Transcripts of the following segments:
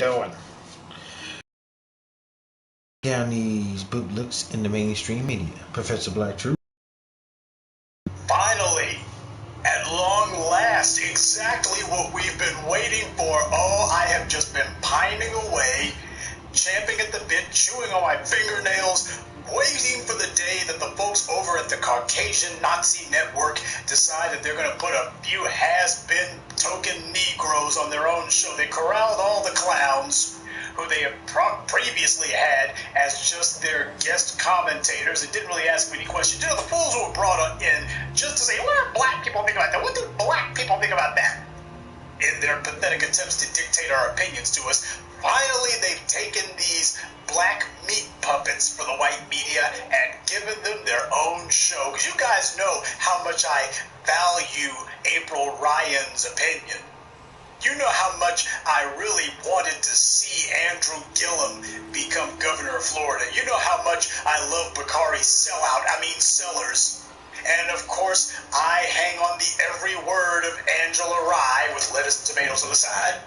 doing? Down these bootlicks in the mainstream media. Professor Black Truth. Finally, at long last, exactly what we've been waiting for. Oh, I have just been pining away, champing at the bit, chewing on my fingernails, waiting for the day that the folks over at the Caucasian Nazi Network decide that they're going to put a few has-been token Negroes on their own show. They corralled all the clowns who they had previously had as just their guest commentators and didn't really ask many questions. You know, the fools who were brought in just to say, what do black people think about that? What do black people think about that? In their pathetic attempts to dictate our opinions to us, finally they've taken these black meat puppets for the white media and given them their own show. Because you guys know how much I value April Ryan's opinion. You know how much I really wanted to see Andrew Gillum become governor of Florida. You know how much I love Bakari's Sellers. And of course, I hang on the every word of Angela Rye with lettuce and tomatoes on the side.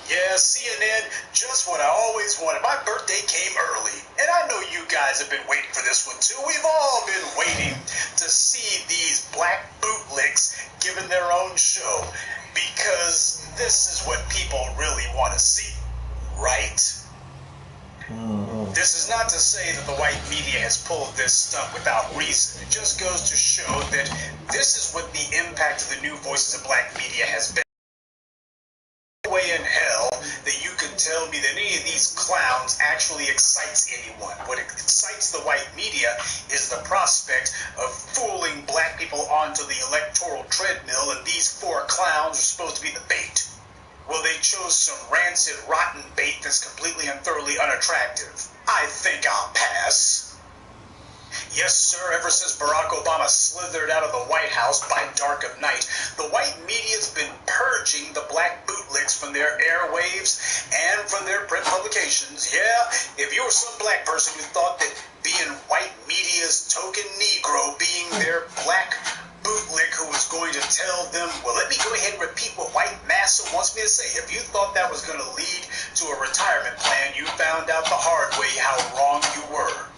Yeah, CNN, just what I always wanted. My birthday came early, and I know you guys have been waiting for this one too. We've all been waiting to see these black bootlicks given their own show, because this is what people really want to see, right? This is not to say that the white media has pulled this stunt without reason. It just goes to show that this is what the impact of the new voices of black media has been. No way in hell that you could tell me that any of these clowns actually excites anyone. What excites the white media is the prospect of fooling black people onto the electoral treadmill, and these four clowns are supposed to be the bait. Well, they chose some rancid, rotten bait that's completely and thoroughly unattractive. I think I'll pass. Yes, sir, ever since Barack Obama slithered out of the White House by dark of night, the white media's been purging the black bootlicks from their airwaves and from their print publications. Yeah, if you were some black person who thought that being white media's token Negro, being their black bootlick who was going to tell them, well, let me go ahead and repeat what white massa wants me to say. If you thought that was going to lead to a retirement plan, you found out the hard way how wrong you were.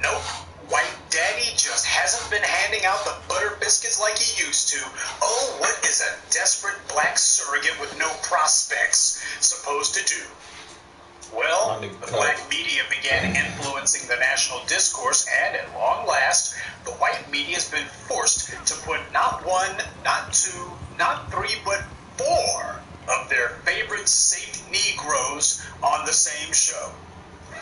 Nope. White daddy just hasn't been handing out the butter biscuits like he used to. Oh, what is a desperate black surrogate with no prospects supposed to do? Well, the black media began influencing the national discourse, and at long last, the white media has been forced to put not one, not two, not three, but four of their favorite saint Negroes on the same show.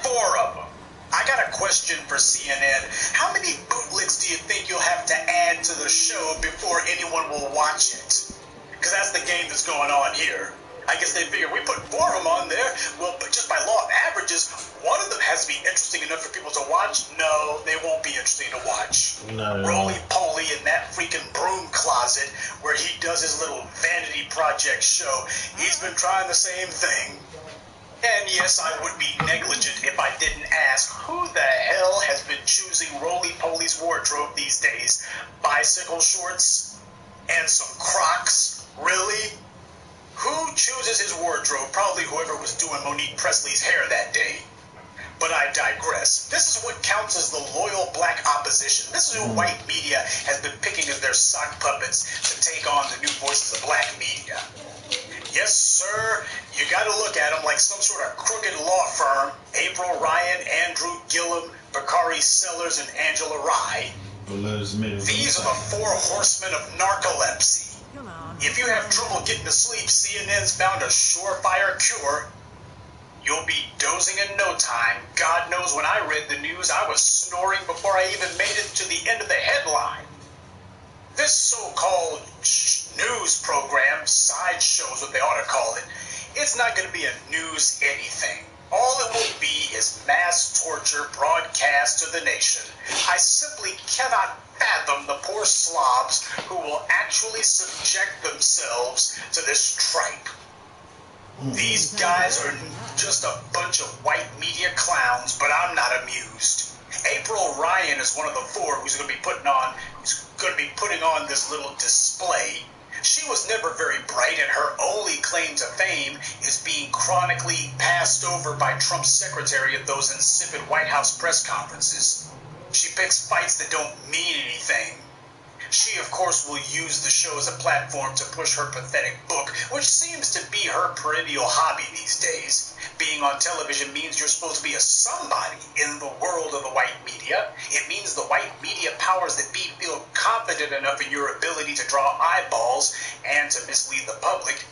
Four of them. I got a question for CNN. How many bootlicks do you think you'll have to add to the show before anyone will watch it? Because that's the game that's going on here. I guess they figure we put four of them on there, well, but just by law of averages, one of them has to be interesting enough for people to watch. No, they won't be interesting to watch. No. Roly-poly in that freaking broom closet where he does his little vanity project show. He's been trying the same thing. And yes, I would be negligent if I didn't ask, who the hell has been choosing Roly-Poly's wardrobe these days? Bicycle shorts and some Crocs? Really? Who chooses his wardrobe? Probably whoever was doing Monique Presley's hair that day. But I digress. This is what counts as the loyal black opposition. This is who white media has been picking as their sock puppets to take on the new voices of black media. Yes, sir, you got to look at them like some sort of crooked law firm. April Ryan, Andrew Gillum, Bakari Sellers, and Angela Rye. These are the four horsemen of narcolepsy. If you have trouble getting to sleep, CNN's found a surefire cure. You'll be dozing in no time. God knows when I read the news, I was snoring before I even made it to the end of the headline. This so-called news program, sideshow is what they ought to call it, it's not going to be a news anything. All it will be is mass torture broadcast to the nation. I simply cannot fathom the poor slobs who will actually subject themselves to this tripe. These guys are just a bunch of white media clowns, but I'm not amused. April Ryan is one of the four who's going to be putting on this little display. She was never very bright, and her only claim to fame is being chronically passed over by Trump's secretary at those insipid White House press conferences. She picks fights that don't mean anything. She, of course, will use the show as a platform to push her pathetic book, which seems to be her perennial hobby these days. Being on television means you're supposed to be a somebody in the world of the white media. It means the white media powers that be feel confident enough in your ability to draw eyeballs and to mislead the public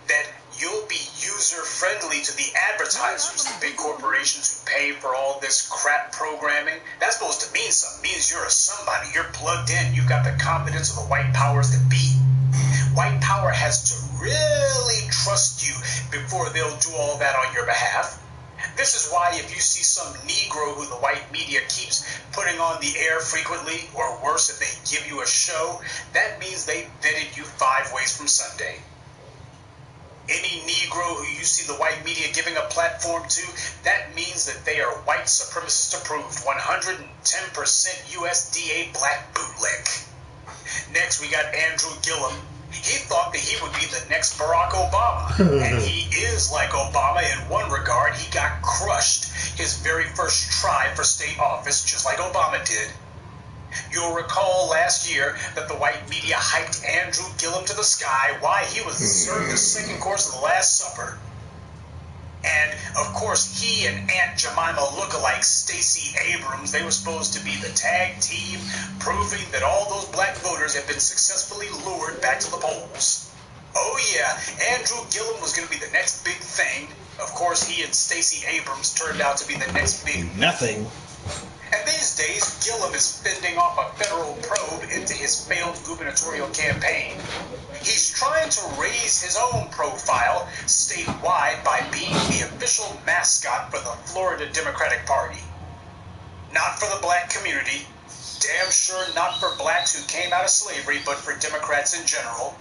that you'll be user-friendly to the advertisers, the big corporations who pay for all this crap programming. That's supposed to mean something. It means you're a somebody. You're plugged in. You've got the confidence of the white powers that be. White power has to really trust you before they'll do all that on your behalf. This is why if you see some Negro who the white media keeps putting on the air frequently, or worse, if they give you a show, that means they vetted you 5 ways from Sunday. Any Negro who you see the white media giving a platform to, that means that they are white supremacist approved, 110% USDA Black Bootlick. Next, we got Andrew Gillum. He thought that he would be the next Barack Obama, and he is like Obama in one regard. He got crushed his very first try for state office, just like Obama did. You'll recall last year that the white media hyped Andrew Gillum to the sky. Why? He was served the second course of the Last Supper. And, of course, he and Aunt Jemima lookalike Stacey Abrams, they were supposed to be the tag team, proving that all those black voters had been successfully lured back to the polls. Oh, yeah, Andrew Gillum was going to be the next big thing. Of course, he and Stacey Abrams turned out to be the next big nothing. And these days, Gillum is fending off a federal probe into his failed gubernatorial campaign. He's trying to raise his own profile statewide by being the official mascot for the Florida Democratic Party. Not for the black community, damn sure not for blacks who came out of slavery, but for Democrats in general.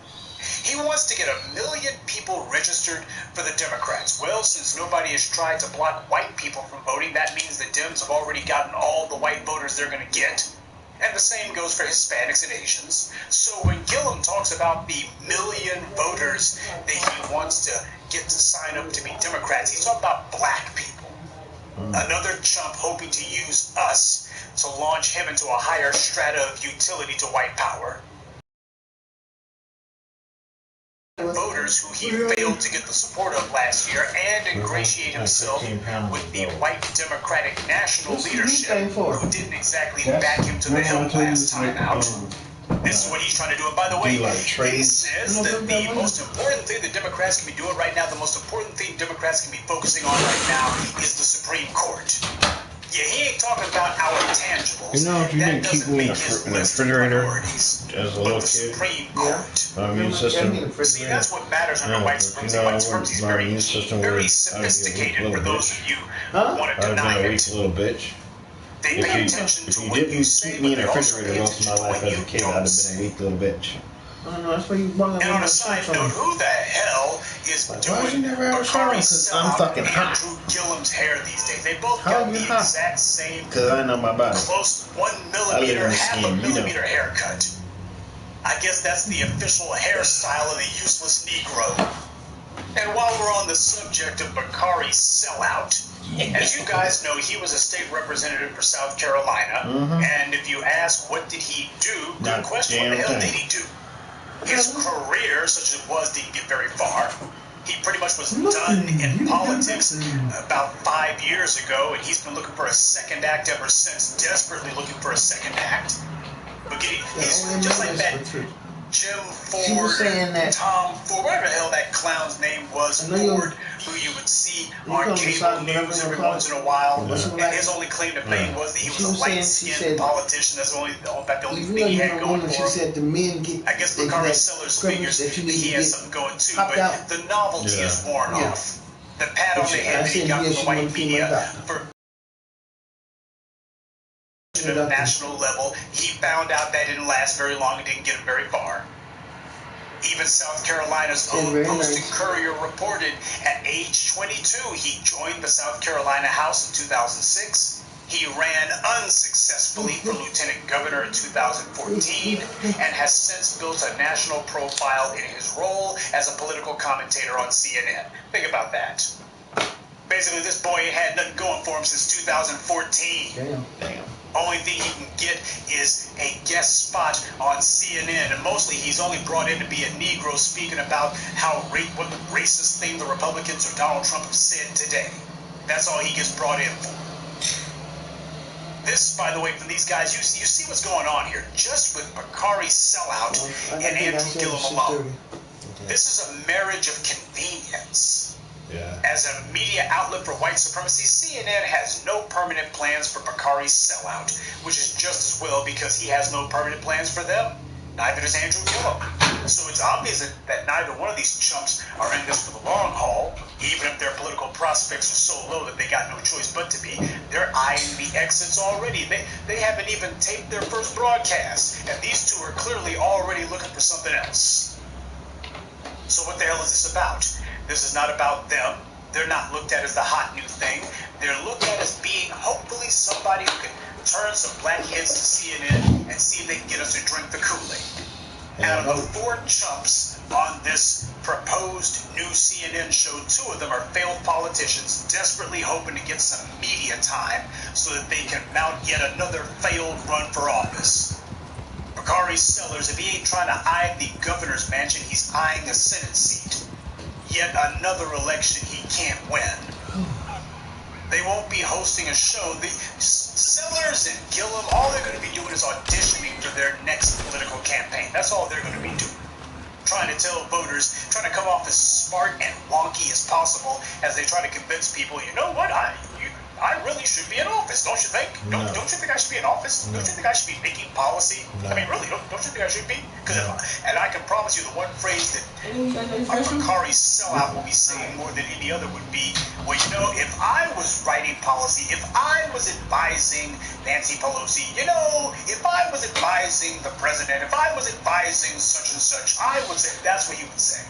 He wants to get 1 million people registered for the Democrats. Well, since nobody has tried to block white people from voting, that means the Dems have already gotten all the white voters they're going to get. And the same goes for Hispanics and Asians. So when Gillum talks about the 1 million voters that he wants to get to sign up to be Democrats, he's talking about black people. Another chump hoping to use us to launch him into a higher strata of utility to white power. Voters who he failed to get the support of last year and ingratiate himself with the white Democratic national leadership who didn't exactly back him to the hill last time out. This is what he's trying to do. And by the way, he says that the most important thing that Democrats can be doing right now, the most important thing Democrats can be focusing on right now is the Supreme Court. Yeah, he ain't talking about our intangibles. You know, if you didn't keep me in the refrigerator as a little kid, Supreme Court. my immune system, See, that's what matters under white supremacy. White supremacy is very sophisticated for those of you who want to deny it. Little bitch. They pay attention to what you say, keep me in but the they also refrigerator pay most of my attention to life what as a you kid, I'd don't have been a say. weak little bitch. And on a side note, who the hell is doing Bakari sellout Andrew Gillum's hair these days? They both got the exact same Because I know my body. close 1 millimeter, half a millimeter haircut. I guess that's the official hairstyle of the useless Negro. And while we're on the subject of Bakari's sellout, as you guys know, he was a state representative for South Carolina. And if you ask what did he do, good question, what the hell did he do? His career, such as it was, didn't get very far. He pretty much was done in politics about 5 years ago, and he's been looking for a second act ever since, desperately looking for a second act. But he's just like that Jim Ford, Tom Ford, whatever the hell that clown's name was, Ford, who you would see on cable news every once in a while. And his only claim to fame was that he was a light-skinned politician. That's the only thing he had going for him. I guess Bakari Sellers figures that he has something going too, but the novelty is worn off. The pat on the head that he got from the white media for at a national level, he found out that didn't last very long and didn't get him very far. Even South Carolina's own Post-Courier reported at age 22, he joined the South Carolina House in 2006. He ran unsuccessfully for lieutenant governor in 2014 and has since built a national profile in his role as a political commentator on CNN. Think about that. Basically, this boy ain't had nothing going for him since 2014. Damn. Only thing he can get is a guest spot on CNN, and mostly he's only brought in to be a Negro speaking about what the racist thing the Republicans or Donald Trump have said today. That's all he gets brought in for. This, by the way, from these guys, you see what's going on here. Just with Bakari Sellout and Andrew Gillum alone. This is a marriage of convenience. Yeah. As a media outlet for white supremacy, CNN has no permanent plans for Bakari's Sellout, which is just as well because he has no permanent plans for them. Neither does Andrew Gillum. So it's obvious that neither one of these chumps are in this for the long haul, even if their political prospects are so low that they got no choice but to be. They're eyeing the exits already. They haven't even taped their first broadcast, and these two are clearly already looking for something else. So what the hell is this about? This is not about them. They're not looked at as the hot new thing. They're looked at as being hopefully somebody who can turn some black heads to CNN and see if they can get us to drink the Kool-Aid. Out of the 4 chumps on this proposed new CNN show, 2 of them are failed politicians desperately hoping to get some media time so that they can mount yet another failed run for office. Bakari Sellers, if he ain't trying to eye the governor's mansion, he's eyeing a Senate seat. Yet another election he can't win. They won't be hosting a show. The Sellers and Gillum, all they're going to be doing is auditioning for their next political campaign. That's all they're going to be doing. Trying to tell voters, trying to come off as smart and wonky as possible as they try to convince people, you know what, I really should be in office, don't you think? No. Don't you think I should be in office? No. Don't you think I should be making policy? No. I mean, really, don't you think I should be? No. And I can promise you the one phrase that Bakari Sellout will be saying more than any other would be, well, you know, if I was writing policy, if I was advising Nancy Pelosi, you know, if I was advising the president, if I was advising such and such, I would say, that's what he would say.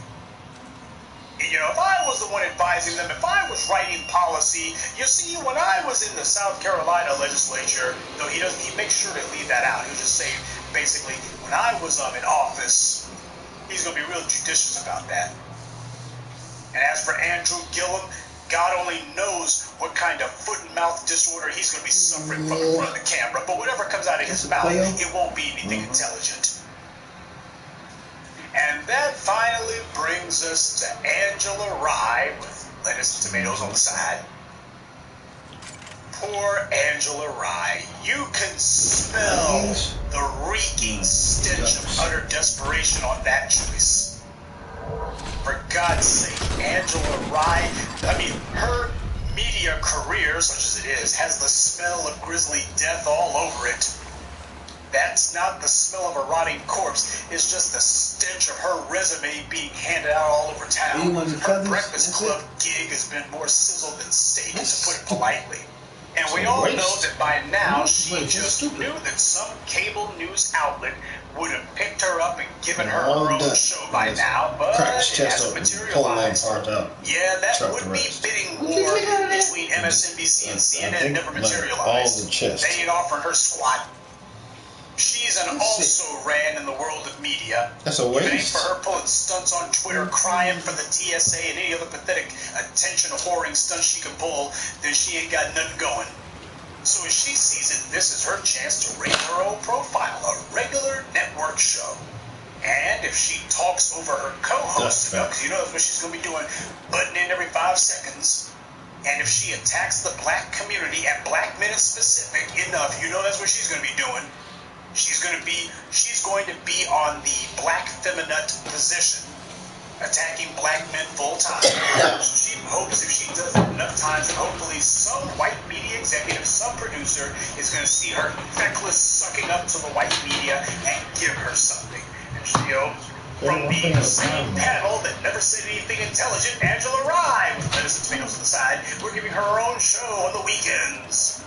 You know, if I was the one advising them, if I was writing policy, you see, when I was in the South Carolina legislature, though he makes sure to leave that out. He'll just say, basically, when I was in office, he's going to be real judicious about that. And as for Andrew Gillum, God only knows what kind of foot and mouth disorder he's going to be suffering from in front of the camera. But whatever comes out of his mouth, it won't be anything intelligent. And that finally brings us to Angela Rye with lettuce and tomatoes on the side. Poor Angela Rye. You can smell the reeking stench of utter desperation on that choice. For God's sake, Angela Rye, I mean, her media career, such as it is, has the smell of grisly death all over it. That's not the smell of a rotting corpse. It's just the stench of her resume being handed out all over town. Her Breakfast Club gig has been more sizzled than steak, to put it politely. And we all know that by now she just knew that some cable news outlet would have picked her up and given her her own show by now, but it hasn't materialized. Yeah, that would-be bidding war between MSNBC and CNN never materialized. They ain't offering her squat. She's an also-ran in the world of media. That's a waste. If it ain't for her pulling stunts on Twitter, crying for the TSA and any other pathetic attention-whoring stunts she can pull, then she ain't got nothing going. So as she sees it, this is her chance to raise her own profile, a regular network show. And if she talks over her co-host enough, because you know that's what she's going to be doing, butting in every 5 seconds, and if she attacks the black community, and black men in specific, enough, you know that's what she's going to be doing. She's going to be on the black feminine position, attacking black men full time. So she hopes if she does it enough times, that hopefully some white media executive, some producer is going to see her feckless sucking up to the white media and give her something. And she, from the same panel that never said anything intelligent, Angela Rye, with lettuce and tomatoes on the side, we're giving her her own show on the weekends.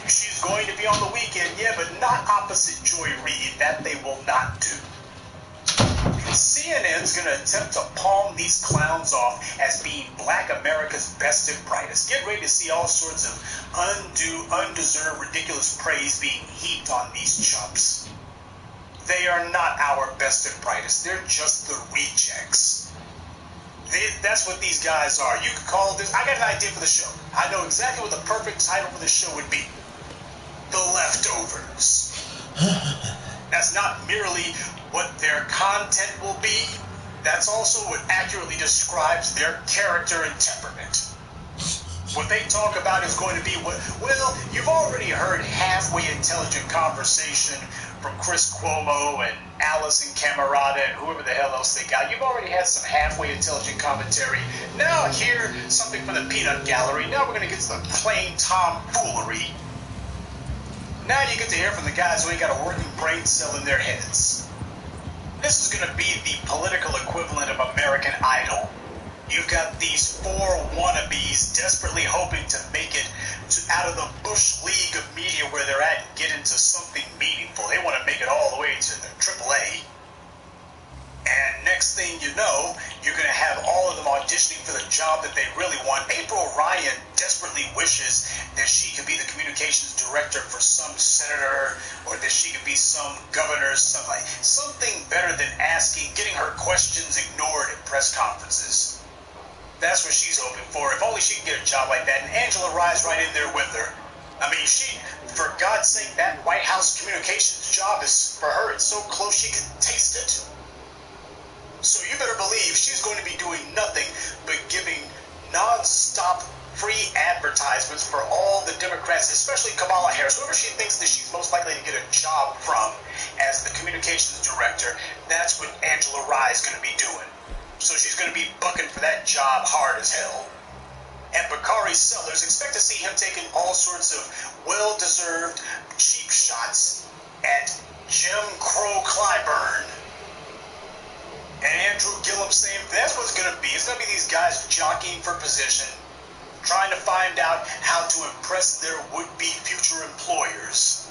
She's going to be on the weekend, yeah, but not opposite Joy Reid. That they will not do. CNN's going to attempt to palm these clowns off as being Black America's best and brightest. Get ready to see all sorts of undue, undeserved, ridiculous praise being heaped on these chumps. They are not our best and brightest. They're just the rejects. That's what these guys are. You could call this... I got an idea for the show. I know exactly what the perfect title for the show would be. The Leftovers. That's not merely what their content will be. That's also what accurately describes their character and temperament. What they talk about is going to be what... Well, you've already heard halfway intelligent conversation from Chris Cuomo and Allison Camerata and whoever the hell else they got. You've already had some halfway intelligent commentary. Now hear something from the peanut gallery. Now we're going to get to the plain tomfoolery. Now you get to hear from the guys who ain't got a working brain cell in their heads. This is going to be the political equivalent of American Idol. You've got these four wannabes desperately hoping to make it out of the Bush League of media where they're at and get into something meaningful. They want to make it all the way to the AAA. And next thing you know, you're going to have all of them auditioning for the job that they really want. April Ryan desperately wishes that she could be the communications director for some senator, or that she could be some governor, something better than getting her questions ignored at press conferences. That's what she's hoping for. If only she can get a job like that. And Angela Rye's right in there with her. I mean, for God's sake, that White House communications job is, for her, it's so close she can taste it. So you better believe she's going to be doing nothing but giving non-stop free advertisements for all the Democrats, especially Kamala Harris, whoever she thinks that she's most likely to get a job from as the communications director. That's what Angela Rye's going to be doing. So she's going to be bucking for that job hard as hell. And Bakari Sellers, expect to see him taking all sorts of well-deserved cheap shots at Jim Crow Clyburn. And Andrew Gillum saying that's what it's going to be. It's going to be these guys jockeying for position, trying to find out how to impress their would-be future employers.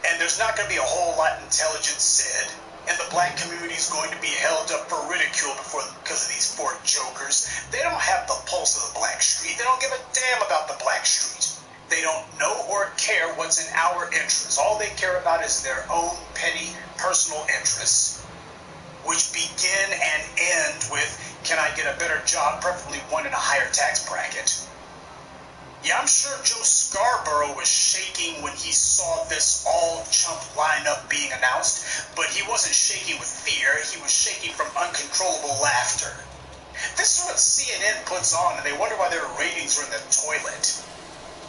And there's not going to be a whole lot intelligent said. And the black community is going to be held up for ridicule because of these four jokers. They don't have the pulse of the black street. They don't give a damn about the black street. They don't know or care what's in our interests. All they care about is their own petty personal interests, which begin and end with, can I get a better job, preferably one in a higher tax bracket? Yeah, I'm sure Joe Scarborough was shaking when he saw this all-chump lineup being announced, but he wasn't shaking with fear. He was shaking from uncontrollable laughter. This is what CNN puts on, and they wonder why their ratings are in the toilet.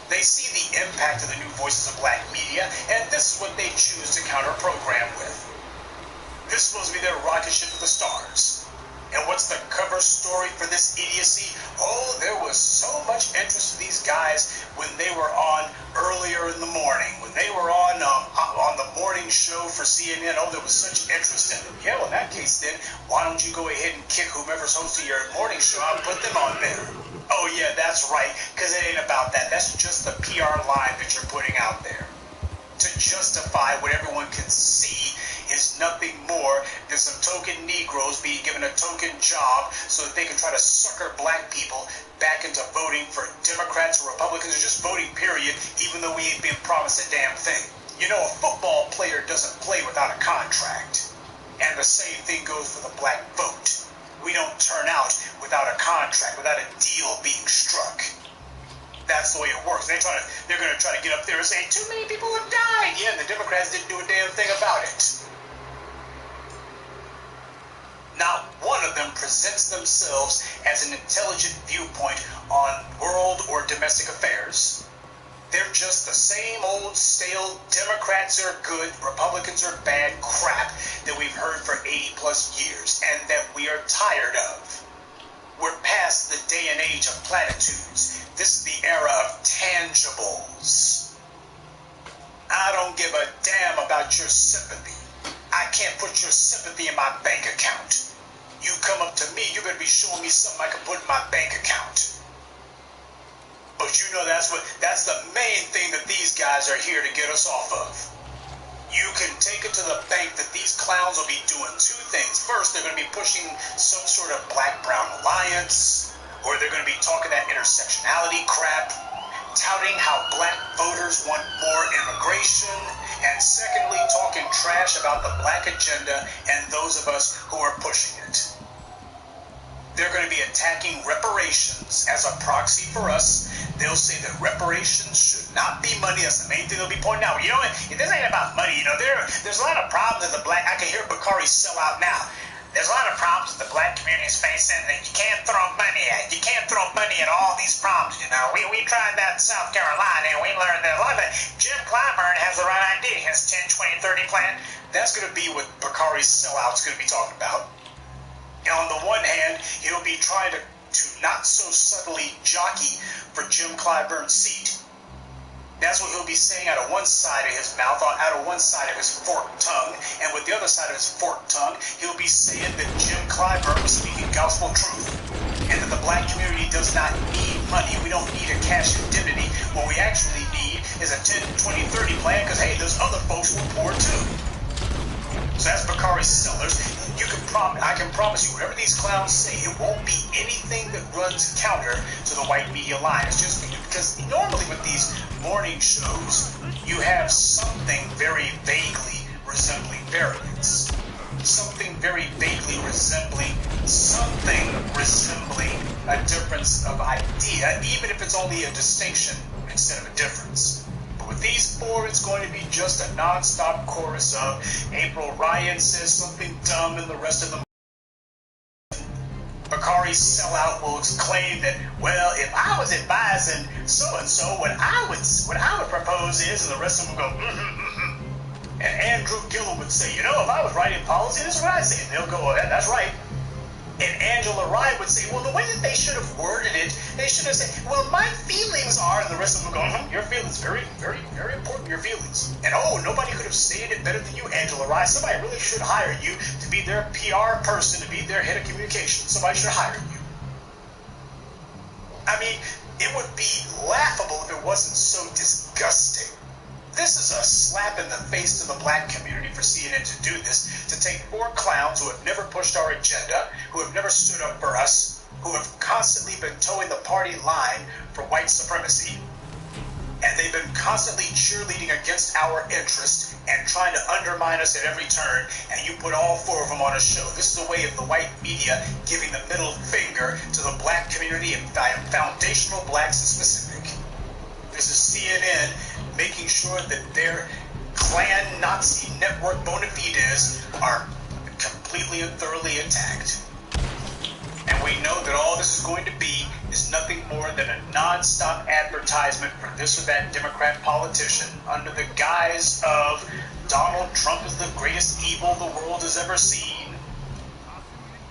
They see the impact of the new voices of black media, and this is what they choose to counter-program with. This is supposed to be their rocket ship to the stars. And what's the cover story for this idiocy? Oh, there was so much interest in these guys when they were on earlier in the morning. When they were on the morning show for CNN, oh, there was such interest in them. Yeah, well, in that case, then, why don't you go ahead and kick whomever's hosting your morning show out and put them on there? Oh, yeah, that's right, because it ain't about that. That's just the PR line that you're putting out there to justify what everyone can see is nothing more than some token Negroes being given a token job so that they can try to sucker black people back into voting for Democrats or Republicans, or just voting period, even though we ain't been promised a damn thing. You know, a football player doesn't play without a contract. And the same thing goes for the black vote. We don't turn out without a contract, without a deal being struck. That's the way it works. They're going to try to get up there and say, too many people have died. Yeah, and the Democrats didn't do a damn thing about it. Not one of them presents themselves as an intelligent viewpoint on world or domestic affairs. They're just the same old stale Democrats are good, Republicans are bad crap that we've heard for 80 plus years and that we are tired of. We're past the day and age of platitudes. This is the era of tangibles. I don't give a damn about your sympathy. I can't put your sympathy in my bank account. You come up to me, you better be showing me something I can put in my bank account. But you know that's the main thing that these guys are here to get us off of. You can take it to the bank that these clowns will be doing two things. First, they're going to be pushing some sort of black-brown alliance, or they're going to be talking that intersectionality crap, touting how black voters want more immigration, and secondly, talking trash about the black agenda and those of us who are pushing it. They're going to be attacking reparations as a proxy for us. They'll say that reparations should not be money. That's the main thing they'll be pointing out. You know, this ain't about money. You know, there's a lot of problems that the black, I can hear Bakari sell out now. There's a lot of problems that the black community is facing that you can't throw money at. You can't throw money at all these problems, you know. We tried that in South Carolina, and we learned that a lot of it. Jim Clyburn has the right idea. His 10, 20, 30 plan. That's going to be what Bakari's sellout's going to be talking about. And on the one hand, he'll be trying to not so subtly jockey for Jim Clyburn's seat. That's what he'll be saying out of one side of his mouth, out of one side of his forked tongue, and with the other side of his forked tongue, he'll be saying that Jim Clyburn was speaking gospel truth, and that the black community does not need money. We don't need a cash indemnity. What we actually need is a 10, 20, 30 plan, because, hey, there's other folks who are poor, too. So that's Bakari's sellers. I can promise you, whatever these clowns say, it won't be anything that runs counter to the white media line. It's just because normally with these morning shows, you have something very vaguely resembling variance. Something very vaguely resembling a difference of idea, even if it's only a distinction instead of a difference. With these four, it's going to be just a non-stop chorus of April Ryan says something dumb and the rest of them. Bakari's sellout will claim that, well, if I was advising so-and-so, what I would propose is, and the rest of them will go, And Andrew Gillum would say, you know, if I was writing policy, this is what I'd say. And they'll go, oh, that's right. And Angela Rye would say, well, the way that they should have worded it, they should have said, well, my feelings are, and the rest of them go, your feelings, very, very, very important, your feelings. And oh, nobody could have stated it better than you, Angela Rye. Somebody really should hire you to be their PR person, to be their head of communications. Somebody should hire you. I mean, it would be laughable if it wasn't so disgusting. This is a slap in the face to the black community for CNN to do this, to take four clowns who have never pushed our agenda, who have never stood up for us, who have constantly been towing the party line for white supremacy, and they've been constantly cheerleading against our interest and trying to undermine us at every turn, and you put all four of them on a show. This is a way of the white media giving the middle finger to the black community, and foundational blacks in specific. This is CNN making sure that their Klan Nazi network bona fides are completely and thoroughly attacked. And we know that all this is going to be is nothing more than a non-stop advertisement for this or that Democrat politician under the guise of Donald Trump is the greatest evil the world has ever seen.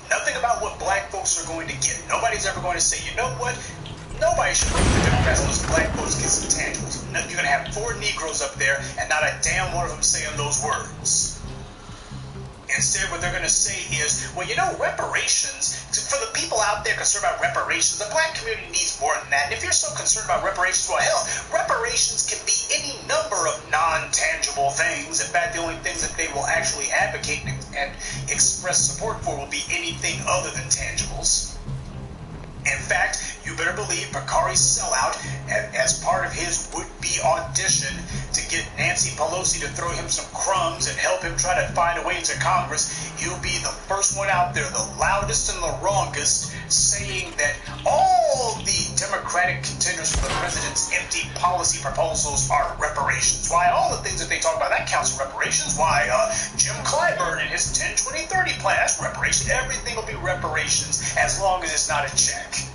Nothing about what black folks are going to get. Nobody's ever going to say, you know what? Nobody should vote for the Democrats unless black folks get some tangibles. You're going to have four Negroes up there and not a damn one of them saying those words. Instead, what they're going to say is, well, you know, reparations, for the people out there concerned about reparations, the black community needs more than that. And if you're so concerned about reparations, well, hell, reparations can be any number of non-tangible things. In fact, the only things that they will actually advocate and express support for will be anything other than tangibles. In fact, you better believe Bakari's sellout, as part of his would-be audition to get Nancy Pelosi to throw him some crumbs and help him try to find a way into Congress, he'll be the first one out there, the loudest and the wrongest, saying that all the Democratic contenders for the president's empty policy proposals are reparations. Why, all the things that they talk about, that counts as reparations. Why, Jim Clyburn and his 10, 20, 30 plan, that's reparations. Everything will be reparations as long as it's not a check.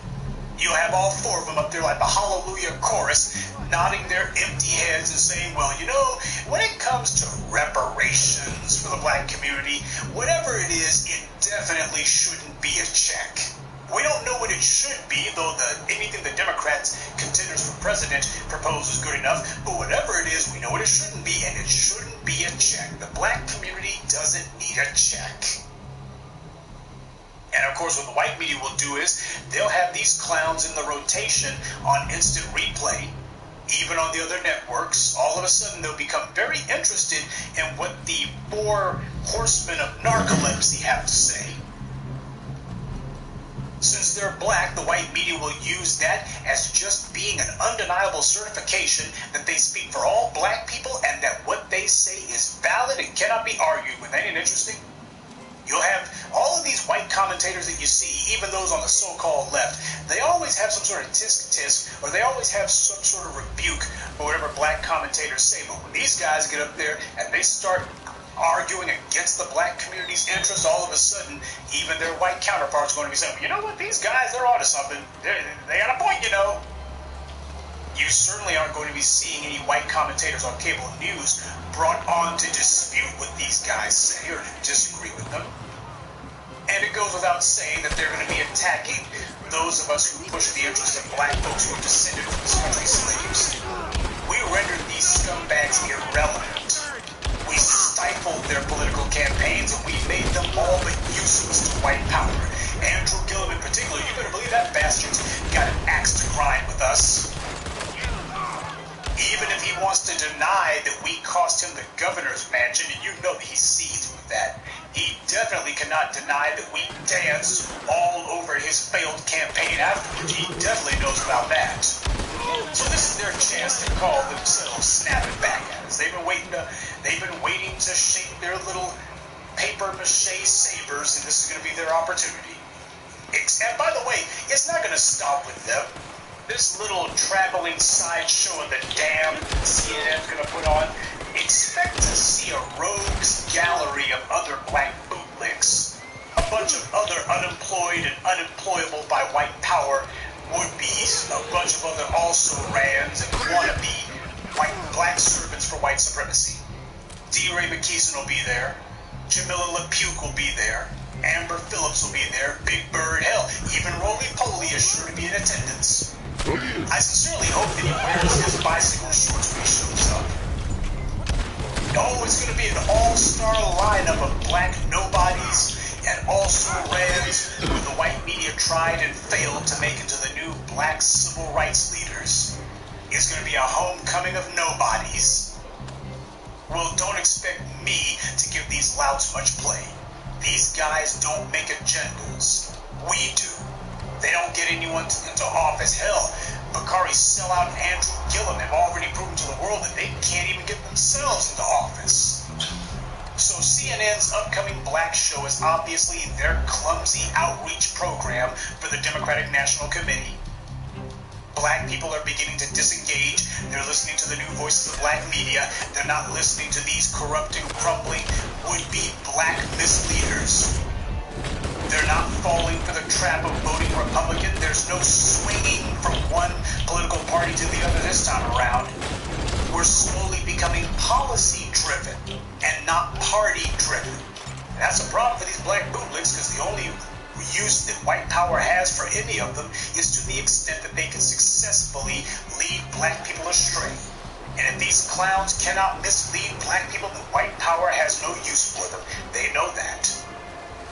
You'll have all four of them up there like the Hallelujah chorus, nodding their empty heads and saying, well, you know, when it comes to reparations for the black community, whatever it is, it definitely shouldn't be a check. We don't know what it should be, though anything the Democrats, contenders for president, propose is good enough, but whatever it is, we know what it shouldn't be, and it shouldn't be a check. The black community doesn't need a check. And of course, what the white media will do is they'll have these clowns in the rotation on instant replay, even on the other networks, all of a sudden they'll become very interested in what the 4 horsemen of narcolepsy have to say. Since they're black, the white media will use that as just being an undeniable certification that they speak for all black people and that what they say is valid and cannot be argued with. Ain't it interesting? You'll have all of these white commentators that you see, even those on the so-called left, they always have some sort of tisk-tisk, or they always have some sort of rebuke for whatever black commentators say. But when these guys get up there and they start arguing against the black community's interests, all of a sudden, even their white counterparts are going to be saying, you know what, these guys, they're onto something. They got a point, you know. You certainly aren't going to be seeing any white commentators on cable news brought on to dispute what these guys say or disagree with them. And it goes without saying that they're going to be attacking those of us who push the interests of black folks who are descended from this country's slaves. We rendered these scumbags irrelevant. We stifled their political campaigns and we made them all but useless to white power. Andrew Gillum in particular, you better believe that bastard's got an axe to grind with us. Even if he wants to deny that we cost him the governor's mansion, and you know that he sees with that, he definitely cannot deny that we danced all over his failed campaign afterwards. He definitely knows about that. So this is their chance to call themselves snapping back at us. They've been waiting to shape their little paper mache sabers, and this is going to be their opportunity. And by the way, it's not going to stop with them. This little traveling sideshow of the damn CNN's going to put on, expect to see a rogues gallery of other black bootlicks, a bunch of other unemployed and unemployable by white power would-bes, a bunch of other also-rans and wannabe black servants for white supremacy. D. Ray McKeeson will be there, Jamila LaPuke will be there, Amber Phillips will be there, Big Bird, hell, even Roly-Poly is sure to be in attendance. I sincerely hope that he wears his bicycle shorts when he shows up. Oh, it's going to be an all-star lineup of black nobodies and also-rans who the white media tried and failed to make into the new black civil rights leaders. It's going to be a homecoming of nobodies. Well, don't expect me to give these louts much play. These guys don't make agendas. We do. They don't get anyone into office. Hell, Bakari's sellout and Andrew Gillum have already proven to the world that they can't even get themselves into office. So CNN's upcoming black show is obviously their clumsy outreach program for the Democratic National Committee. Black people are beginning to disengage. They're listening to the new voices of black media. They're not listening to these corrupting, crumbling, would-be black misleaders. They're not falling for the trap of voting Republican. There's no swinging from one political party to the other this time around. We're slowly becoming policy-driven and not party-driven. And that's a problem for these black bootlicks, because the only use that white power has for any of them is to the extent that they can successfully lead black people astray. And if these clowns cannot mislead black people, then white power has no use for them. They know that.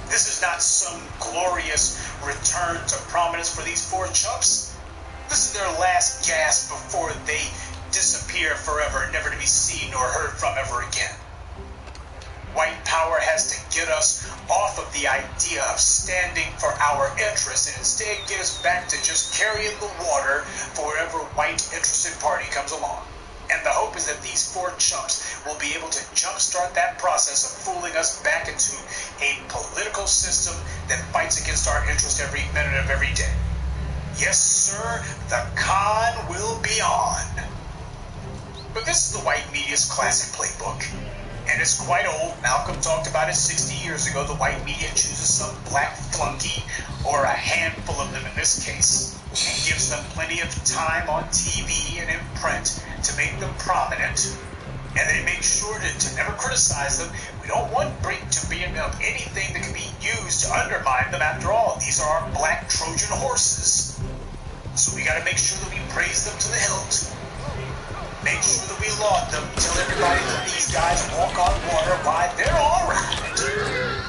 This is not some glorious return to prominence for these 4 chumps. This is their last gasp before they disappear forever, never to be seen or heard from ever again. White power has to get us off of the idea of standing for our interests and instead get us back to just carrying the water for whatever white interested party comes along. And the hope is that these 4 chumps will be able to jumpstart that process of fooling us back into a political system that fights against our interest every minute of every day. Yes, sir, the con will be on. But this is the white media's classic playbook. And it's quite old. Malcolm talked about it 60 years ago. The white media chooses some black flunky, or a handful of them in this case, and gives them plenty of time on TV and in print to make them prominent. And they make sure to never criticize them. We don't want to be anything that can be used to undermine them. After all, these are our black Trojan horses. So we got to make sure that we praise them to the hilt. Make sure that we laud them, tell everybody that these guys walk on water, why they're all right.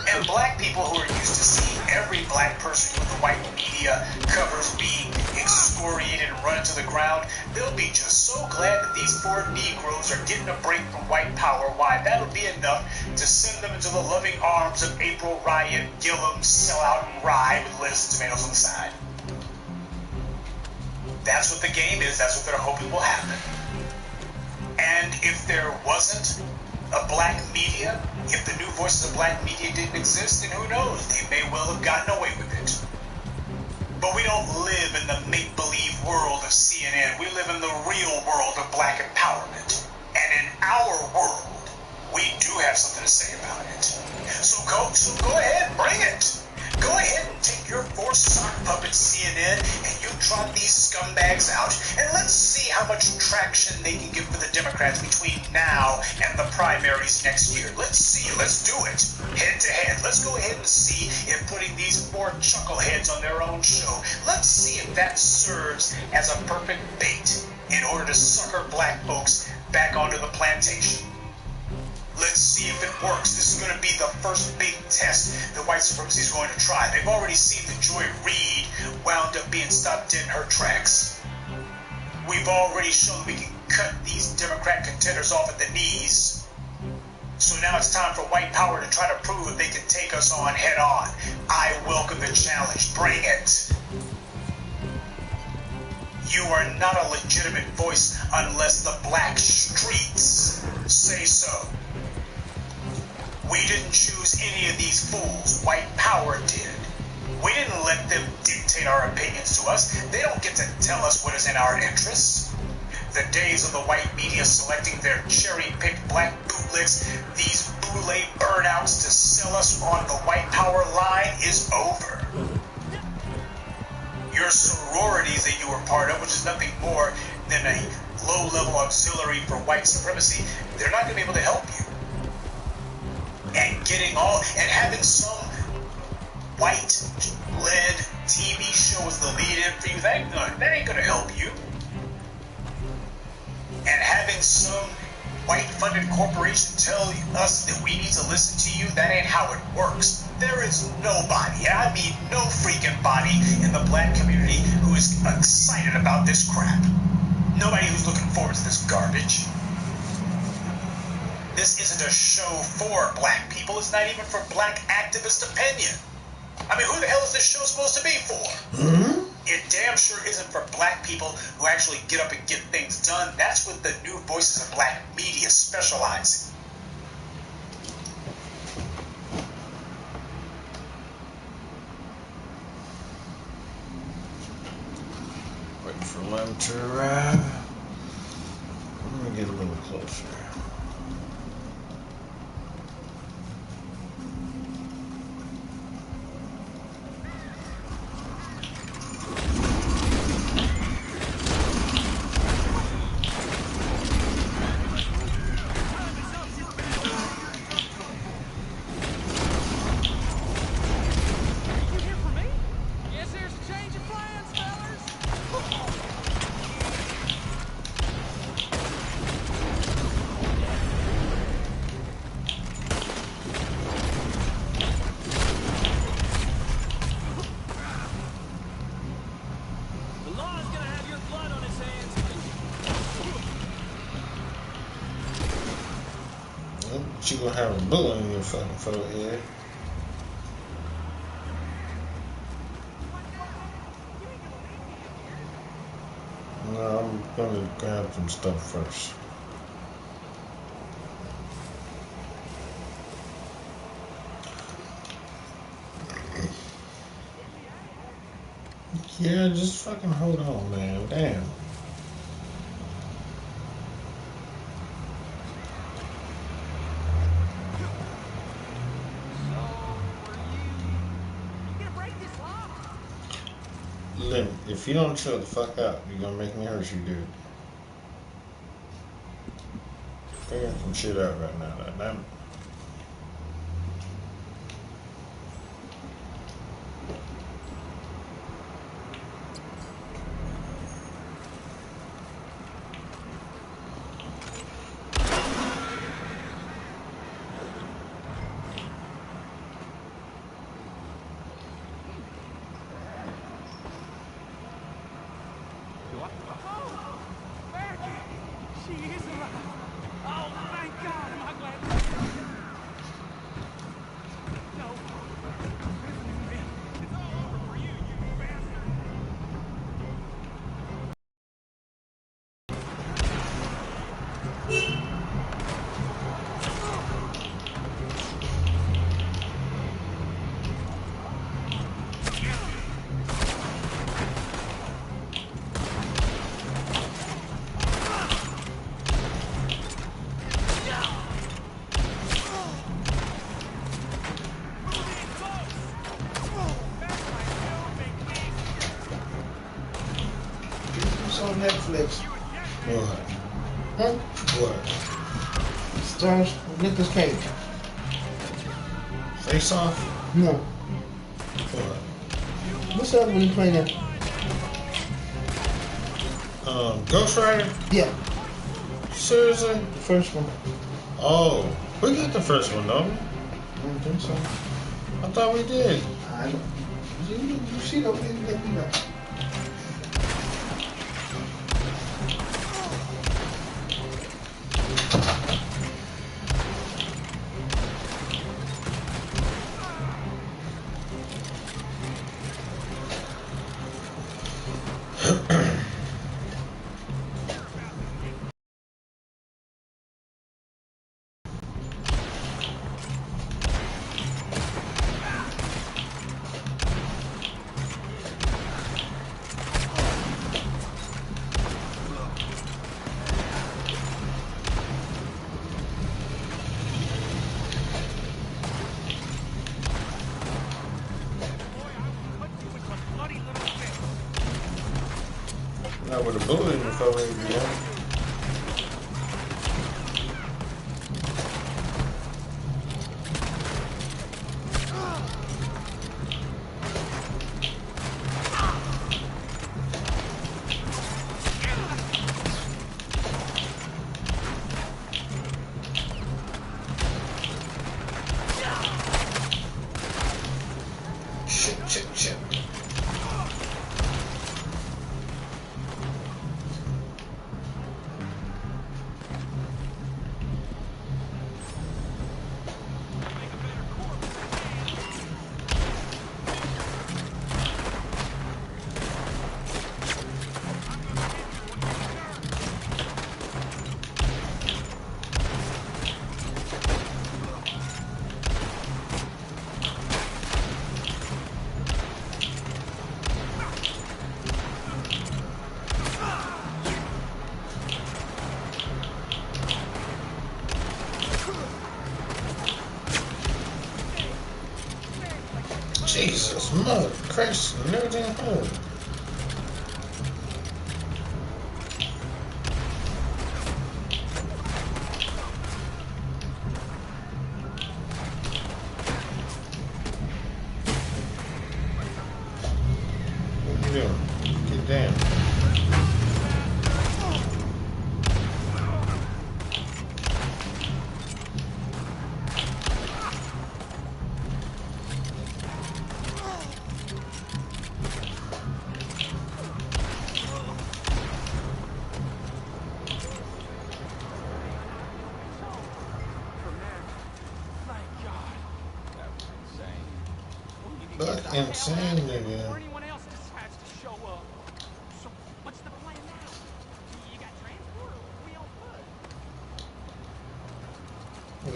And black people who are used to seeing every black person with the white media covers being escorted infuriated and run into the ground. They'll be just so glad that these poor Negroes are getting a break from white power. Why, that'll be enough to send them into the loving arms of April Riot, Gillum, Sellout, and Rye with lettuce and tomatoes on the side. That's what the game is. That's what they're hoping will happen. And if there wasn't a black media, if the new voices of black media didn't exist, then who knows? They may well have gotten away with it. But we don't live in the make-believe world of CNN. We live in the real world of black empowerment. And in our world, we do have something to say about it. So go ahead, bring it. Go ahead and take your 4 sock puppets, CNN, and you trot these scumbags out, and let's see how much traction they can get for the Democrats between now and the primaries next year. Let's see. Let's do it. Head to head. Let's go ahead and see if putting these 4 chuckleheads on their own show, let's see if that serves as a perfect bait in order to sucker black folks back onto the plantation. Let's see if it works. This is going to be the first big test that white supremacy is going to try. They've already seen that Joy Reid wound up being stopped dead in her tracks. We've already shown that we can cut these Democrat contenders off at the knees. So now it's time for white power to try to prove that they can take us on head on. I welcome the challenge. Bring it. You are not a legitimate voice unless the black streets say so. We didn't choose any of these fools. White power did. We didn't let them dictate our opinions to us. They don't get to tell us what is in our interests. The days of the white media selecting their cherry-picked black bootlicks, these boule burnouts to sell us on the white power line is over. Your sororities that you were part of, which is nothing more than a low-level auxiliary for white supremacy, they're not going to be able to help you. And having some white-led TV show as the lead-in for you, that ain't going to help you. And having some white-funded corporation tell us that we need to listen to you, that ain't how it works. There is nobody, and I mean no freaking body in the black community who is excited about this crap. Nobody who's looking forward to this garbage. This isn't a show for black people. It's not even for black activist opinion. I mean, who the hell is this show supposed to be for? Mm-hmm. It damn sure isn't for black people who actually get up and get things done. That's what the new voices of black media specialize in. Wait for them to arrive. Let me get a little closer. You gonna have a bullet in your fucking forehead. No, I'm gonna grab some stuff first. Yeah, just fucking hold on, man. Damn. If you don't chill the fuck out, you're gonna make me hurt you, dude. Figuring some shit out right now, damn it. Netflix. What? Huh? What? Stars Nicolas Cage. Face Off? No. What? What's up when you play that? Ghost Rider? Yeah, Seriously? the first one. Oh, we got the first one, though. I don't think so. I thought we did. I don't. You see those things that we know. Not with a bullet in the forehead, yeah. Shit. Jesus, mother Christ, and everything home. What you doing? Get down. But insane, nigga. Or anyone else decides to show up. So what's the plan now? You got transport or we on foot?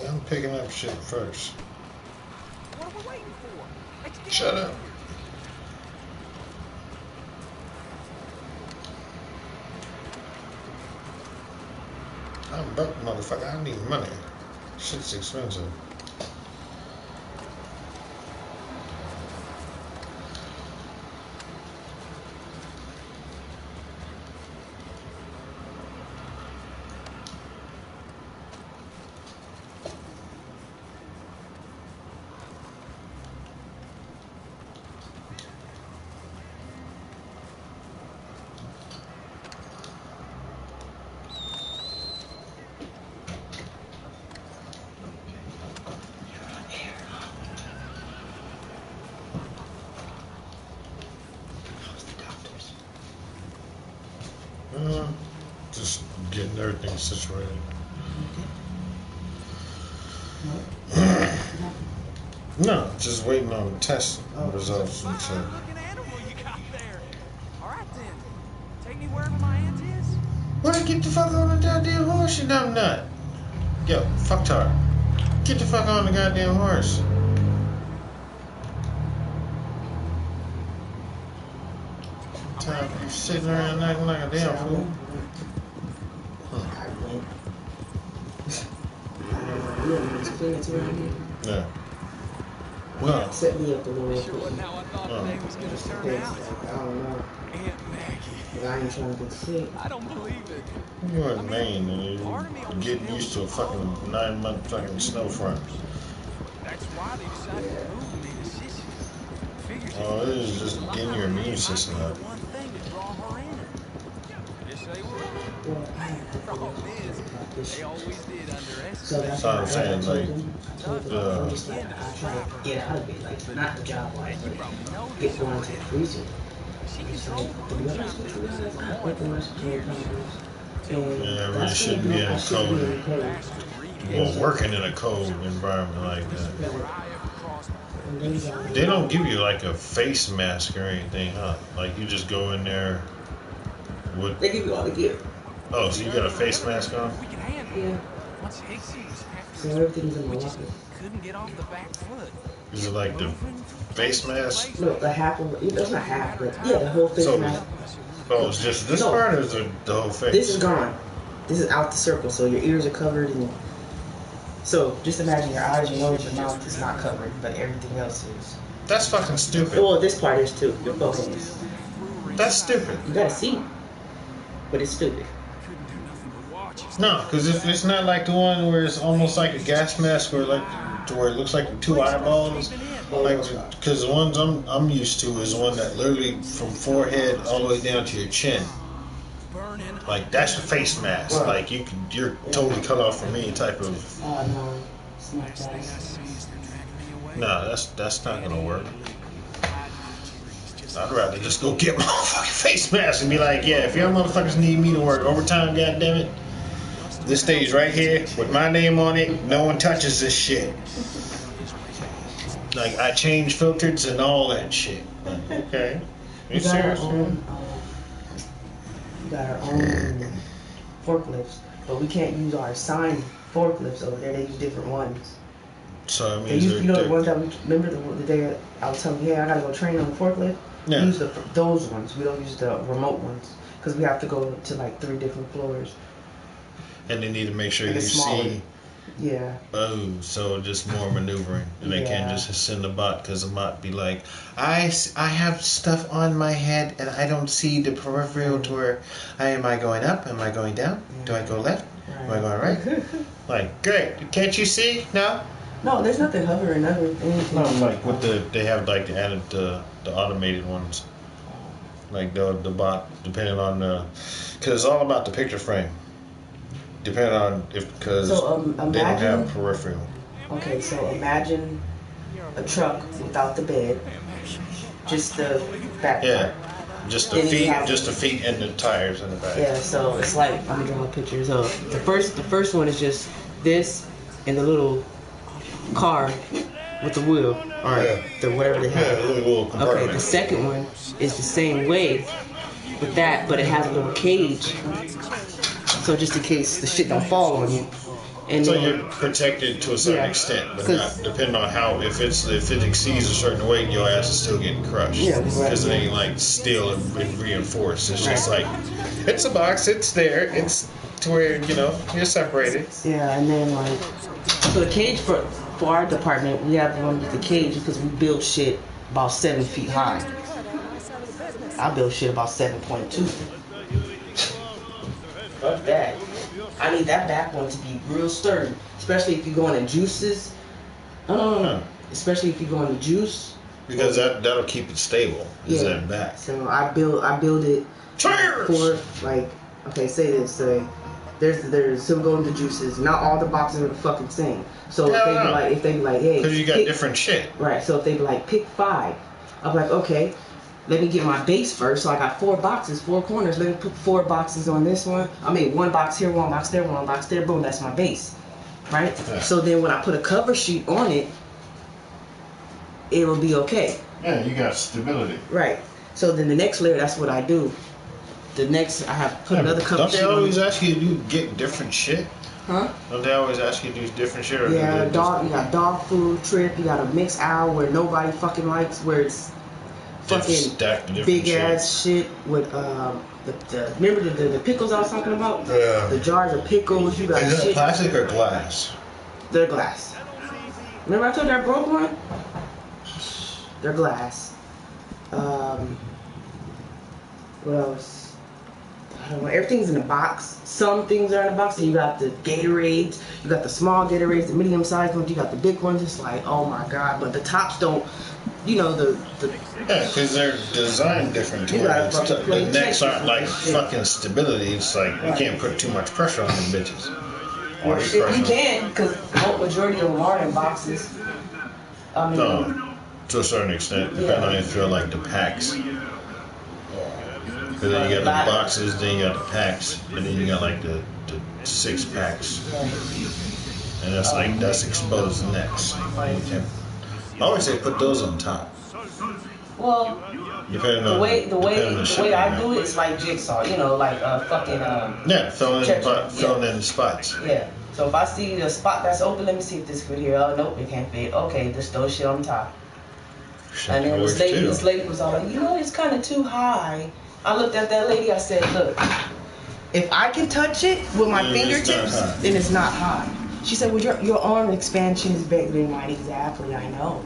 Yeah, I'm picking up shit first. What are we waiting for? Let's get Shut up. I'm broke, motherfucker. I need money. Shit's expensive. Just getting everything situated. No, just waiting on test results and shit. looking animal you got there. Alright then. Take me wherever my aunt is. Well, get the fuck on the goddamn horse, you dumb nut. Yo, fuck her. Get the fuck on the goddamn horse. Time you sitting around acting like a damn fool. Yeah. No. Set me up a little bit. Sure, now I thought the day was gonna turn out. I don't know. Aunt Maggie. But I ain't trying to get sick. I don't believe it. You're in Maine and you get used to a fucking 9-month fucking snow front. That's why they decided to move me to Sissy. Figures Oh, this is just getting your immune system up. one thing to draw her in. Yes, they would. Well, I have to Problem is, about this they shit. always did underestimate. So that's That's what I'm why saying, I told them, I'm just like, I try to get out of it, like, not the job wise, but get going to the freezer. It's like, to be honest with you guys, I work in respiratory companies, and Yeah, it really that's shouldn't gonna be in a I shouldn't be in cold. Well, working in a cold environment like that. And then you got- They don't give you like a face mask or anything, huh? Like you just go in there with. They give you all the gear. Oh, so you got a face mask on? We can handle Yeah. it. Once Higgsy was after So us, everything's in my we just locker. couldn't get off the back foot. Is it like the face mask? No, the half of it, it's not half, but yeah, the whole face So, mask. oh, it's just this No. part or is it the whole face? This is gone. This is out the circle, so your ears are covered, and so just imagine your eyes, your nose, your mouth is not covered, but everything else is. That's fucking stupid. Well, this part is too. Your focus is. That's stupid. You gotta see, but it's stupid. Couldn't do nothing but watch. No, because it's not like the one where it's almost like a gas mask or like to where it looks like two eyeballs. Like, because the ones I'm used to is one that literally from forehead all the way down to your chin. Like that's the face mask. Like you're totally cut off from any type of. No, it's not that. Nah, that's not gonna work. I'd rather just go get my fucking face mask and be like, yeah, if y'all motherfuckers need me to work overtime, goddammit, this stays right here with my name on it. No one touches this shit. Like I change filters and all that shit. Okay, you We got our serious? own. We got our own forklifts, but we can't use our assigned forklifts over there. They use different ones. So I They mean, use, you know, the ones that we remember the day I was telling you, hey, I gotta go train on the forklift. Yeah. We use those ones. We don't use the remote ones because we have to go to like 3 different floors. and they need to make sure And you it's smaller. see. Yeah. Oh, so just more maneuvering, and they can't Yeah. just send a bot because the bot be like, I have stuff on my head and I don't see the peripheral to where am I going up? Am I going down? Do I go left? Am I going right? Like, great. Can't you see? No. No, there's nothing hovering, anything. No, like with they have like the added the automated ones, like the bot depending on the, because it's all about the picture frame. Depending on because So, they don't imagine- have peripheral. Okay, so imagine a truck without the bed, just the back Yeah, part. just the Then you feet, have- just the feet and the tires in the back. Yeah, so it's like I'm drawing pictures of the first one is just this and the little car with the wheel or the whatever they Yeah, have. really little Okay, compartment. the second one is the same way with that, but it has a little cage. So just in case the shit don't fall on you. And So then, you're protected to a certain Yeah. extent, but 'Cause- not depending on how. If it exceeds a certain weight, your ass is still getting crushed. Yeah, because right. it ain't like steel and reinforced. It's just like it's a box. It's there. It's to where you're separated. yeah, and then like so the cage for our department, we have one with the cage because we build shit about 7 feet high. I build shit about 7.2. Fuck that. I need that back one to be real sturdy, especially if you go into juices. Huh. Especially if you go into juice. Because that'll keep it stable. Is Yeah. that back? So I build it Cheers! for like, okay, say this, say there's so go into juices. Not all the boxes are the fucking same. So if they be like, hey, Because you got pick- different shit. Right, so if they be like, pick 5, I'm like, okay, let me get my base first. So I got 4 boxes, 4 corners. Let me put 4 boxes on this one. I mean, 1 box here, 1 box there, 1 box there. Boom, that's my base. Right? Yeah. So then when I put a cover sheet on it, it'll be okay. Yeah, you got stability. Right. So then the next layer, that's what I do. The next, I have put another cover Don't sheet they on always it. ask you to get different shit? Huh? Don't they always ask you to do different shit? Or Yeah, do they dog. You got dog food trip. You got a mixed owl where nobody fucking likes, where it's fucking stack the different big shit. ass shit with remember the pickles I was talking about? Yeah. The jars of pickles. You got Is it shit. plastic or glass? They're glass. Remember I told you I broke one? They're glass. What else? I don't know, everything's in a box. Some things are in a box. So you got the Gatorades, you got the small Gatorades, the medium sized ones, you got the big ones. It's like, oh my god. But the tops don't, you know, the Yeah, because they're designed different to You where gotta fucking play the necks aren't Tetris like with this shit. fucking stability. It's like you can't put too much pressure on them bitches. Or if you can, because the majority of them are in boxes. I mean, No, to a certain extent, depending on if you feel like the packs. Because then you got the boxes, then you got the packs, and then you got like the 6 packs. And that's like, that's exposed necks. I always say put those on top. well, Depending the on way the I do it is like jigsaw, you know, like fucking yeah, filling yeah. in the spots. Yeah. So if I see the spot that's open, let me see if this fit here. Oh nope, it can't fit. Okay, just throw shit on top. And then this lady was all like, you know, it's kind of too high. I looked at that lady. I said, look, if I can touch it with my fingertips, then it's not high. She said, well, your arm expansion is bigger than mine. Exactly, I know.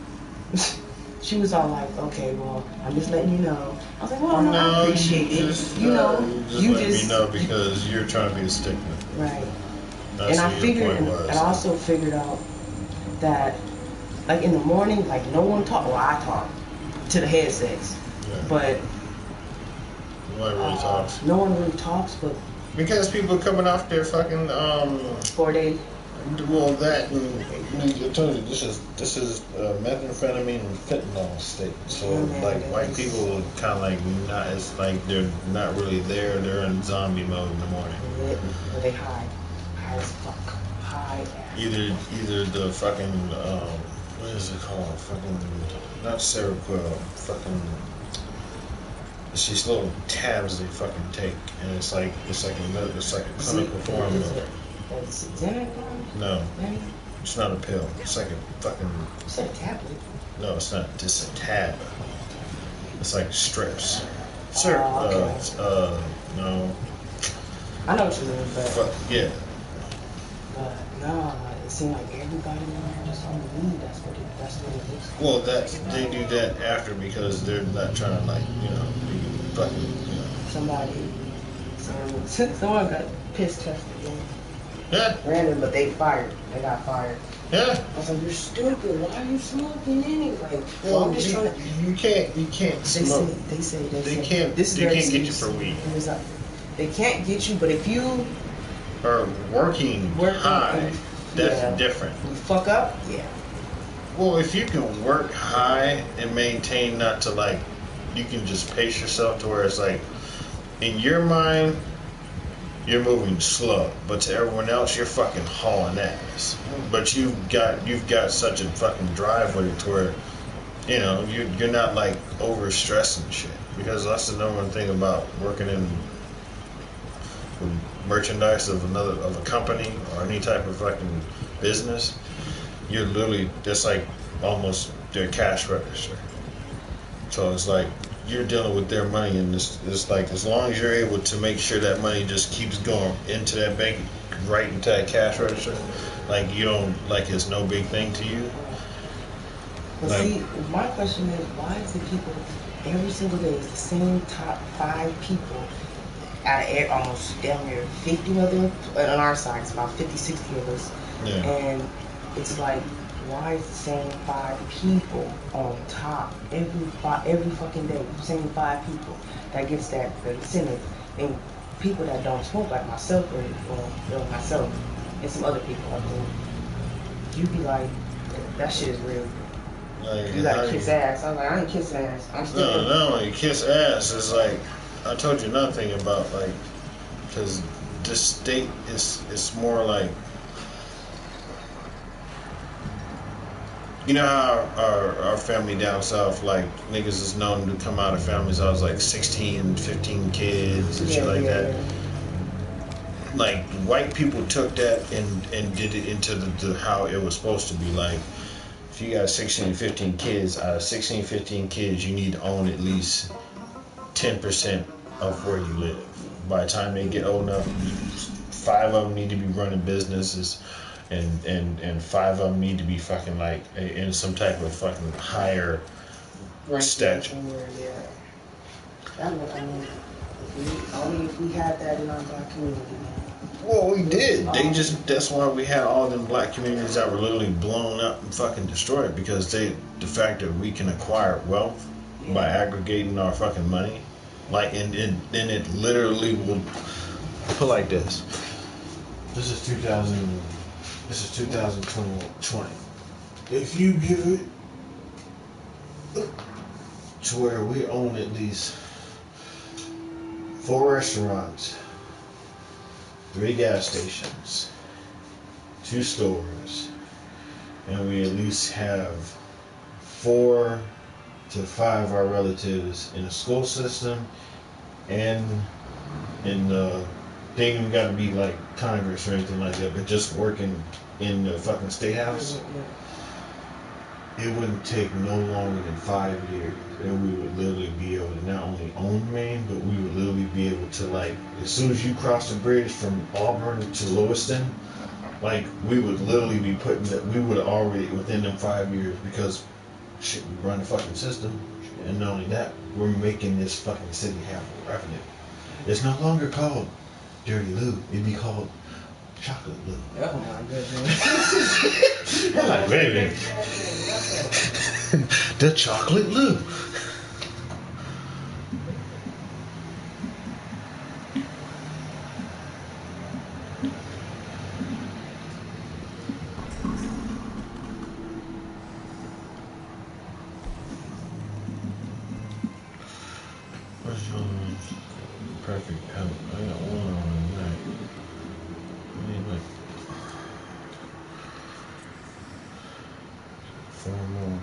She was all like, okay, well, I'm just letting you know. I was like, well, no, I appreciate it. Just, you know, you let me know because you're trying to be a stickler. Right. That's and I figured, point was. and I also figured out that, like in the morning, like no one talk. Well, I talk to the headsets, but nobody really talks. No one really talks, but because people are coming off their fucking 4 days. Well, that and I told you this is methamphetamine and fentanyl state. So like white people kind of like not. It's like they're not really there. They're in zombie mode in the morning. Or they hide as fuck, hide. Either the fucking what is it called? Fucking not Seroquel. Fucking it's these little tabs they fucking take, and it's like a clinical form of it. No, it's not a pill. It's like a fucking. It's a tablet. No, it's not. It's a tab. It's like strips. Sure. No. I know what you mean, but. Yeah. But no, it seemed like everybody in there just on the weed. That's what it looks like. Well, they do that after because they're not trying to like be fucking Someone got piss tested. Yeah. Random, but they fired. They got fired. Yeah. I was like, you're stupid. Why are you smoking anyway? Well, I'm just trying to. You can't smoke. They say they can't get you for weed. They can't get you, but if you are working high, that's different. You fuck up, yeah. Well, if you can work high and maintain not to like, you can just pace yourself to where it's like, in your mind, you're moving slow, but to everyone else, you're fucking hauling ass. But you've got such a fucking drive with it to where, you're not like over stressing shit. Because that's the number one thing about working in merchandise of a company or any type of fucking business. You're literally just like almost their cash register. So it's like you're dealing with their money, and it's like as long as you're able to make sure that money just keeps going into that bank, right into that cash register, like you don't like it's no big thing to you. But see, my question is, why is the people every single day is the same top 5 people out of almost down there 50 of them on our side? It's about 50, 60 of us, and it's like, why is the same 5 people on top every fucking day? The same 5 people that gets that incentive, and people that don't smoke like myself or myself and some other people. I mean, you be like, that shit is real. Like, you gotta kiss ass. I was like, I ain't kissing ass. I'm still. No, you kiss ass is like, I told you nothing about like, because this state is more like. You know how our family down south, like, niggas is known to come out of families I was like 16, 15 kids and shit like that. Like, white people took that and did it into the how it was supposed to be. Like, if you got 16, 15 kids, out of 16, 15 kids, you need to own at least 10% of where you live. By the time they get old enough, 5 of them need to be running businesses. And 5 of them need to be fucking like in some type of fucking higher stature. I mean, We had that in our black community. Well, we did. That's why we had all them black communities that were literally blown up and fucking destroyed, because the fact that we can acquire wealth by aggregating our fucking money, like, and it literally will put like this. This is 2020. If you give it to where we own at least 4 restaurants, 3 gas stations, 2 stores, and we at least have 4 to 5 of our relatives in the school system, and in the, they ain't even got to be like Congress or anything like that, but just working in the fucking state house. It wouldn't take no longer than 5 years, and we would literally be able to not only own Maine, but we would literally be able to, like, as soon as you cross the bridge from Auburn to Lewiston, like, we would literally be putting that, we would already, within them 5 years, because shit, we run the fucking system, and not only that, we're making this fucking city have revenue. It's no longer called Dirty Lou, it'd be called Chocolate Lou. Oh my goodness. I'm like, baby. The Chocolate Lou. What's your perfect help? I got one on tonight. I need like 4 more.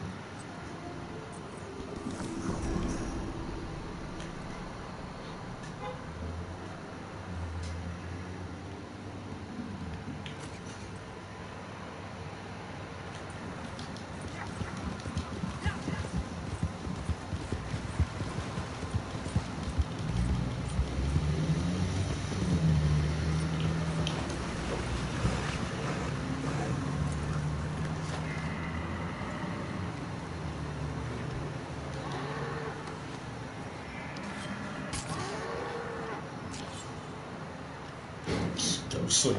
Go to sleep.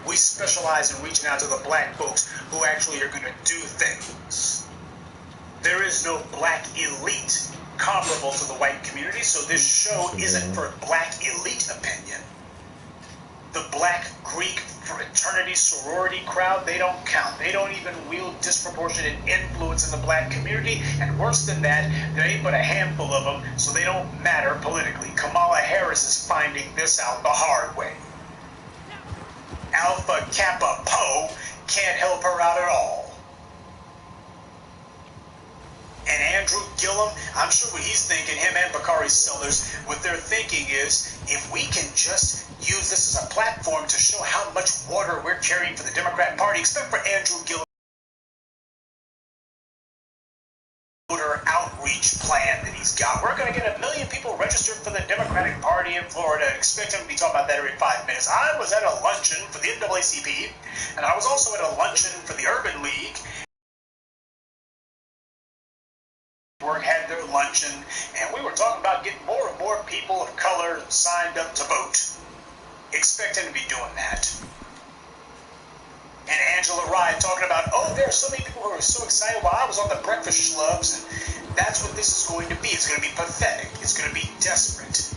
We specialize in reaching out to the black folks who actually are going to do things. There is no black elite comparable to the white community, so this show isn't for black elite opinion. The black Greek fraternity sorority crowd, they don't count. They don't even wield disproportionate influence in the black community, and worse than that, there ain't but a handful of them, so they don't matter politically. Kamala Harris is finding this out the hard way. Alpha Kappa Poe can't help her out at all. And Andrew Gillum, I'm sure what he's thinking, him and Bakari Sellers, what they're thinking is, if we can just use this as a platform to show how much water we're carrying for the Democrat Party, except for Andrew Gillum, voter outreach plan that he's got. We're going to get 1 million people registered for the Democratic Party in Florida. Expect him to be talking about that every 5 minutes. I was at a luncheon for the NAACP, and I was also at a luncheon for the Urban League. Had their luncheon, and we were talking about getting more and more people of color signed up to vote. Expect him to be doing that. And Angela Rye talking about, oh, there are so many people who are so excited while I was on the breakfast schlubs, and that's what this is going to be. It's going to be pathetic. It's going to be desperate.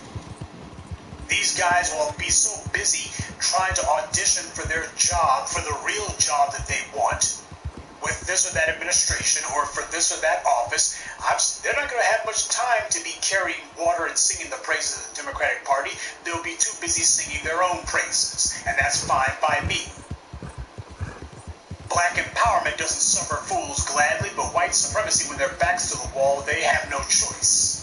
These guys will be so busy trying to audition for their job, for the real job that they want, with this or that administration or for this or that office. They're not going to have much time to be carrying water and singing the praises of the Democratic Party. They'll be too busy singing their own praises, and that's fine by me. Black empowerment doesn't suffer fools gladly, but white supremacy, when their backs to the wall, they have no choice.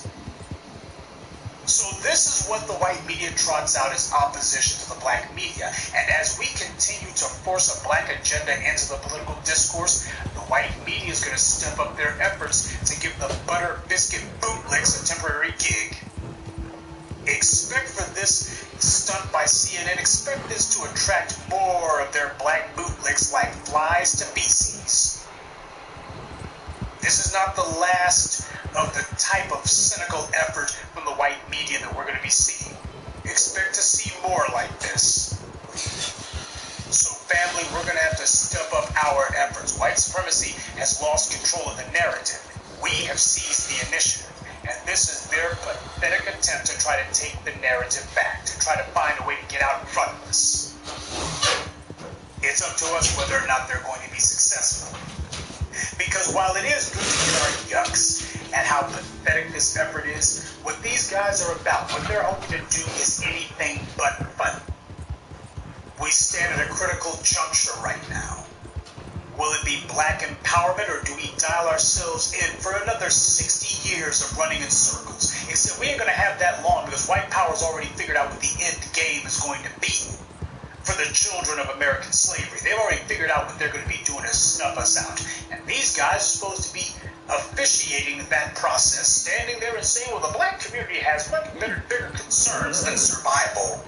So this is what the white media trots out as opposition to the black media. And as we continue to force a black agenda into the political discourse, the white media is going to step up their efforts to give the butter biscuit bootlicks a temporary gig. Expect for this stunt by CNN, expect this to attract more of their black bootlicks like flies to feces. This is not the last of the type of cynical effort from the white media that we're going to be seeing. Expect to see more like this. So family, we're going to have to step up our efforts. White supremacy has lost control of the narrative. We have seized the initiative. And this is their pathetic attempt to try to take the narrative back, to try to find a way to get out in front of us. It's up to us whether or not they're going to be successful. Because while it is good to get our yucks at how pathetic this effort is, what these guys are about, what they're hoping to do is anything but fun. We stand at a critical juncture right now. Will it be black empowerment, or do we dial ourselves in for another 60 years of running in circles? Except we ain't going to have that long, because white power's already figured out what the end game is going to be for the children of American slavery. They've already figured out what they're going to be doing to snuff us out. And these guys are supposed to be officiating that process, standing there and saying, well, the black community has much bigger concerns than survival.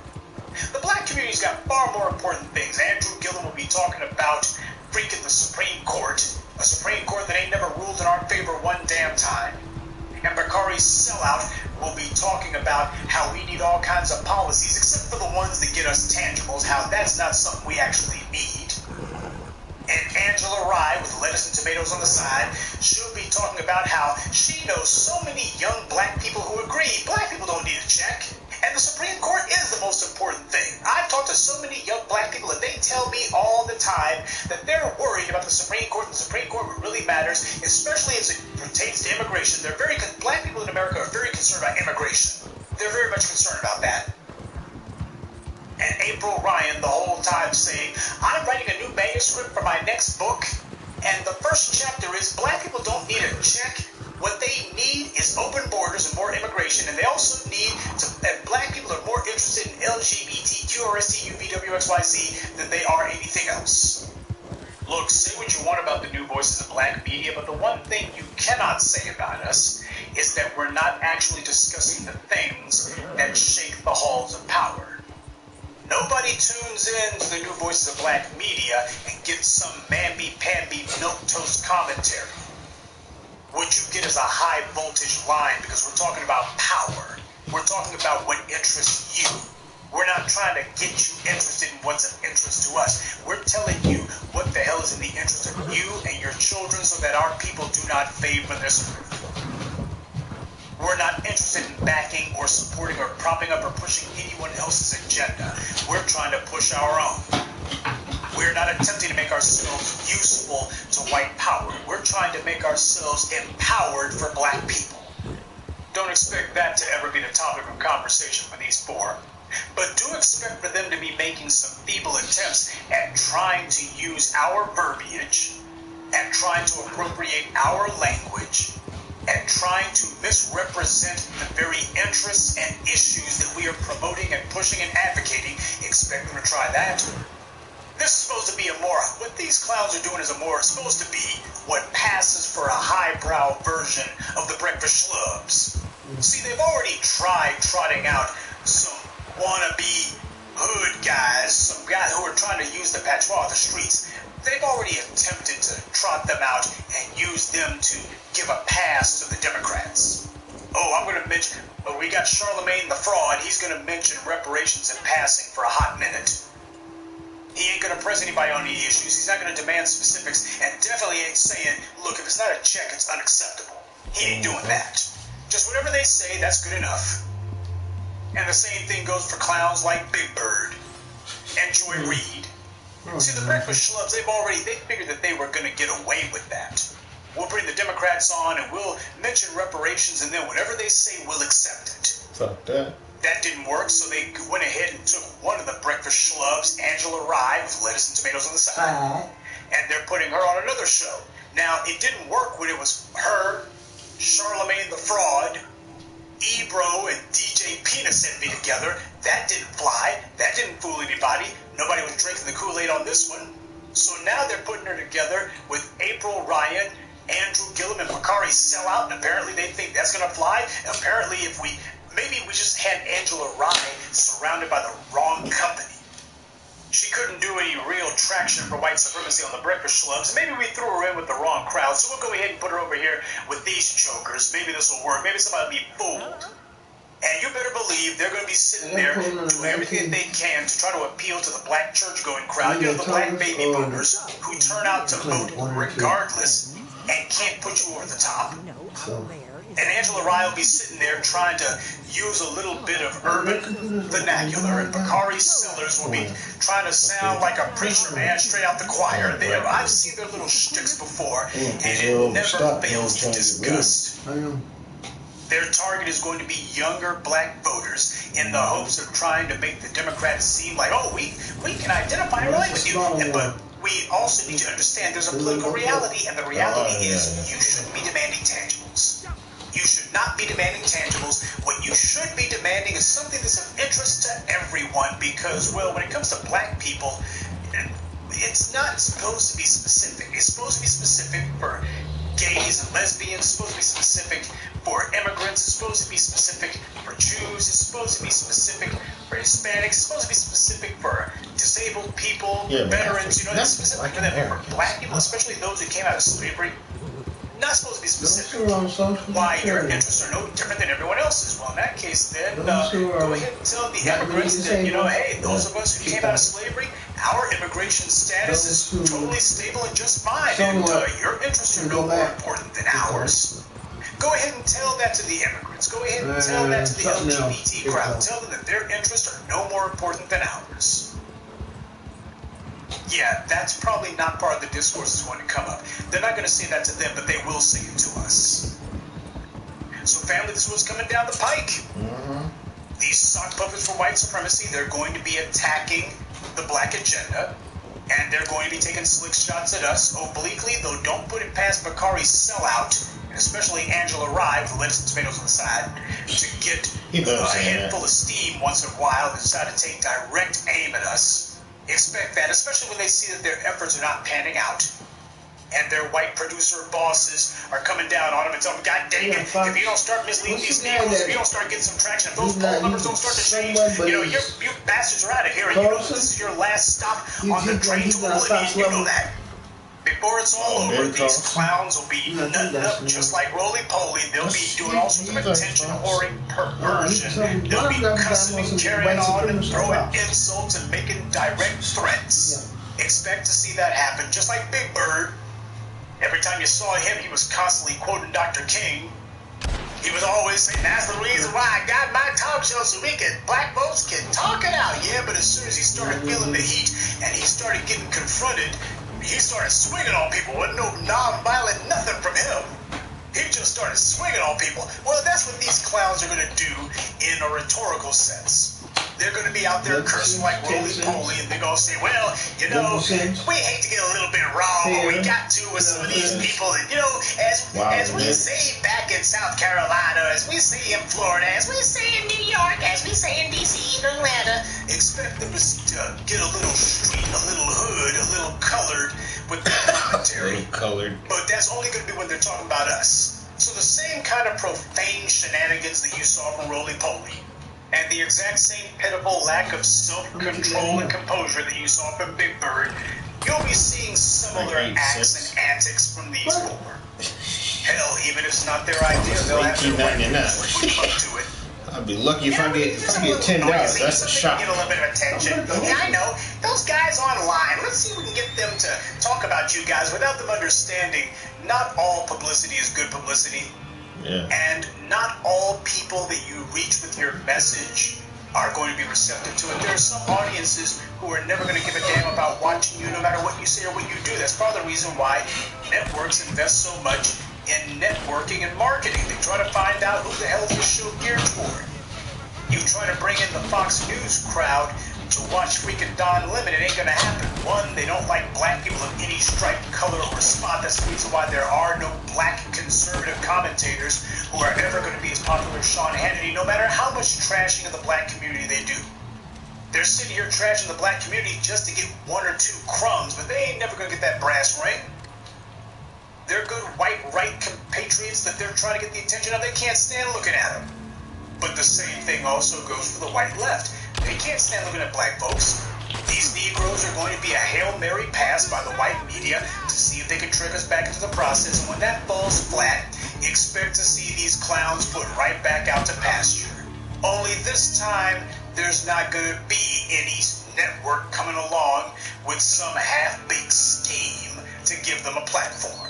The black community's got far more important things. Andrew Gillum will be talking about freaking the Supreme Court, a Supreme Court that ain't never ruled in our favor one damn time. And Bakari's sellout will be talking about how we need all kinds of policies, except for the ones that get us tangibles, how that's not something we actually need. And Angela Rye, with lettuce and tomatoes on the side, she'll be talking about how she knows so many young black people who agree black people don't need a check. And the Supreme Court is the most important thing. I've talked to so many young black people, and they tell me all the time that they're worried about the Supreme Court, and the Supreme Court really matters, especially as it pertains to immigration. Black people in America are very concerned about immigration. They're very much concerned about that. And April Ryan the whole time saying, I'm writing a new manuscript for my next book, and the first chapter is black people don't need a check. What they need is open borders and more immigration, and they also need to, and black people are more interested in LGBTQ, RSTU, VWXYZ than they are anything else. Look, say what you want about the new voices of black media, but the one thing you cannot say about us is that we're not actually discussing the things that shake the halls of power. Nobody tunes in to the new voices of black media and gets some mamby-pamby milquetoast commentary. What you get is a high voltage line, because we're talking about power. We're talking about what interests you. We're not trying to get you interested in what's of interest to us. We're telling you what the hell is in the interest of you and your children so that our people do not favor this group. We're not interested in backing or supporting or propping up or pushing anyone else's agenda. We're trying to push our own. We're not attempting to make ourselves useful to white power. We're trying to make ourselves empowered for black people. Don't expect that to ever be the topic of conversation for these four. But do expect for them to be making some feeble attempts at trying to use our verbiage, at trying to appropriate our language, and trying to misrepresent the very interests and issues that we are promoting and pushing and advocating. Expect them to try that. This is supposed to be what these clowns are doing is supposed to be what passes for a highbrow version of the breakfast schlubs. See, they've already tried trotting out some wannabe hood guys, some guys who are trying to use the patois of the streets. They've already attempted to trot them out and use them to give a pass to the Democrats. Oh, I'm going to mention, we got Charlemagne the Fraud. He's going to mention reparations in passing for a hot minute. He ain't going to press anybody on any issues. He's not going to demand specifics, and definitely ain't saying, look, if it's not a check, it's unacceptable. He ain't doing that. Just whatever they say, that's good enough. And the same thing goes for clowns like Big Bird and Joy Reid. See, the breakfast schlubs, they figured that they were going to get away with that. We'll bring the Democrats on and we'll mention reparations, and then whatever they say, we'll accept it. Fuck that. That didn't work, so they went ahead and took one of the breakfast schlubs, Angela Rye, with lettuce and tomatoes on the side, and they're putting her on another show. Now, it didn't work when it was her, Charlemagne the Fraud, Ebro, and DJ Penis Envy together. That didn't fly. That didn't fool anybody. Nobody was drinking the Kool-Aid on this one. So now they're putting her together with April Ryan, Andrew Gillum, and Bakari Sellout, and apparently they think that's going to fly. Apparently, if we maybe we just had Angela Rye surrounded by the wrong company. She couldn't do any real traction for white supremacy on the breakfast schlubs. Maybe we threw her in with the wrong crowd, so we'll go ahead and put her over here with these jokers. Maybe this will work. Maybe somebody will be fooled. And you better believe they're going to be sitting there doing everything that they can to try to appeal to the black church-going crowd. You know, the black baby boomers who turn out to vote regardless and can't put you over the top. And Angela Rye will be sitting there trying to use a little bit of urban vernacular, and Bakari Sellers will be trying to sound like a preacher man straight out the choir. I've seen their little shticks before, and it never fails to disgust. Their target is going to be younger black voters in the hopes of trying to make the Democrats seem like, oh, we can identify right with you. But we also need to understand there's a political reality, and the reality is you shouldn't be demanding tangibles. You should not be demanding tangibles. What you should be demanding is something that's of interest to everyone because, well, when it comes to black people, it's not supposed to be specific. It's supposed to be specific for gays and lesbians. It's supposed to be specific for immigrants. It's supposed to be specific for Jews. It's supposed to be specific for Hispanics. It's supposed to be specific for disabled people, veterans. You know, it's specific for them. For black people, especially those who came out of slavery, not supposed to be specific. Why your interests are no different than everyone else's. Well, in that case, then go ahead and tell the immigrants that, you know, hey, those of us who came out of slavery, our immigration status is totally stable and just fine, and your interests are no more important than ours. Go ahead and tell that to the immigrants. Go ahead and tell that to the LGBT crowd. Tell them that their interests are no more important than ours. Yeah, that's probably not part of the discourse that's going to come up. They're not going to say that to them, but they will say it to us. So, family, this was coming down the pike. These sock puppets for white supremacy, they're going to be attacking the black agenda, and they're going to be taking slick shots at us obliquely, though don't put it past Bakari's sellout, and especially Angela Rye, with the lettuce and tomatoes on the side, to get a head full of steam once in a while and decide to take direct aim at us. Expect that, especially when they see that their efforts are not panning out. And their white producer bosses are coming down on them and telling them, God dang it, if you don't start misleading these Negroes, if you don't start getting some traction, if those poll numbers don't start to change, you know, you bastards are out of here, and you know this is your last stop on the train to oblivion, you know that. Before it's all over, these clowns will be nutting up just like roly-poly. They'll be doing all sorts of attention whoring perversion. They'll be cussing and carrying on and throwing insults and making direct threats. Expect to see that happen, just like Big Bird. Every time you saw him, he was constantly quoting Dr. King. He was always saying, that's the reason why I got my talk show, so black folks can talk it out. Yeah, but as soon as he started feeling the heat and he started getting confronted, he started swinging on people. Wasn't no non-violent nothing from him. He just started swinging on people. Well, that's what these clowns are going to do in a rhetorical sense. They're going to be out there cursing like roly-poly, and they're going to say, well, you know, we hate to get a little bit raw, but we got to with some of these people. And, you know, as we say back in South Carolina, as we say in Florida, as we say in New York, as we say in D.C. and Atlanta, expect them to get a little street, a little hood, a little colored with their commentary. But that's only going to be when they're talking about us. So the same kind of profane shenanigans that you saw from roly-poly, and the exact same pitiful lack of self-control and composure that you saw from Big Bird, you'll be seeing similar acts and antics from these four. Hell, even if it's not their idea, they'll have to put them up to it. I'd be lucky if I get $10. That's a shot. Get a little bit of attention. Yeah, I know. Those guys online. Let's see if we can get them to talk about you guys without them understanding not all publicity is good publicity. Yeah. And not all people that you reach with your message are going to be receptive to it. There are some audiences who are never going to give a damn about watching you no matter what you say or what you do. That's part of the reason why networks invest so much in networking and marketing. They try to find out who the hell is this show geared toward. You try to bring in the Fox News crowd to watch freaking Don Lemon, it ain't gonna happen. One, they don't like black people of any stripe, color, or spot. That's the reason why there are no black conservative commentators who are ever going to be as popular as Sean Hannity, no matter how much trashing of the black community they do. They're sitting here trashing the black community just to get one or two crumbs, but they ain't never gonna get that brass ring. They're good white right compatriots that they're trying to get the attention of. They can't stand looking at them. But the same thing also goes for the white left. They can't stand looking at black folks. These Negroes are going to be a Hail Mary pass by the white media to see if they can trick us back into the process. And when that falls flat, expect to see these clowns put right back out to pasture. Only this time, there's not going to be any network coming along with some half-baked scheme to give them a platform.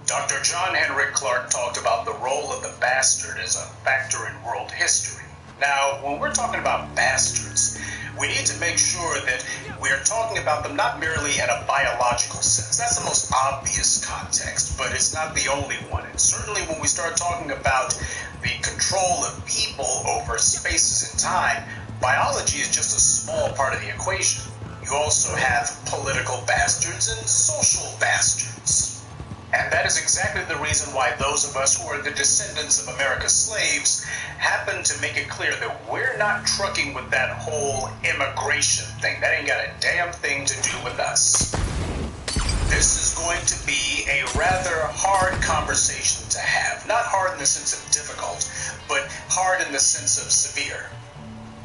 Dr. John Henrik Clarke talked about the role of the bastard as a factor in world history. Now, when we're talking about bastards, we need to make sure that we're talking about them not merely in a biological sense. That's the most obvious context, but it's not the only one. And certainly when we start talking about the control of people over spaces and time, biology is just a small part of the equation. You also have political bastards and social bastards. And that is exactly the reason why those of us who are the descendants of America's slaves happen to make it clear that we're not trucking with that whole immigration thing. That ain't got a damn thing to do with us. This is going to be a rather hard conversation to have. Not hard in the sense of difficult, but hard in the sense of severe.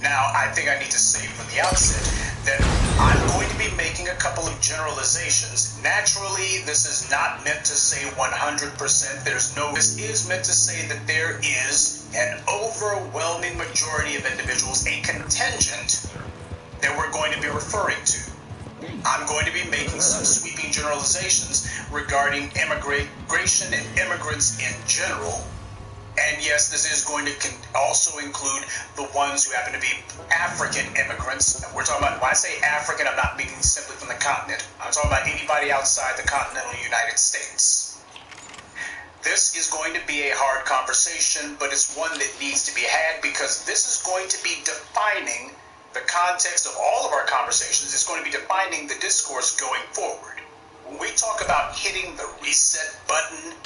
Now, I think I need to say from the outset that I'm going to be making a couple of generalizations. Naturally, this is not meant to say 100%. This is meant to say that there is an overwhelming majority of individuals, a contingent, that we're going to be referring to. I'm going to be making some sweeping generalizations regarding immigration and immigrants in general. And yes, this is going to also include the ones who happen to be African immigrants. We're talking about, when I say African, I'm not meaning simply from the continent. I'm talking about anybody outside the continental United States. This is going to be a hard conversation, but it's one that needs to be had because this is going to be defining the context of all of our conversations. It's going to be defining the discourse going forward. When we talk about hitting the reset button,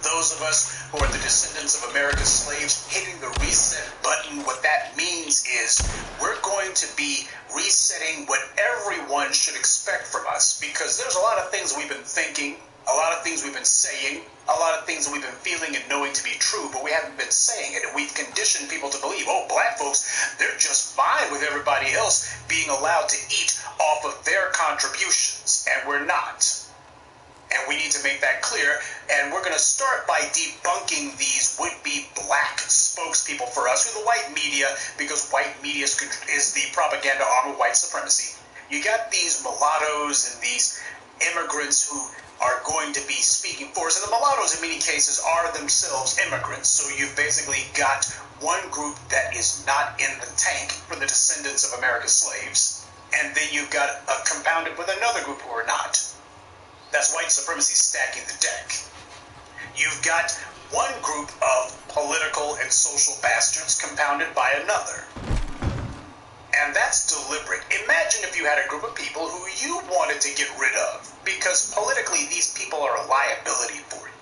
those of us who are the descendants of America's slaves, hitting the reset button, what that means is we're going to be resetting what everyone should expect from us, because there's a lot of things we've been thinking, a lot of things we've been saying, a lot of things that we've been feeling and knowing to be true, but we haven't been saying it, and we've conditioned people to believe, oh, black folks, they're just fine with everybody else being allowed to eat off of their contributions, and we're not. And we need to make that clear, and we're going to start by debunking these would-be black spokespeople for us, who the white media, because white media is the propaganda arm of white supremacy. You got these mulattoes and these immigrants who are going to be speaking for us, and the mulattoes in many cases are themselves immigrants, so you've basically got one group that is not in the tank for the descendants of America's slaves, and then you've got compounded with another group who are not. That's white supremacy stacking the deck. You've got one group of political and social bastards compounded by another. And that's deliberate. Imagine if you had a group of people who you wanted to get rid of, because politically these people are a liability for you.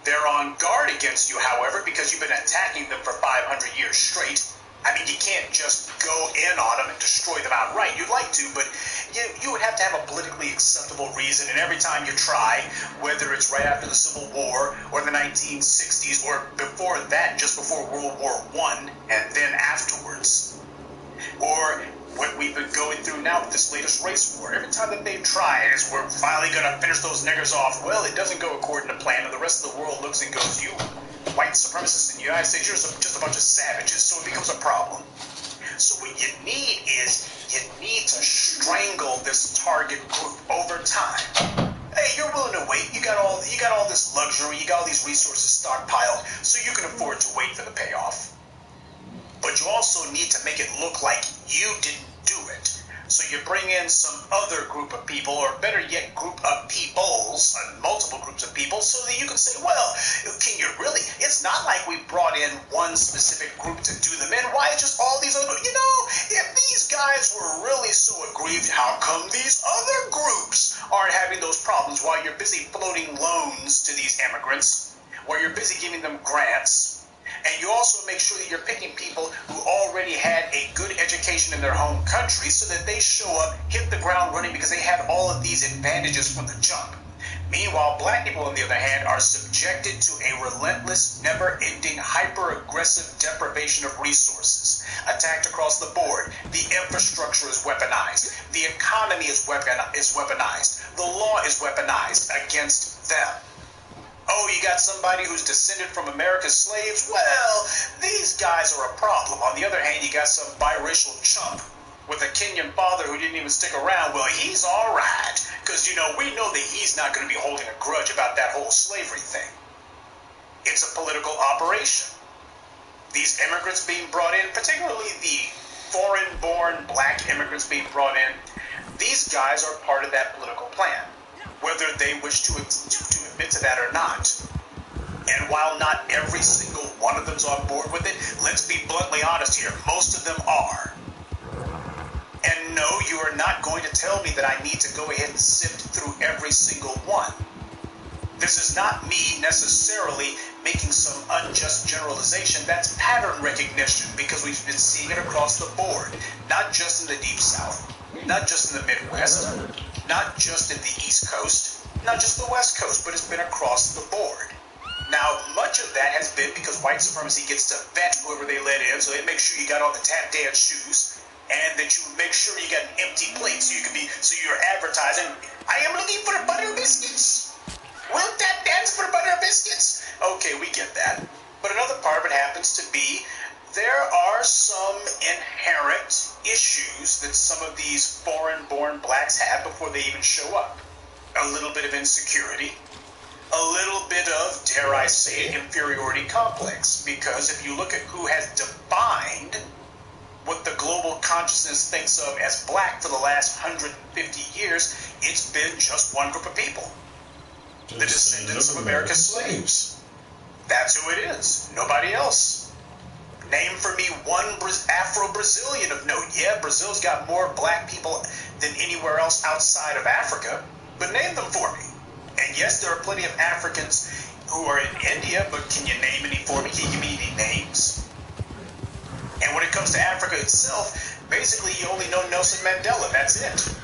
They're on guard against you, however, because you've been attacking them for 500 years straight. I mean, you can't just go in on them and destroy them outright. You'd like to, but you would have to have a politically acceptable reason. And every time you try, whether it's right after the Civil War or the 1960s or before that, just before World War I and then afterwards, or what we've been going through now with this latest race war, every time that they try is we're finally going to finish those niggers off. Well, it doesn't go according to plan, and the rest of the world looks and goes, you white supremacists in the United States, you're just a bunch of savages, so it becomes a problem. So what you need is, you need to strangle this target group over time. Hey, you're willing to wait, you got all this luxury, you got all these resources stockpiled, so you can afford to wait for the payoff. But you also need to make it look like you didn't do it. So you bring in some other group of people, or better yet, group of peoples, multiple groups of people, so that you can say, well, can you really? It's not like we brought in one specific group to do them in. Why just all these other? You know, if these guys were really so aggrieved, how come these other groups aren't having those problems while you're busy floating loans to these immigrants, while you're busy giving them grants, And you also make sure that you're picking people who already had a good education in their home country so that they show up, hit the ground running because they had all of these advantages from the jump. Meanwhile, black people, on the other hand, are subjected to a relentless, never-ending, hyper-aggressive deprivation of resources, attacked across the board. The infrastructure is weaponized. The economy is weaponized. The law is weaponized against them. Oh, you got somebody who's descended from America's slaves? Well, these guys are a problem. On the other hand, you got some biracial chump with a Kenyan father who didn't even stick around. Well, he's all right, because, we know that he's not going to be holding a grudge about that whole slavery thing. It's a political operation. These immigrants being brought in, particularly the foreign-born black immigrants being brought in, these guys are part of that political plan, whether they wish to admit to that or not. And while not every single one of them's on board with it, let's be bluntly honest here, most of them are. And no, you are not going to tell me that I need to go ahead and sift through every single one. This is not me necessarily making some unjust generalization. That's pattern recognition, because we've been seeing it across the board, not just in the Deep South, not just in the Midwest, not just in the East Coast, not just the West Coast, but it's been across the board. Now, much of that has been because white supremacy gets to vet whoever they let in, so they make sure you got on the tap dance shoes, and that you make sure you got an empty plate so you're advertising, I am looking for butter biscuits. Will tap dance for butter biscuits? Okay, we get that. But another part of it happens to be there are some inherent issues that some of these foreign-born blacks have before they even show up. A little bit of insecurity, a little bit of, dare I say it, inferiority complex. Because if you look at who has defined what the global consciousness thinks of as black for the last 150 years, it's been just one group of people. The descendants of America's slaves. That's who it is. Nobody else. Name for me one Afro-Brazilian of note. Yeah, Brazil's got more black people than anywhere else outside of Africa, but name them for me. And yes, there are plenty of Africans who are in India, but can you name any for me? Can you give me any names? And when it comes to Africa itself, basically you only know Nelson Mandela. That's it.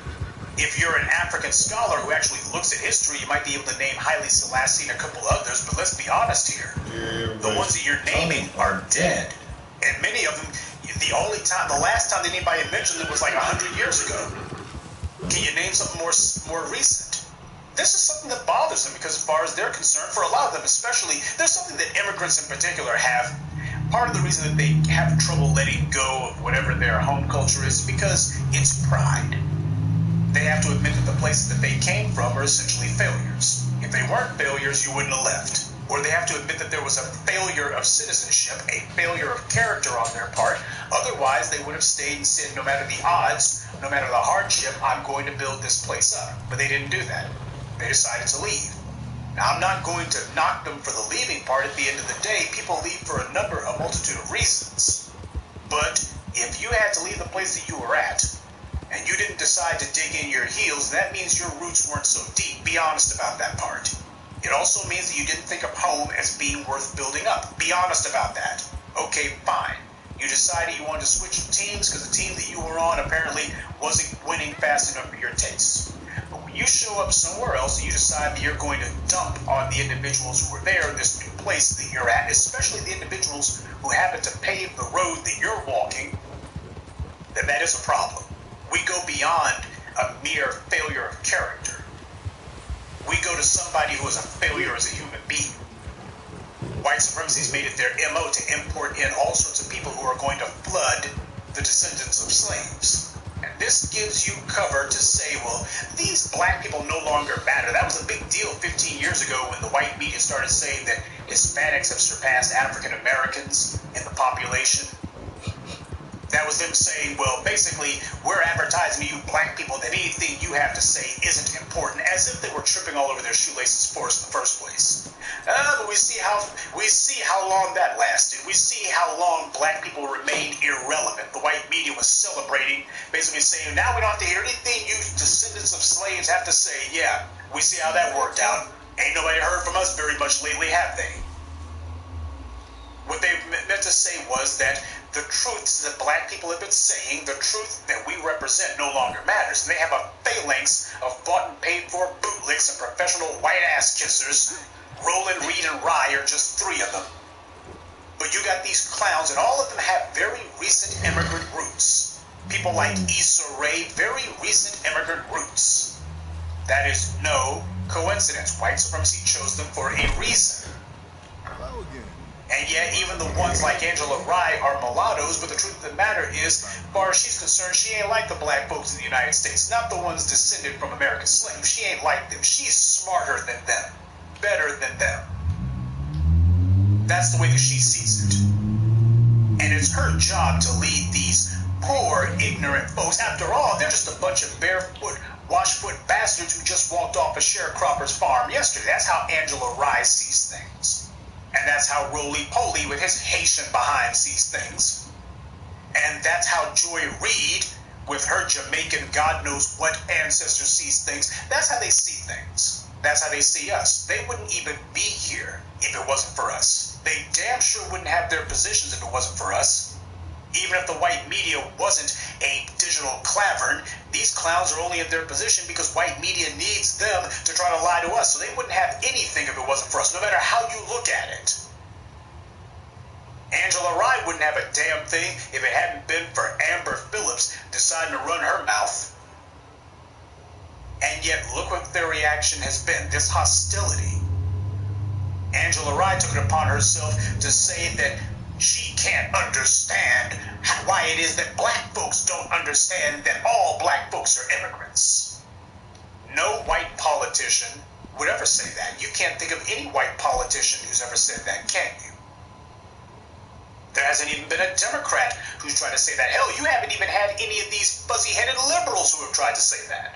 If you're an African scholar who actually looks at history, you might be able to name Haile Selassie and a couple others, but let's be honest here. The ones that you're naming are dead. And many of them, the last time that anybody mentioned them was like 100 years ago. Can you name something more recent? This is something that bothers them, because as far as they're concerned, for a lot of them especially, there's something that immigrants in particular have. Part of the reason that they have trouble letting go of whatever their home culture is because it's pride. They have to admit that the places that they came from are essentially failures. If they weren't failures, you wouldn't have left. Or they have to admit that there was a failure of citizenship, a failure of character on their part. Otherwise, they would have stayed and said, no matter the odds, no matter the hardship, I'm going to build this place up. But they didn't do that. They decided to leave. Now, I'm not going to knock them for the leaving part. At the end of the day, people leave for a multitude of reasons. But if you had to leave the place that you were at, and you didn't decide to dig in your heels, that means your roots weren't so deep. Be honest about that part. It also means that you didn't think of home as being worth building up. Be honest about that. Okay, fine. You decided you wanted to switch teams because the team that you were on apparently wasn't winning fast enough for your taste. But when you show up somewhere else and you decide that you're going to dump on the individuals who were there in this new place that you're at, especially the individuals who happen to pave the road that you're walking, then that is a problem. We go beyond a mere failure of character. We go to somebody who is a failure as a human being. White supremacy has made it their MO to import in all sorts of people who are going to flood the descendants of slaves. And this gives you cover to say, well, these black people no longer matter. That was a big deal 15 years ago when the white media started saying that Hispanics have surpassed African Americans in the population. That was them saying, well, basically, we're advertising to you black people that anything you have to say isn't important, as if they were tripping all over their shoelaces for us in the first place. But we see how long that lasted. We see how long black people remained irrelevant. The white media was celebrating, basically saying, now we don't have to hear anything you descendants of slaves have to say. Yeah, we see how that worked out. Ain't nobody heard from us very much lately, have they? to say was that the truths that black people have been saying, the truth that we represent no longer matters. And they have a phalanx of bought and paid for bootlicks and professional white ass kissers. Roland, Reed, and Rye are just three of them. But you got these clowns, and all of them have very recent immigrant roots. People like Issa Rae, very recent immigrant roots. That is no coincidence. White supremacy chose them for a reason. And yet, even the ones like Angela Rye are mulattoes, but the truth of the matter is, as far as she's concerned, she ain't like the black folks in the United States. Not the ones descended from America's slaves. She ain't like them. She's smarter than them. Better than them. That's the way that she sees it. And it's her job to lead these poor, ignorant folks. After all, they're just a bunch of barefoot, washfoot bastards who just walked off a sharecropper's farm yesterday. That's how Angela Rye sees things. And that's how Roly-Poly with his Haitian behind sees things. And that's how Joy Reid with her Jamaican God knows what ancestor sees things. That's how they see things. That's how they see us. They wouldn't even be here if it wasn't for us. They damn sure wouldn't have their positions if it wasn't for us. Even if the white media wasn't a digital clavern, these clowns are only in their position because white media needs them to try to lie to us. So they wouldn't have anything if it wasn't for us, no matter how you look at it. Angela Rye wouldn't have a damn thing if it hadn't been for Amber Phillips deciding to run her mouth. And yet, look what their reaction has been, this hostility. Angela Rye took it upon herself to say that she can't understand why it is that black folks don't understand that all black folks are immigrants. No white politician would ever say that. You can't think of any white politician who's ever said that, can you? There hasn't even been a Democrat who's tried to say that. Hell, you haven't even had any of these fuzzy-headed liberals who have tried to say that.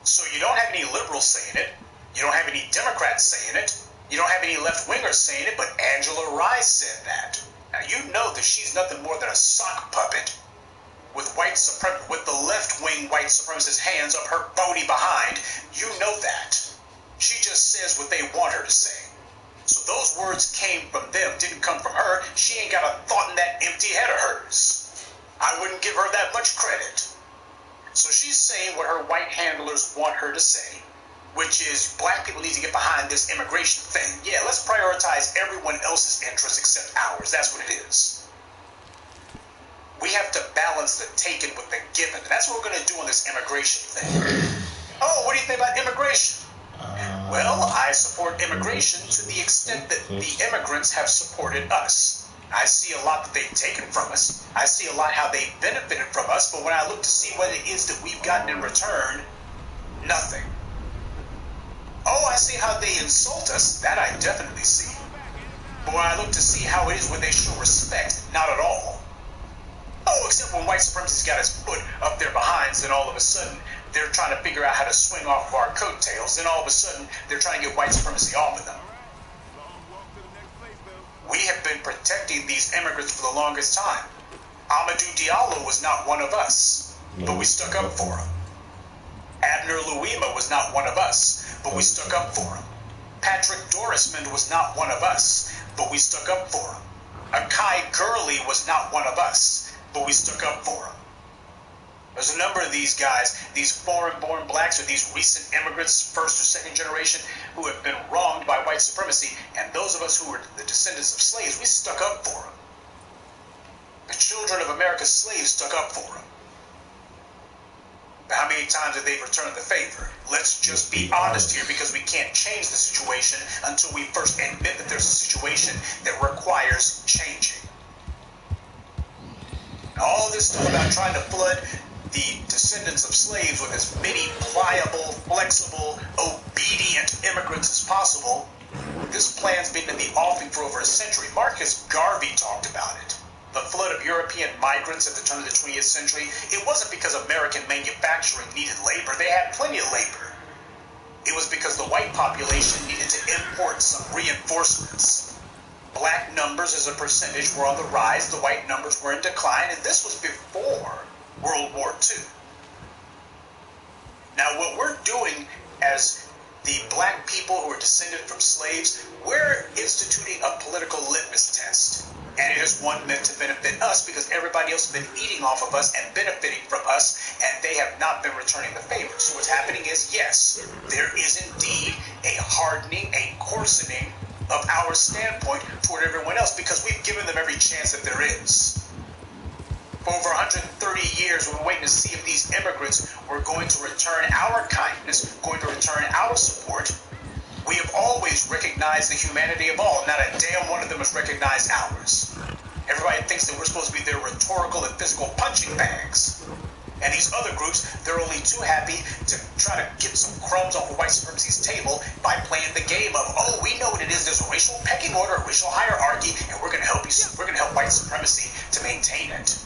So you don't have any liberals saying it. You don't have any Democrats saying it. You don't have any left-wingers saying it, but Angela Rye said that. Now, you know that she's nothing more than a sock puppet with with the left-wing white supremacist hands up her bony behind. You know that. She just says what they want her to say. So those words came from them, didn't come from her. She ain't got a thought in that empty head of hers. I wouldn't give her that much credit. So she's saying what her white handlers want her to say, which is black people need to get behind this immigration thing. Yeah, let's prioritize everyone else's interests except ours. That's what it is. We have to balance the taken with the given. And that's what we're going to do on this immigration thing. Oh, what do you think about immigration? Well, I support immigration to the extent that the immigrants have supported us. I see a lot that they've taken from us. I see a lot how they've benefited from us. But when I look to see what it is that we've gotten in return, nothing. Oh, I see how they insult us. That I definitely see. But when I look to see how it is when they show respect, not at all. Oh, except when white supremacy's got his foot up their behinds, then all of a sudden they're trying to figure out how to swing off of our coattails. Then all of a sudden they're trying to get white supremacy off of them. We have been protecting these immigrants for the longest time. Amadou Diallo was not one of us, but we stuck up for him. Abner Louima was not one of us, but we stuck up for him. Patrick Dorismond was not one of us, but we stuck up for him. Akai Gurley was not one of us, but we stuck up for him. There's a number of these guys, these foreign-born blacks or these recent immigrants, first or second generation, who have been wronged by white supremacy, and those of us who were the descendants of slaves, we stuck up for them. The children of America's slaves stuck up for them. But how many times have they returned the favor? Let's just be honest here, because we can't change the situation until we first admit that there's a situation that requires changing. All this stuff about trying to flood the descendants of slaves with as many pliable, flexible, obedient immigrants as possible, this plan's been in the offing for over a century. Marcus Garvey talked about it. The flood of European migrants at the turn of the 20th century, it wasn't because American manufacturing needed labor. They had plenty of labor. It was because the white population needed to import some reinforcements. Black numbers as a percentage were on the rise, the white numbers were in decline, and this was before World War II. Now, what we're doing as the black people who are descended from slaves, we're instituting a political litmus test. And it is one meant to benefit us because everybody else has been eating off of us and benefiting from us, and they have not been returning the favor. So what's happening is, yes, there is indeed a hardening, a coarsening of our standpoint toward everyone else because we've given them every chance that there is. For over 130 years, we've been waiting to see if these immigrants were going to return our kindness, going to return our support. We have always recognized the humanity of all. Not a damn one of them has recognized ours. Everybody thinks that we're supposed to be their rhetorical and physical punching bags. And these other groups, they're only too happy to try to get some crumbs off of white supremacy's table by playing the game of, oh, we know what it is. There's a racial pecking order, a racial hierarchy, and we're going to help you. We're going to help white supremacy to maintain it.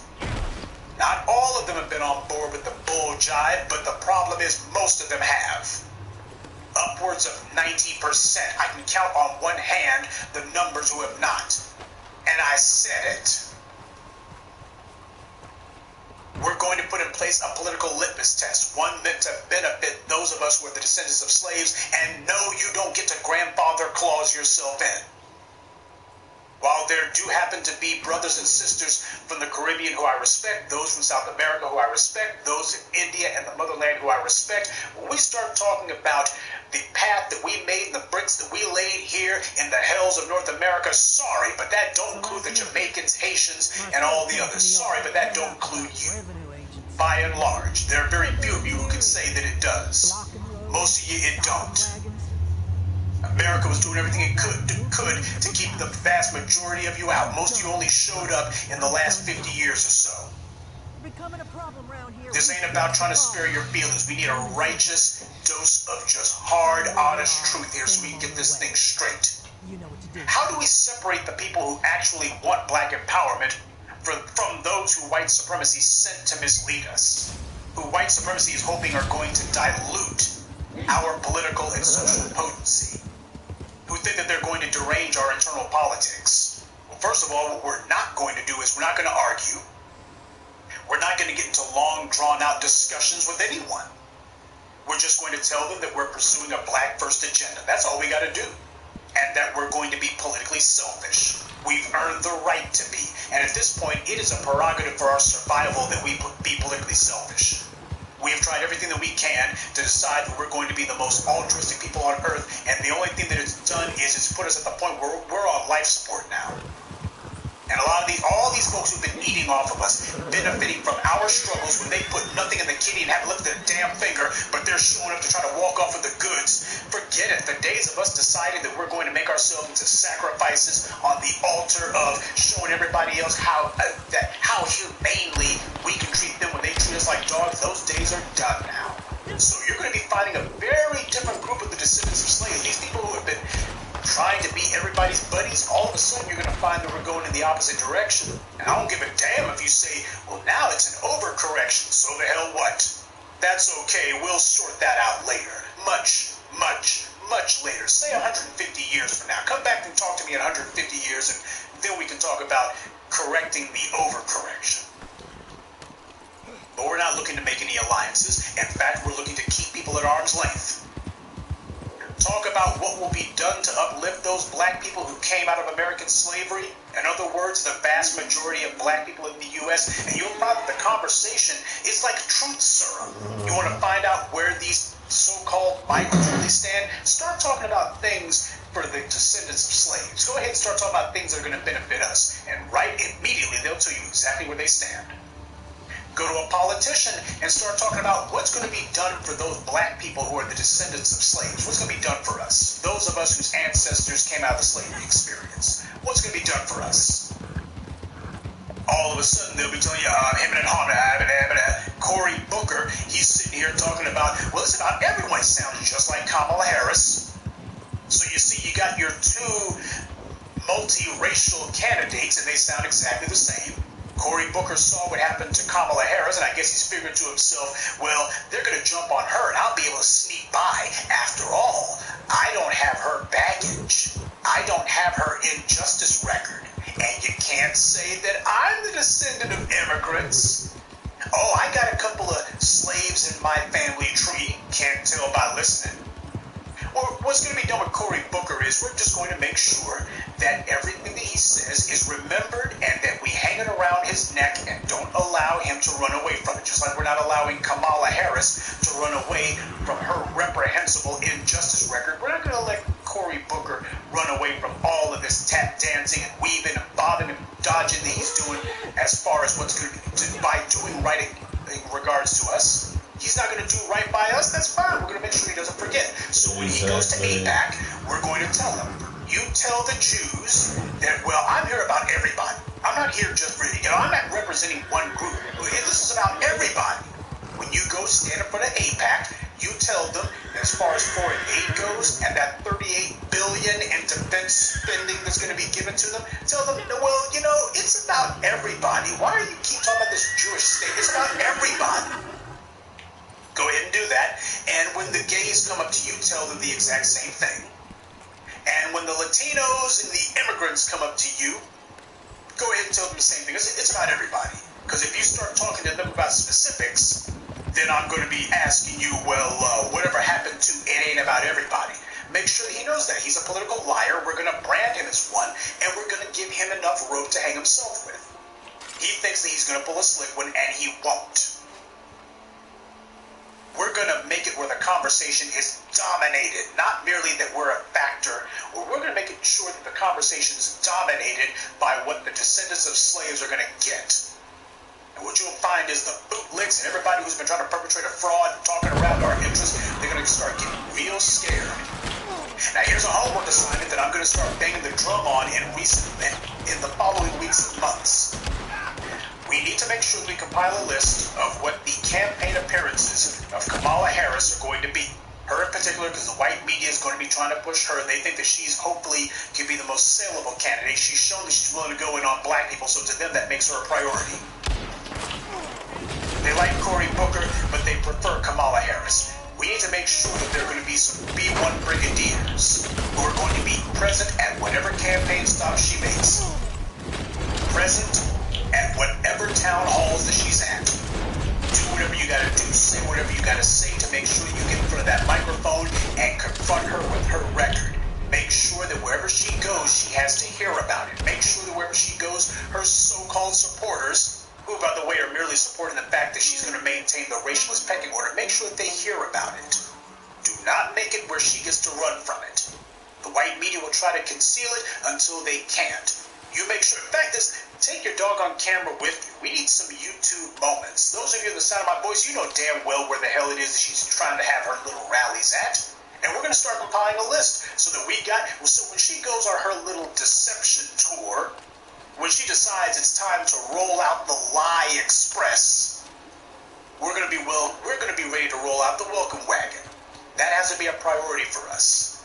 Not all of them have been on board with the bull jive, but the problem is most of them have. Upwards of 90%. I can count on one hand the numbers who have not. And I said it. We're going to put in place a political litmus test, one meant to benefit those of us who are the descendants of slaves, and no, you don't get to grandfather clause yourself in. While there do happen to be brothers and sisters from the Caribbean who I respect, those from South America who I respect, those in India and the motherland who I respect, when we start talking about the path that we made and the bricks that we laid here in the hells of North America, sorry, but that don't include the Jamaicans, Haitians, and all the others. Sorry, but that don't include you. By and large, there are very few of you who can say that it does. Most of you, it don't. America was doing everything it could to keep the vast majority of you out. Most of you only showed up in the last 50 years or so. This ain't about trying to spare your feelings. We need a righteous dose of just hard, honest truth here so we can get this thing straight. How do we separate the people who actually want black empowerment from those who white supremacy sent to mislead us? Who white supremacy is hoping are going to dilute our political and social potency? Who think that they're going to derange our internal politics? Well, first of all, what we're not going to do is we're not going to argue. We're not going to get into long, drawn-out discussions with anyone. We're just going to tell them that we're pursuing a black first agenda. That's all we got to do. And that we're going to be politically selfish. We've earned the right to be. And at this point, it is a prerogative for our survival that we be politically selfish. We have tried everything that we can to decide that we're going to be the most altruistic people on earth, and the only thing that it's done is it's put us at the point where we're on life support now. And all these folks who've been eating off of us, benefiting from our struggles when they put nothing in the kitty and haven't lifted a damn finger, but they're showing up to try to walk off with the goods. Forget it. The days of us deciding that we're going to make ourselves into sacrifices on the altar of showing everybody else how humanely we can treat them when they treat us like dogs, those days are done now. So you're going to be finding a very different group of the descendants of slaves. These people who have been trying to be everybody's buddies, all of a sudden you're going to find that we're going in the opposite direction. And I don't give a damn if you say, well, now it's an overcorrection, so the hell what? That's okay, we'll sort that out later. Much, much, much later. Say 150 years from now. Come back and talk to me in 150 years, and then we can talk about correcting the overcorrection. But we're not looking to make any alliances. In fact, we're looking to keep people at arm's length. Talk about what will be done to uplift those black people who came out of American slavery. In other words, the vast majority of black people in the U.S. And you'll find that the conversation is like truth serum. You want to find out where these so-called migrants really stand? Start talking about things for the descendants of slaves. Go ahead and start talking about things that are going to benefit us. And right immediately, they'll tell you exactly where they stand. Go to a politician and start talking about what's going to be done for those black people who are the descendants of slaves. What's going to be done for us? Those of us whose ancestors came out of the slavery experience. What's going to be done for us? All of a sudden, they'll be telling you, Cory Booker, he's sitting here talking about, well, listen, not everyone sounds just like Kamala Harris. So you see, you got your two multiracial candidates, and they sound exactly the same. Cory Booker saw what happened to Kamala Harris, and I guess he's figuring to himself, well, they're going to jump on her, and I'll be able to sneak by. After all, I don't have her baggage. I don't have her injustice record. And you can't say that I'm the descendant of immigrants. Oh, I got a couple of slaves in my family tree. Can't tell by listening. Or what's going to be done with Cory Booker is we're just going to make sure that everything that he says, is remembered, and that we hang it around his neck and don't allow him to run away from it. Just like we're not allowing Kamala Harris to run away from her reprehensible injustice record, we're not going to let Cory Booker run away from all of this tap dancing and weaving and bobbing and dodging that he's doing as far as what's going to by doing right in regards to us. He's not going to do right by us. That's fine. We're going to make sure he doesn't forget. So when he goes to AIPAC, we're going to tell him, you tell the Jews that, well, I'm here about everybody. I'm not here just for, I'm not representing one group. This is about everybody. When you go stand in front of AIPAC, you tell them, as far as foreign aid goes, and that $38 billion in defense spending that's going to be given to them, tell them, well, it's about everybody. Why do you keep talking about this Jewish state? It's about everybody. Go ahead and do that. And when the gays come up to you, tell them the exact same thing. And when the Latinos and the immigrants come up to you, go ahead and tell them the same thing. It's about everybody. Because if you start talking to them about specifics, then I'm going to be asking you, well, whatever happened to it ain't about everybody. Make sure that he knows that. He's a political liar. We're going to brand him as one, and we're going to give him enough rope to hang himself with. He thinks that he's going to pull a slick one, and he won't. We're going to make it where the conversation is dominated, not merely that we're a factor, or we're going to make it sure that the conversation is dominated by what the descendants of slaves are going to get. And what you'll find is the bootlicks and everybody who's been trying to perpetrate a fraud, talking around our interests, they're going to start getting real scared. Now here's a homework assignment that I'm going to start banging the drum on in the following weeks and months. We need to make sure that we compile a list of what the campaign appearances of Kamala Harris are going to be. Her in particular, because the white media is going to be trying to push her. They think that she's hopefully can be the most saleable candidate. She's shown that she's willing to go in on black people, so to them that makes her a priority. They like Cory Booker, but they prefer Kamala Harris. We need to make sure that there are going to be some B1 brigadiers who are going to be present at whatever campaign stop she makes. Present at whatever town halls that she's at. Do whatever you gotta do, say whatever you gotta say to make sure you get in front of that microphone and confront her with her record. Make sure that wherever she goes, she has to hear about it. Make sure that wherever she goes, her so-called supporters, who by the way are merely supporting the fact that she's gonna maintain the racialist pecking order, make sure that they hear about it. Do not make it where she gets to run from it. The white media will try to conceal it until they can't. You make sure, in fact, take your doggone camera with you. We need some YouTube moments. Those of you in the sound of my voice, you know damn well where the hell it is that she's trying to have her little rallies at. And we're going to start compiling a list so that so when she goes on her little deception tour, when she decides it's time to roll out the lie express, we're going to be ready to roll out the welcome wagon. That has to be a priority for us.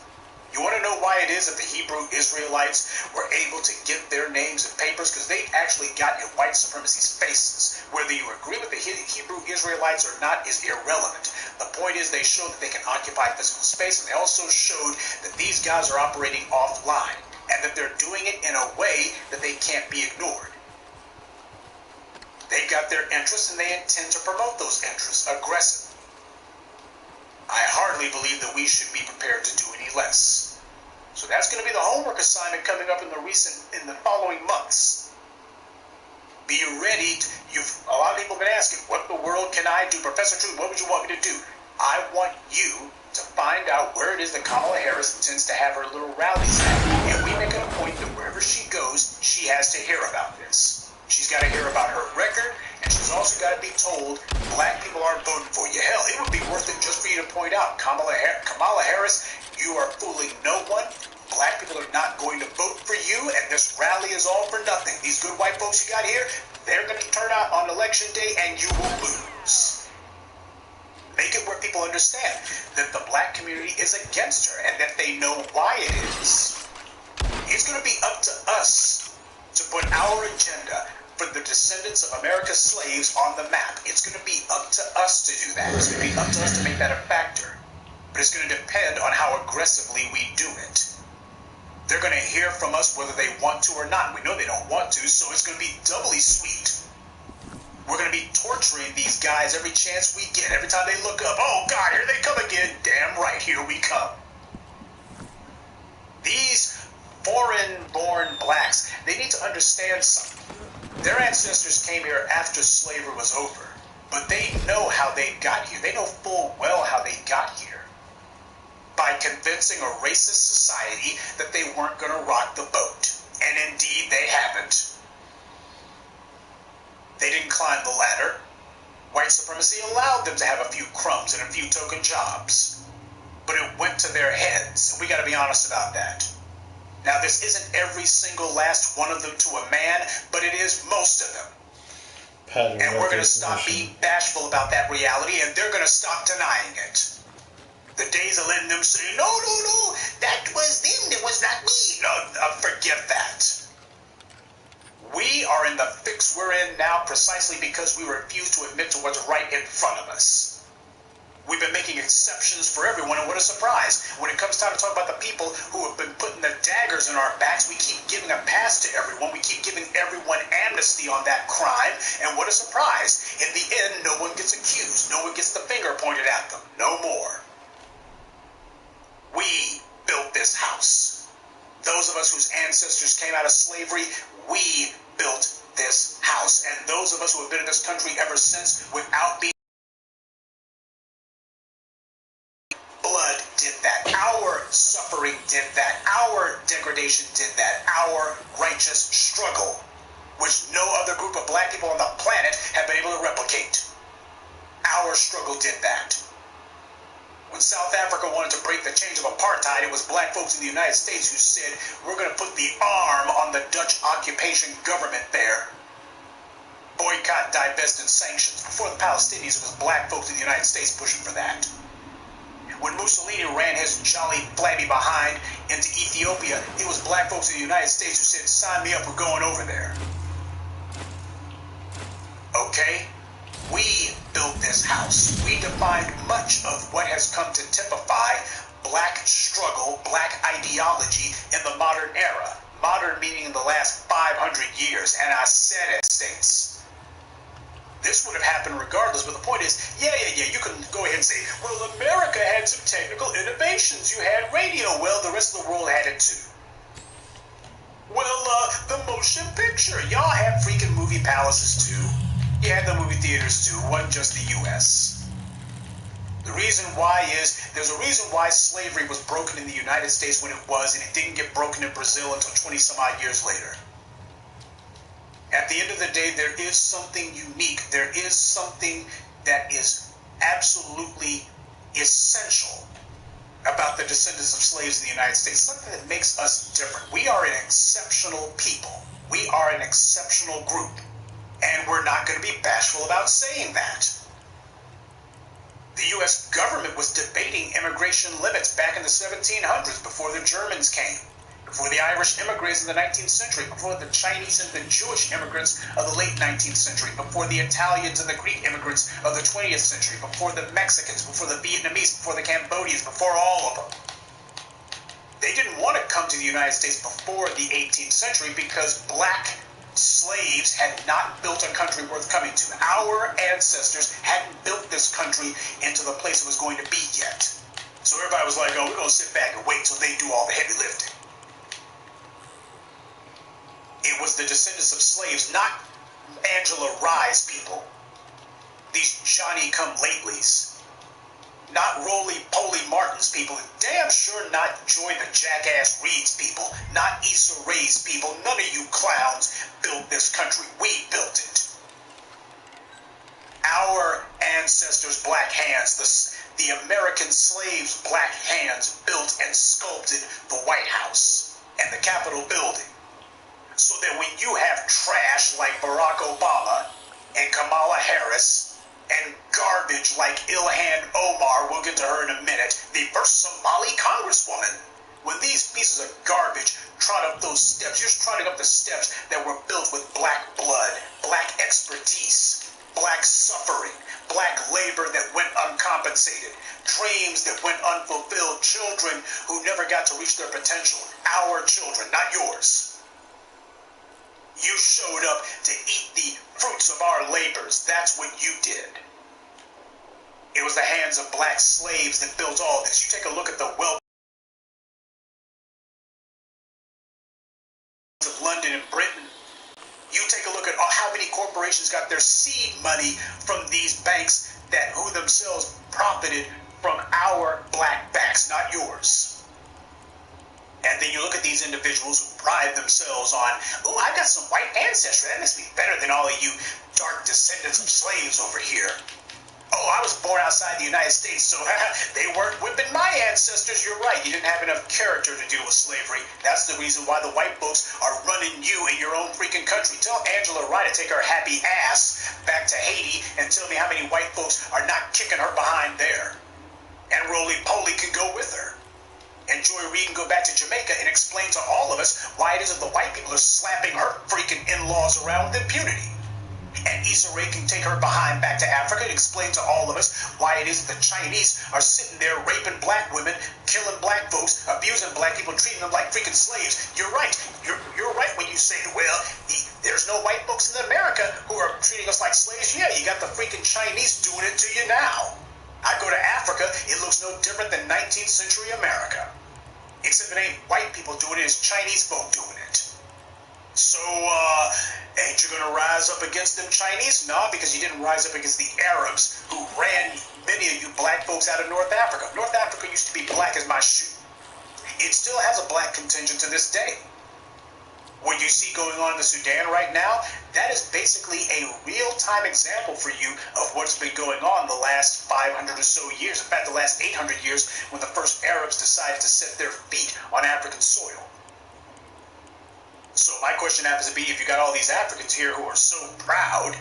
You want to know why it is that the Hebrew Israelites were able to get their names in papers? Because they actually got in white supremacy's faces. Whether you agree with the Hebrew Israelites or not is irrelevant. The point is they showed that they can occupy physical space, and they also showed that these guys are operating offline, and that they're doing it in a way that they can't be ignored. They've got their interests, and they intend to promote those interests aggressively. I hardly believe that we should be prepared to do any less. So that's going to be the homework assignment coming up in the following months. Be ready. A lot of people have been asking, what the world can I do? Professor Truth, what would you want me to do? I want you to find out where it is that Kamala Harris intends to have her little rallies at. And we make it a point that wherever she goes, she has to hear about this. She's got to hear about her record, and she's also got to be told black people aren't voting for you. Hell, it would be worth it just for you to point out, Kamala Harris, you are fooling no one. Black people are not going to vote for you, and this rally is all for nothing. These good white folks you got here, they're going to turn out on election day, and you will lose. Make it where people understand that the black community is against her, and that they know why it is. It's going to be up to us to put our agenda for the descendants of America's slaves on the map. It's going to be up to us to do that. It's going to be up to us to make that a factor. But it's going to depend on how aggressively we do it. They're going to hear from us whether they want to or not. We know they don't want to, so it's going to be doubly sweet. We're going to be torturing these guys every chance we get. Every time they look up, oh God, here they come again. Damn right, here we come. These foreign-born blacks, they need to understand something. Their ancestors came here after slavery was over, but they know how they got here. They know full well how they got here. By convincing a racist society that they weren't going to rock the boat. And indeed, they haven't. They didn't climb the ladder. White supremacy allowed them to have a few crumbs and a few token jobs. But it went to their heads, and we got to be honest about that. Now, this isn't every single last one of them to a man, but it is most of them. And we're going to stop being bashful about that reality, and they're going to stop denying it. The days of letting them say, no, that was them, that was not me. No, forget that. We are in the fix we're in now precisely because we refuse to admit to what's right in front of us. We've been making exceptions for everyone, and what a surprise. When it comes time to talk about the people who have been putting the daggers in our backs, we keep giving a pass to everyone. We keep giving everyone amnesty on that crime, and what a surprise. In the end, no one gets accused. No one gets the finger pointed at them. No more. We built this house. Those of us whose ancestors came out of slavery, we built this house. And those of us who have been in this country ever since without being blood did that. Our suffering did that. Our degradation did that. Our righteous struggle, which no other group of black people on the planet have been able to replicate. Our struggle did that. When South Africa wanted to break the chains of apartheid, it was black folks in the United States who said, we're going to put the arm on the Dutch occupation government there. Boycott, divest, and sanctions. Before the Palestinians, it was black folks in the United States pushing for that. When Mussolini ran his jolly flabby behind into Ethiopia, it was black folks in the United States who said, sign me up, we're going over there. Okay? We built this house. We defined much of what has come to typify black struggle, black ideology in the modern era. Modern meaning in the last 500 years, and I said it, States. This would have happened regardless, but the point is, yeah, you can go ahead and say, well, America had some technical innovations. You had radio. Well, the rest of the world had it too. Well, the motion picture. Y'all had freaking movie palaces too. You had the movie theaters too. It wasn't just the U.S. The reason why is, there's a reason why slavery was broken in the United States when it was, and it didn't get broken in Brazil until 20 some odd years later. At the end of the day, there is something unique. There is something that is absolutely essential about the descendants of slaves in the United States. Something that makes us different. We are an exceptional people. We are an exceptional group. And we're not going to be bashful about saying that. The U.S. government was debating immigration limits back in the 1700s before the Germans came, before the Irish immigrants in the 19th century, before the Chinese and the Jewish immigrants of the late 19th century, before the Italians and the Greek immigrants of the 20th century, before the Mexicans, before the Vietnamese, before the Cambodians, before all of them. They didn't want to come to the United States before the 18th century because black slaves had not built a country worth coming to. Our ancestors hadn't built this country into the place it was going to be yet. So everybody was like, oh, we're going to sit back and wait till they do all the heavy lifting. It was the descendants of slaves, not Angela Rye's people. These Johnny-come-latelys. Not Roly-Poly Martin's people, and damn sure not Joy the Jackass Reed's people, not Issa Rae's people. None of you clowns built this country. We built it. Our ancestors' black hands, the American slaves' black hands built and sculpted the White House and the Capitol building. So that when you have trash like Barack Obama and Kamala Harris and garbage like Ilhan Omar, we'll get to her in a minute, the first Somali congresswoman, when these pieces of garbage trot up those steps, you're trotting up the steps that were built with black blood, black expertise, black suffering, black labor that went uncompensated, dreams that went unfulfilled, children who never got to reach their potential. Our children, not yours. You showed up to eat the fruits of our labors. That's what you did. It was the hands of black slaves that built all this. You take a look at the wealth Britain. You take a look at how many corporations got their seed money from these banks who themselves profited from our black backs, not yours. And then you look at these individuals who pride themselves on, oh, I got some white ancestry. That makes me better than all of you dark descendants of slaves over here. Oh, I was born outside the United States, so they weren't whipping my ancestors. You're right. You didn't have enough character to deal with slavery. That's the reason why the white folks are running you in your own freaking country. Tell Angela Rye to take her happy ass back to Haiti and tell me how many white folks are not kicking her behind there. And Roly Poly can go with her. And Joy Reid can go back to Jamaica and explain to all of us why it is that the white people are slapping her freaking in-laws around with impunity. And Issa Rae can take her behind back to Africa and explain to all of us why it is that the Chinese are sitting there raping black women, killing black folks, abusing black people, treating them like freaking slaves. You're right. You're right when you say, well, there's no white folks in America who are treating us like slaves. Yeah, you got the freaking Chinese doing it to you now. I go to Africa, it looks no different than 19th century America. Except it ain't white people doing it, it's Chinese folk doing it. So, ain't you gonna rise up against them Chinese? No, because you didn't rise up against the Arabs who ran many of you black folks out of North Africa. North Africa used to be black as my shoe. It still has a black contingent to this day. What you see going on in the Sudan right now, that is basically a real-time example for you of what's been going on the last 500 or so years. In fact, the last 800 years when the first Arabs decided to set their feet on African soil. So my question happens to be, if you got all these Africans here who are so proud,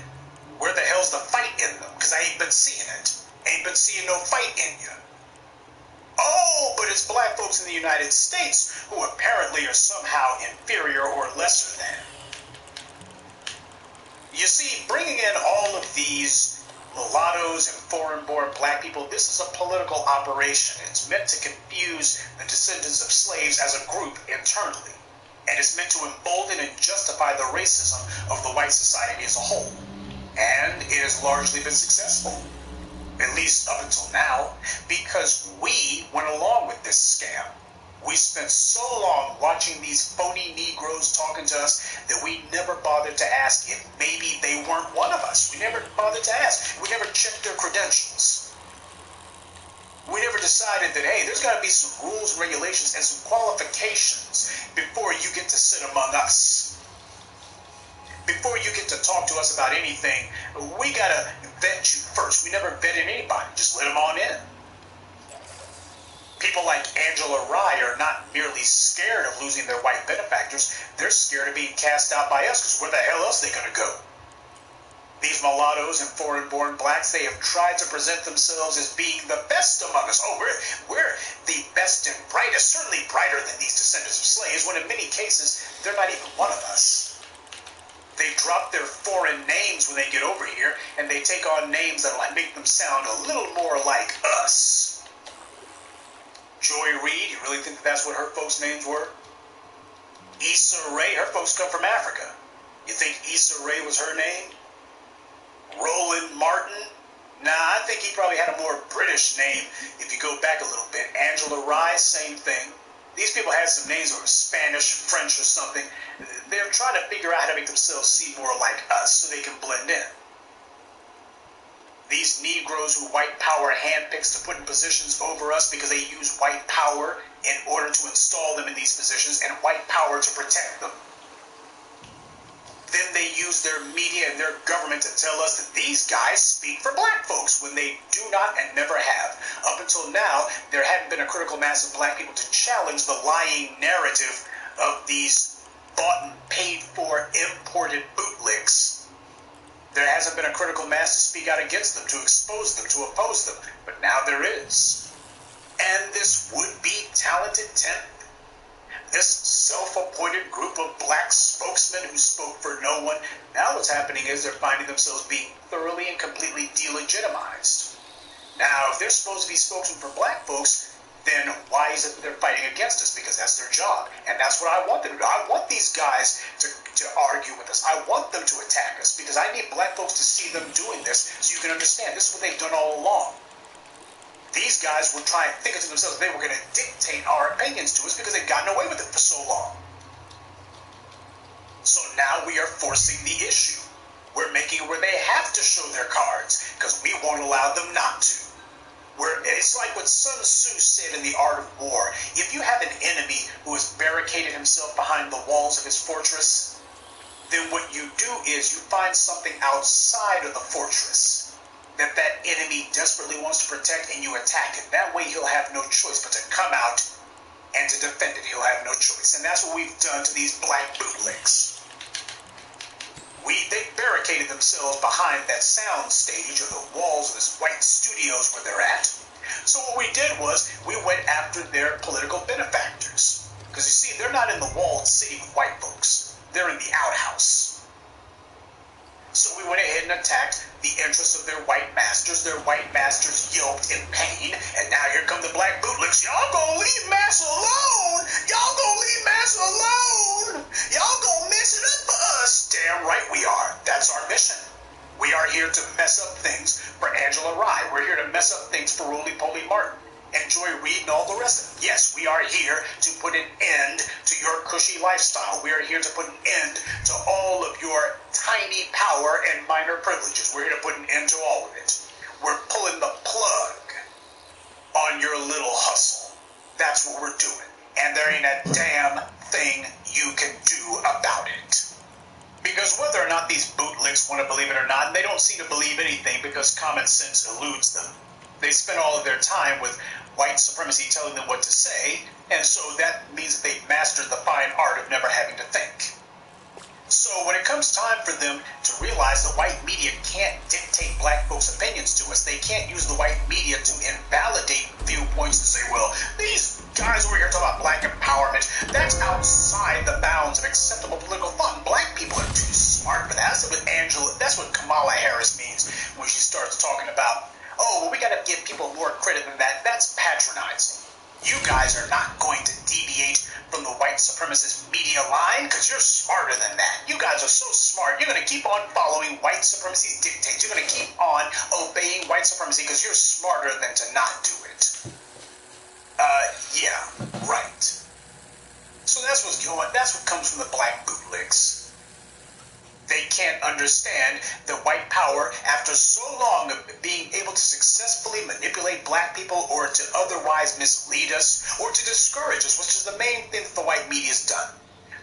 where the hell's the fight in them? Because I ain't been seeing it. Ain't been seeing no fight in you. Oh, but it's black folks in the United States who apparently are somehow inferior or lesser than. You see, bringing in all of these mulattoes and foreign-born black people, this is a political operation. It's meant to confuse the descendants of slaves as a group internally. And it's meant to embolden and justify the racism of the white society as a whole. And it has largely been successful. At least up until now, because we went along with this scam. We spent so long watching these phony Negroes talking to us that we never bothered to ask if maybe they weren't one of us. We never bothered to ask. We never checked their credentials. We never decided that, hey, there's got to be some rules and regulations and some qualifications before you get to sit among us. Before you get to talk to us about anything, we got to vet you first. We never vetted anybody. Just let them on in. People like Angela Rye are not merely scared of losing their white benefactors. They're scared of being cast out by us, because where the hell else are they going to go? These mulattoes and foreign-born blacks, they have tried to present themselves as being the best among us. Oh, we're the best and brightest, certainly brighter than these descendants of slaves, when in many cases, they're not even one of us. They drop their foreign names when they get over here, and they take on names that will make them sound a little more like us. Joy Reid, you really think that's what her folks' names were? Issa Rae, her folks come from Africa. You think Issa Rae was her name? Roland Martin? Nah, I think he probably had a more British name if you go back a little bit. Angela Rye, same thing. These people had some names that were Spanish, French, or something. They're trying to figure out how to make themselves seem more like us so they can blend in. These Negroes who white power handpicks to put in positions over us because they use white power in order to install them in these positions and white power to protect them. Then they use their media and their government to tell us that these guys speak for black folks when they do not and never have. Up until now, there hadn't been a critical mass of black people to challenge the lying narrative of these bought and paid for imported bootlicks. There hasn't been a critical mass to speak out against them, to expose them, to oppose them. But now there is. And this would-be talented temp, this self-appointed group of black spokesmen who spoke for no one, now what's happening is they're finding themselves being thoroughly and completely delegitimized. Now, if they're supposed to be spokesmen for black folks, then why is it they're fighting against us? Because that's their job. And that's what I want them to do. I want these guys to argue with us. I want them to attack us because I need black folks to see them doing this so you can understand this is what they've done all along. These guys were trying to think to themselves they were going to dictate our opinions to us because they'd gotten away with it for so long. So now we are forcing the issue. We're making it where they have to show their cards because we won't allow them not to. It's like what Sun Tzu said in The Art of War. If you have an enemy who has barricaded himself behind the walls of his fortress, then what you do is you find something outside of the fortress that enemy desperately wants to protect, and you attack it. That way he'll have no choice but to come out and to defend it. He'll have no choice. And that's what we've done to these black bootlicks. They barricaded themselves behind that sound stage or the walls of this white studios where they're at. So what we did was we went after their political benefactors. Because you see, they're not in the walled city with white folks. They're in the outhouse. So we went ahead and attacked the interests of their white masters yoked in pain, and now here come the black bootlicks. Y'all gonna leave Mass alone! Y'all gonna leave Mass alone! Y'all gonna mess it up for us! Damn right we are. That's our mission. We are here to mess up things for Angela Rye. We're here to mess up things for Roly Poly Martin and Joy Reid and all the rest of them. Yes, we are here to put an end to your cushy lifestyle. We are here to put an end to all of your tiny power and minor privileges. We're here to put an end to all of it. We're pulling the plug on your little hustle. That's what we're doing. And there ain't a damn thing you can do about it. Because whether or not these bootlicks want to believe it or not, they don't seem to believe anything because common sense eludes them. They spend all of their time with white supremacy telling them what to say, and so that means that they've mastered the fine art of never having to think. So when it comes time for them to realize the white media can't dictate black folks' opinions to us, they can't use the white media to invalidate viewpoints and say, well, these guys over here talking about black empowerment, that's outside the bounds of acceptable political thought. Black people are too smart for that. That's what Kamala Harris means when she starts talking about, oh, well, we got to give people more credit than that. That's patronizing. You guys are not going to deviate from the white supremacist media line because you're smarter than that. You guys are so smart. You're going to keep on following white supremacy's dictates. You're going to keep on obeying white supremacy because you're smarter than to not do it. Yeah, right. So that's what's going on. That's what comes from the black bootlicks. They can't understand that white power, after so long of being able to successfully manipulate black people or to otherwise mislead us or to discourage us, which is the main thing that the white media has done,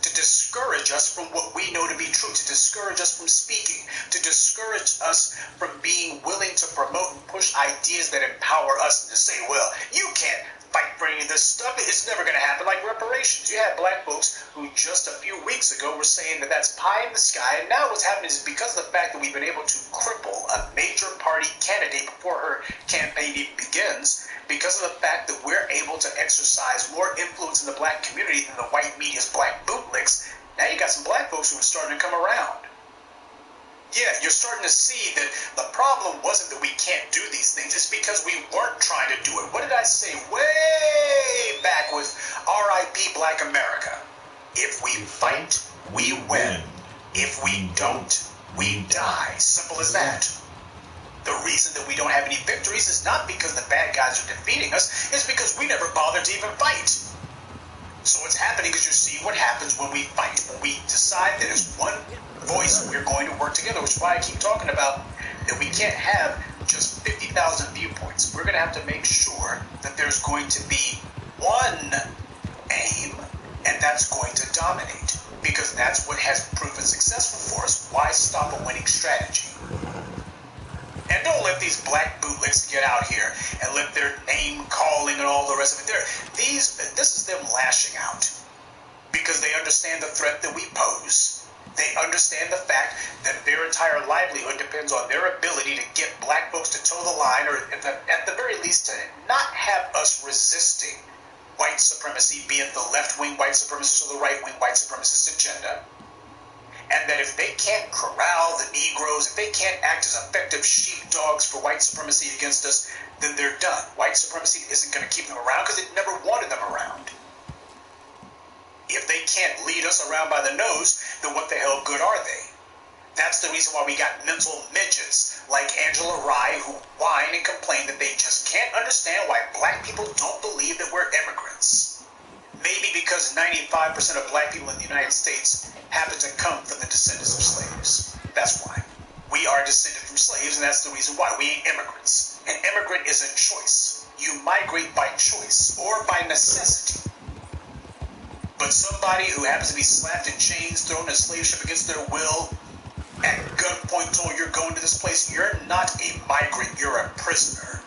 to discourage us from what we know to be true, to discourage us from speaking, to discourage us from being willing to promote and push ideas that empower us and to say, well, you can't fight for any of this stuff. It's never going to happen. Like reparations. You had black folks who just a few weeks ago were saying that that's pie in the sky, and now what's happening is because of the fact that we've been able to cripple a major party candidate before her campaign even begins, because of the fact that we're able to exercise more influence in the black community than the white media's black bootlicks, now you got some black folks who are starting to come around. Yeah, you're starting to see that the problem wasn't that we can't do these things. It's because we weren't trying to do it. What did I say way back with R.I.P. Black America? If we fight, we win. If we don't, we die. Simple as that. The reason that we don't have any victories is not because the bad guys are defeating us. It's because we never bothered to even fight. So what's happening is you see what happens when we fight. When we decide that as one voice we're going to work together, which is why I keep talking about that we can't have just 50,000 viewpoints. We're going to have to make sure that there's going to be one aim, and that's going to dominate, because that's what has proven successful for us. Why stop a winning strategy? And don't let these black bootlicks get out here and let their name calling and all the rest of it. This is them lashing out because they understand the threat that we pose. They understand the fact that their entire livelihood depends on their ability to get black folks to toe the line, or at the very least to not have us resisting white supremacy, be it the left-wing white supremacist or the right-wing white supremacist agenda. And that if they can't corral the Negroes, if they can't act as effective sheepdogs for white supremacy against us, then they're done. White supremacy isn't going to keep them around because it never wanted them around. If they can't lead us around by the nose, then what the hell good are they? That's the reason why we got mental midgets like Angela Rye who whine and complain that they just can't understand why black people don't believe that we're immigrants. Maybe because 95% of black people in the United States happen to come from the descendants of slaves. That's why. We are descended from slaves, and that's the reason why. We ain't immigrants. An immigrant is a choice. You migrate by choice or by necessity. But somebody who happens to be slapped in chains, thrown in a slave ship against their will, at gunpoint told you're going to this place, you're not a migrant, you're a prisoner.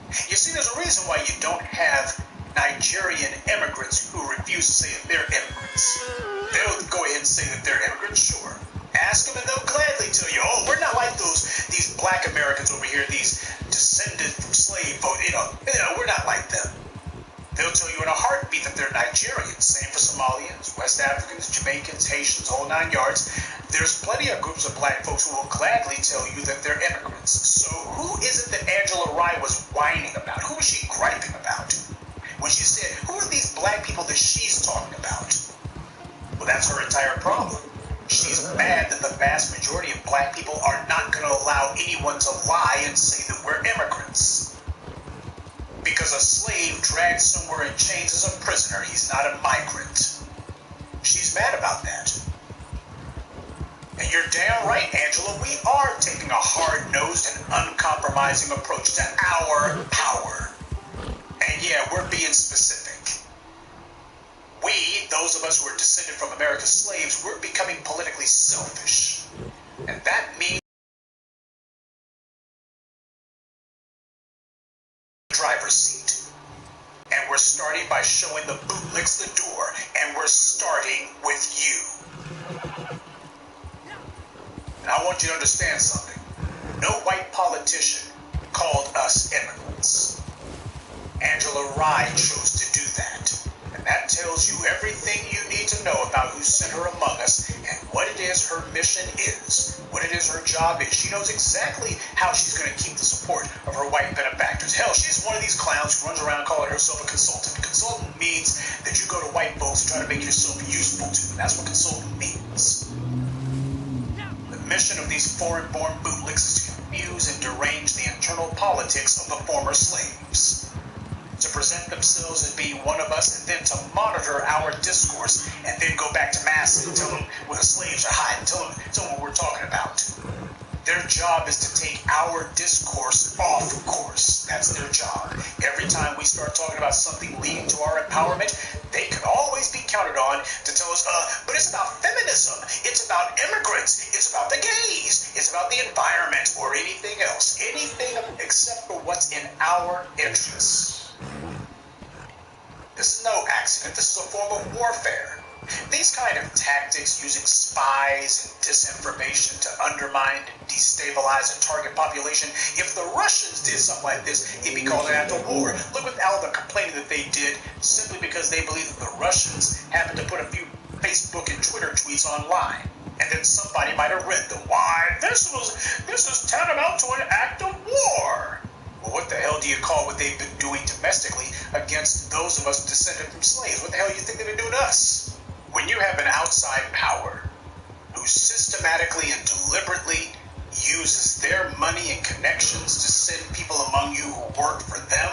You see, there's a reason why you don't have Nigerian immigrants who refuse to say that they're immigrants. They'll go ahead and say that they're immigrants, sure. Ask them and they'll gladly tell you, oh, we're not like these black Americans over here, these descended from slave folk, we're not like them. They'll tell you in a heartbeat that they're Nigerians. Same for Somalians, West Africans, Jamaicans, Haitians, whole 9 yards. There's plenty of groups of black folks who will gladly tell you that they're immigrants. So who is it that Angela Rye was whining about? Who was she griping about? When she said, who are these black people that she's talking about? Well, that's her entire problem. She's mad that the vast majority of black people are not going to allow anyone to lie and say that we're immigrants. Because a slave dragged somewhere in chains is a prisoner. He's not a migrant. She's mad about that. And you're damn right, Angela. We are taking a hard-nosed and uncompromising approach to our power. And yeah, we're being specific. We, those of us who are descended from America's slaves, we're becoming politically selfish. And that means driver's seat. And we're starting by showing the bootlicks the door, and we're starting with you. And I want you to understand something. No white politician called us immigrants. Angela Rye chose to do that. And that tells you everything you need to know about who sent her among us and what it is her mission is, what it is her job is. She knows exactly how she's going to keep the support of her white benefactors. Hell, she's one of these clowns who runs around calling herself a consultant. Consultant means that you go to white folks and try to make yourself useful to them. That's what consultant means. The mission of these foreign-born bootlicks is to confuse and derange the internal politics of the former slaves, to present themselves as being one of us, and then to monitor our discourse, and then go back to mass and tell them where the slaves are hiding, tell them what we're talking about. Their job is to take our discourse off course. That's their job. Every time we start talking about something leading to our empowerment, they can always be counted on to tell us, but it's about feminism, it's about immigrants, it's about the gays, it's about the environment, or anything else. Anything except for what's in our interests. This is no accident. This is a form of warfare. These kind of tactics using spies and disinformation to undermine, destabilize, and target population, if the Russians did something like this, it'd be called an act of war. Look at all the complaining that they did simply because they believe that the Russians happened to put a few Facebook and Twitter tweets online. And then somebody might have read them. Why, this is tantamount to an act of war. Well, what the hell do you call what they've been doing domestically against those of us descended from slaves? What the hell do you think they've been doing to us? When you have an outside power who systematically and deliberately uses their money and connections to send people among you who work for them,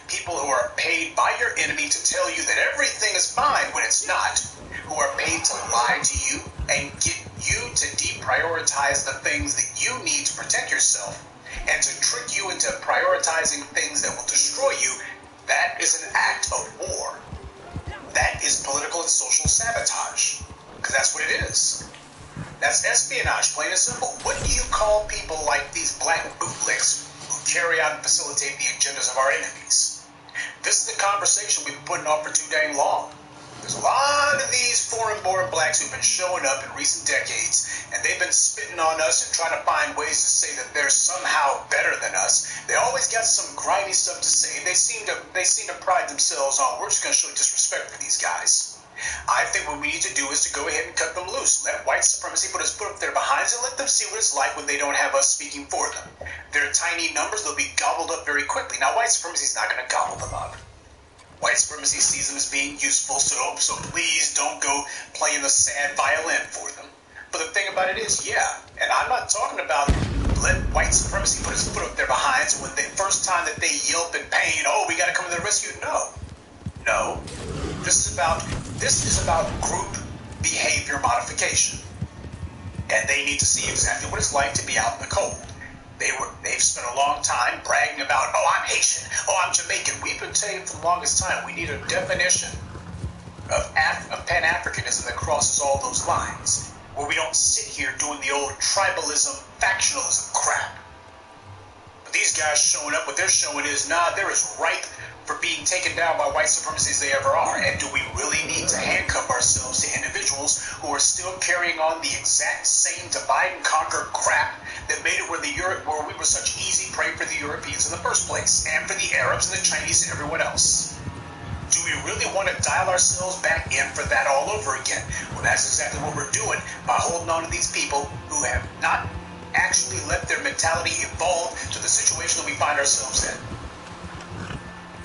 people who are paid by your enemy to tell you that everything is fine when it's not, who are paid to lie to you and get you to deprioritize the things that you need to protect yourself, and to trick you into prioritizing things that will destroy you, that is an act of war. That is political and social sabotage, because that's what it is. That's espionage, plain and simple. What do you call people like these black bootlicks who carry out and facilitate the agendas of our enemies? This is the conversation we've been putting off for too dang long. There's a lot of these foreign-born blacks who've been showing up in recent decades, and they've been spitting on us and trying to find ways to say that they're somehow better than us. They always got some grimy stuff to say. They seem to pride themselves on, we're just going to show disrespect for these guys. I think what we need to do is to go ahead and cut them loose. Let white supremacy put up their behinds and let them see what it's like when they don't have us speaking for them. They're tiny numbers. They'll be gobbled up very quickly. Now, white supremacy is not going to gobble them up. White supremacy sees them as being useful, so please don't go playing the sad violin for them. But the thing about it is, yeah, and I'm not talking about let white supremacy put his foot up their behinds, and when the first time that they yelp in pain, oh, we got to come to their rescue. No, No. This is about group behavior modification. And they need to see exactly what it's like to be out in the cold. They've spent a long time bragging about, oh, I'm Haitian, oh, I'm Jamaican. We've been saying for the longest time we need a definition of Pan-Africanism that crosses all those lines, where we don't sit here doing the old tribalism, factionalism crap. But these guys showing up, what they're showing is, nah, they're as ripe for being taken down by white supremacy as they ever are. And do we really need to handcuff ourselves to individuals who are still carrying on the exact same divide and conquer crap that made it where we were such easy prey for the Europeans in the first place, and for the Arabs and the Chinese and everyone else? Do we really want to dial ourselves back in for that all over again? Well, that's exactly what we're doing by holding on to these people who have not actually let their mentality evolve to the situation that we find ourselves in.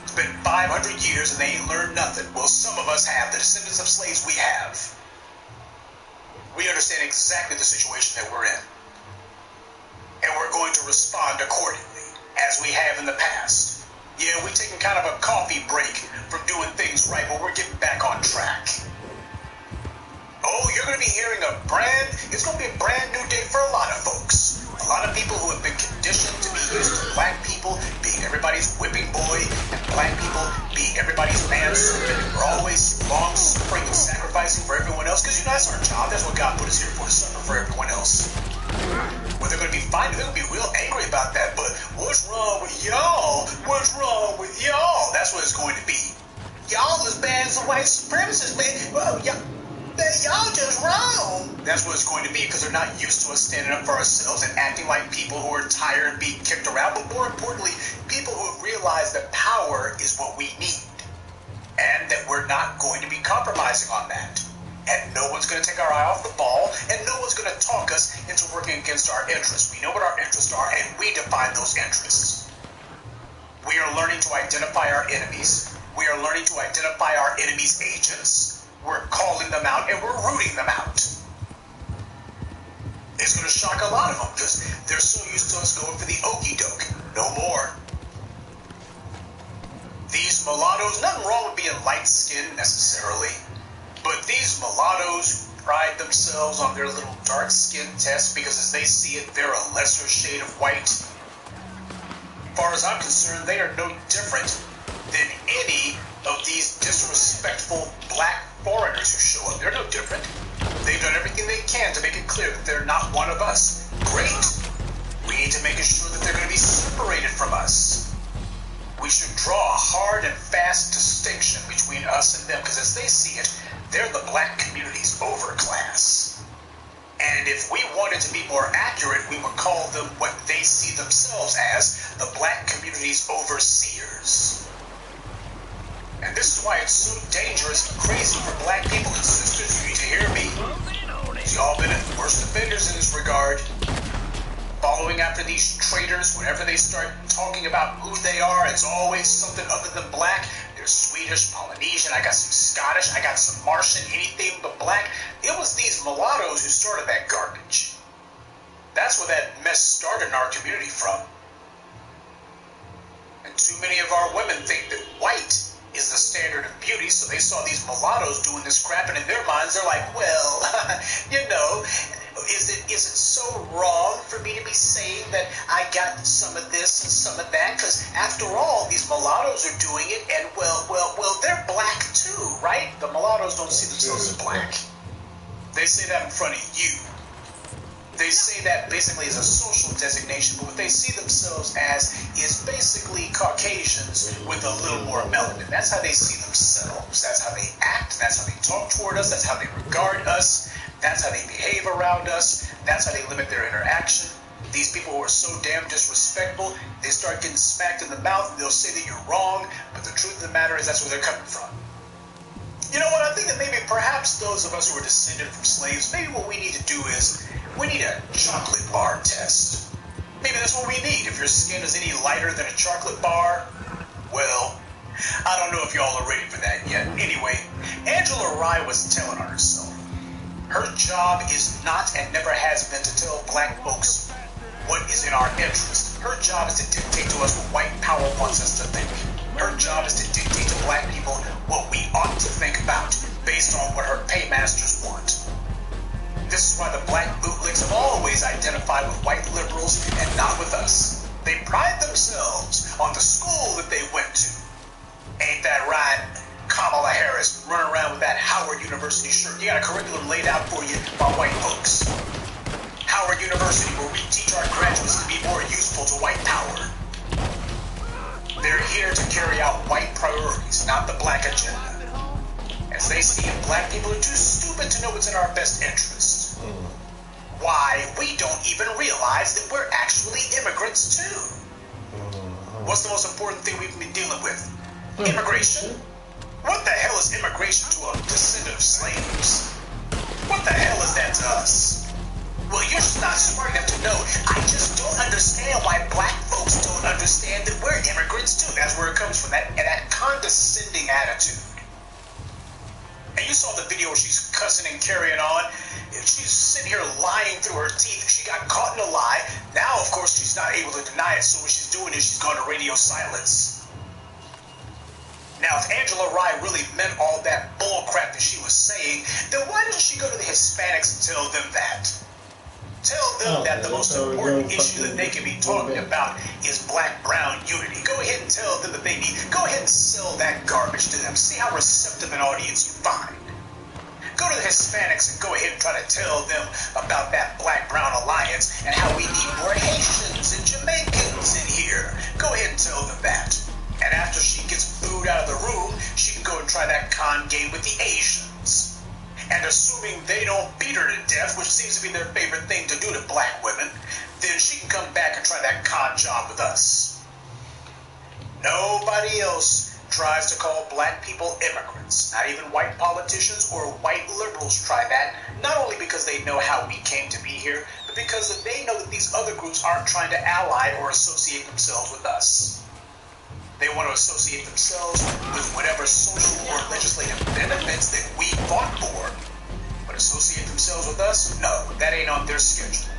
It's been 500 years and they ain't learned nothing. Well, some of us have. The descendants of slaves, we have. We understand exactly the situation that we're in. And we're going to respond accordingly, as we have in the past. Yeah, we're taking kind of a coffee break from doing things right, but we're getting back on track. Oh, you're going to be hearing it's going to be a brand new day for a lot of folks. A lot of people who have been conditioned to be used to black people being everybody's whipping boy, and black people being everybody's manservant. We're always long suffering and sacrificing for everyone else, because that's our job. That's what God put us here for, to suffer for everyone else. Well, they're going to be fine. They're going to be real angry about that. But what's wrong with y'all? What's wrong with y'all? That's what it's going to be. Y'all as bad as the white supremacists, man. Well, y'all just wrong. That's what it's going to be, because they're not used to us standing up for ourselves and acting like people who are tired of being kicked around. But more importantly, people who have realized that power is what we need, and that we're not going to be compromising on that. And no one's going to take our eye off the ball, and no one's going to talk us into working against our interests. We know what our interests are, and we define those interests. We are learning to identify our enemies. We are learning to identify our enemies' agents. We're calling them out, and we're rooting them out. It's going to shock a lot of them, because they're so used to us going for the okie doke. No more. These mulattoes, nothing wrong with being light-skinned necessarily. But these mulattoes pride themselves on their little dark skin test, because as they see it, they're a lesser shade of white. As far as I'm concerned, they are no different than any of these disrespectful black foreigners who show up. They're no different. They've done everything they can to make it clear that they're not one of us. Great. We need to make sure that they're going to be separated from us. We should draw a hard and fast distinction between us and them, because as they see it, they're the black community's overclass. And if we wanted to be more accurate, we would call them what they see themselves as, the black community's overseers. And this is why it's so dangerous and crazy for black people and sisters. You need to hear me. Y'all been the worst offenders in this regard. Following after these traitors, whenever they start talking about who they are, it's always something other than black. They're Swedish, Polynesian, I got some Scottish, I got some Martian, anything but black. It was these mulattoes who started that garbage. That's where that mess started in our community from. And too many of our women think that white is the standard of beauty, so they saw these mulattoes doing this crap, and in their minds they're like, well, is it so wrong for me to be saying that I got some of this and some of that? Because after all, these mulattoes are doing it, and well, they're black too, right? The mulattoes don't see themselves as black. They say that in front of you. They say that basically as a social designation, but what they see themselves as is basically Caucasians with a little more melanin. That's how they see themselves. That's how they act. That's how they talk toward us. That's how they regard us. That's how they behave around us. That's how they limit their interaction. These people who are so damn disrespectful, they start getting smacked in the mouth, and they'll say that you're wrong, but the truth of the matter is that's where they're coming from. You know what, I think that maybe perhaps those of us who are descended from slaves, maybe what we need to do is, we need a chocolate bar test. Maybe that's what we need. If your skin is any lighter than a chocolate bar, well, I don't know if y'all are ready for that yet. Anyway, Angela Rye was telling on herself. Her job is not and never has been to tell black folks what is in our interest. Her job is to dictate to us what white power wants us to think. Her job is to dictate to black people what we ought to think about based on what her paymasters want. This is why the black bootlicks have always identified with white liberals and not with us. They pride themselves on the school that they went to. Ain't that right? Kamala Harris running around with that Howard University shirt. You got a curriculum laid out for you by white folks. Howard University, where we teach our graduates to be more useful to white power. They're here to carry out white priorities, not the black agenda. As they see it, black people are too stupid to know what's in our best interest. Why, we don't even realize that we're actually immigrants too. What's the most important thing we've been dealing with? Immigration? What the hell is immigration to a descendant of slaves? What the hell is that to us? Well, you're just not smart enough to know. I just don't understand why black folks don't understand that we're immigrants too. That's where it comes from, that condescending attitude. And you saw the video where she's cussing and carrying on. She's sitting here lying through her teeth. She got caught in a lie. Now, of course, she's not able to deny it. So what she's doing is she's gone to radio silence. Now, if Angela Rye really meant all that bull crap that she was saying, then why doesn't she go to the Hispanics and tell them that? Tell them that the most important issue that they can be talking about is black-brown unity. Go ahead and tell them that go ahead and sell that garbage to them. See how receptive an audience you find. Go to the Hispanics and go ahead and try to tell them about that black-brown alliance and how we need more Haitians and Jamaicans in here. Go ahead and tell them that. And after she gets booed out of the room, she can go and try that con game with the Asians. And assuming they don't beat her to death, which seems to be their favorite thing to do to black women, then she can come back and try that con job with us. Nobody else tries to call black people immigrants. Not even white politicians or white liberals try that, not only because they know how we came to be here, but because they know that these other groups aren't trying to ally or associate themselves with us. They want to associate themselves with whatever social or legislative benefits that we fought for. But associate themselves with us? No, that ain't on their schedule.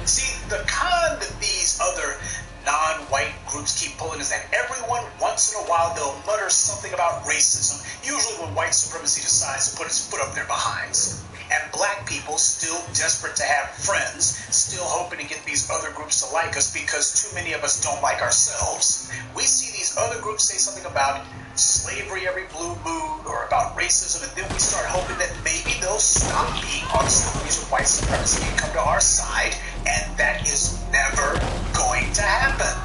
See, the con that these other non-white groups keep pulling is that everyone, once in a while, they'll mutter something about racism, usually when white supremacy decides to put its foot up their behinds. And black people, still desperate to have friends, still hoping to get these other groups to like us because too many of us don't like ourselves. We see these other groups say something about slavery every blue moon or about racism, and then we start hoping that maybe they'll stop being auxiliaries of white supremacy and come to our side, and that is never going to happen.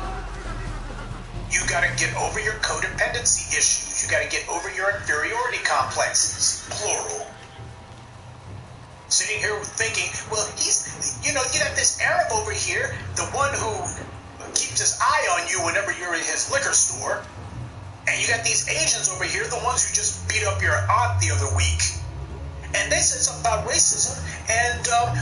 You gotta get over your codependency issues. You gotta get over your inferiority complexes, plural. Sitting here thinking, well, you got this Arab over here, the one who keeps his eye on you whenever you're in his liquor store, and you got these Asians over here, the ones who just beat up your aunt the other week, and they said something about racism, and,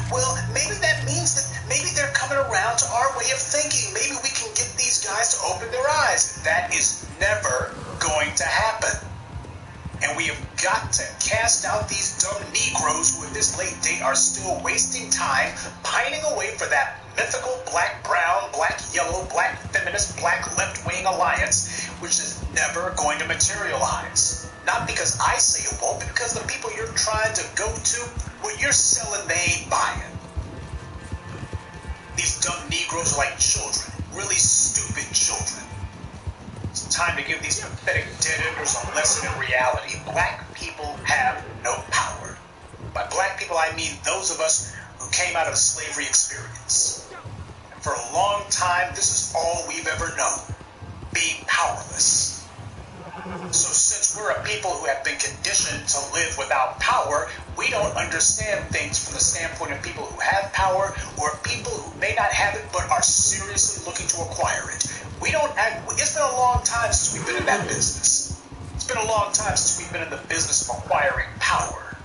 well, maybe that means that maybe they're coming around to our way of thinking. Maybe we can get these guys to open their eyes. That is never going to happen. And we have got to cast out these dumb Negroes who at this late date are still wasting time pining away for that mythical black-brown, black-yellow, black feminist, black left-wing alliance, which is never going to materialize. Not because I say it won't, but because the people you're trying to go to, what you're selling, they ain't buying. These dumb Negroes are like children, really stupid children. It's time to give these pathetic dead-enders a lesson in reality. Black people have no power. By black people, I mean those of us who came out of the slavery experience. And for a long time, this is all we've ever known, being powerless. So since we're a people who have been conditioned to live without power, we don't understand things from the standpoint of people who have power or people who may not have it but are seriously looking to acquire it. It's been a long time since we've been in that business. It's been a long time since we've been in the business of acquiring power.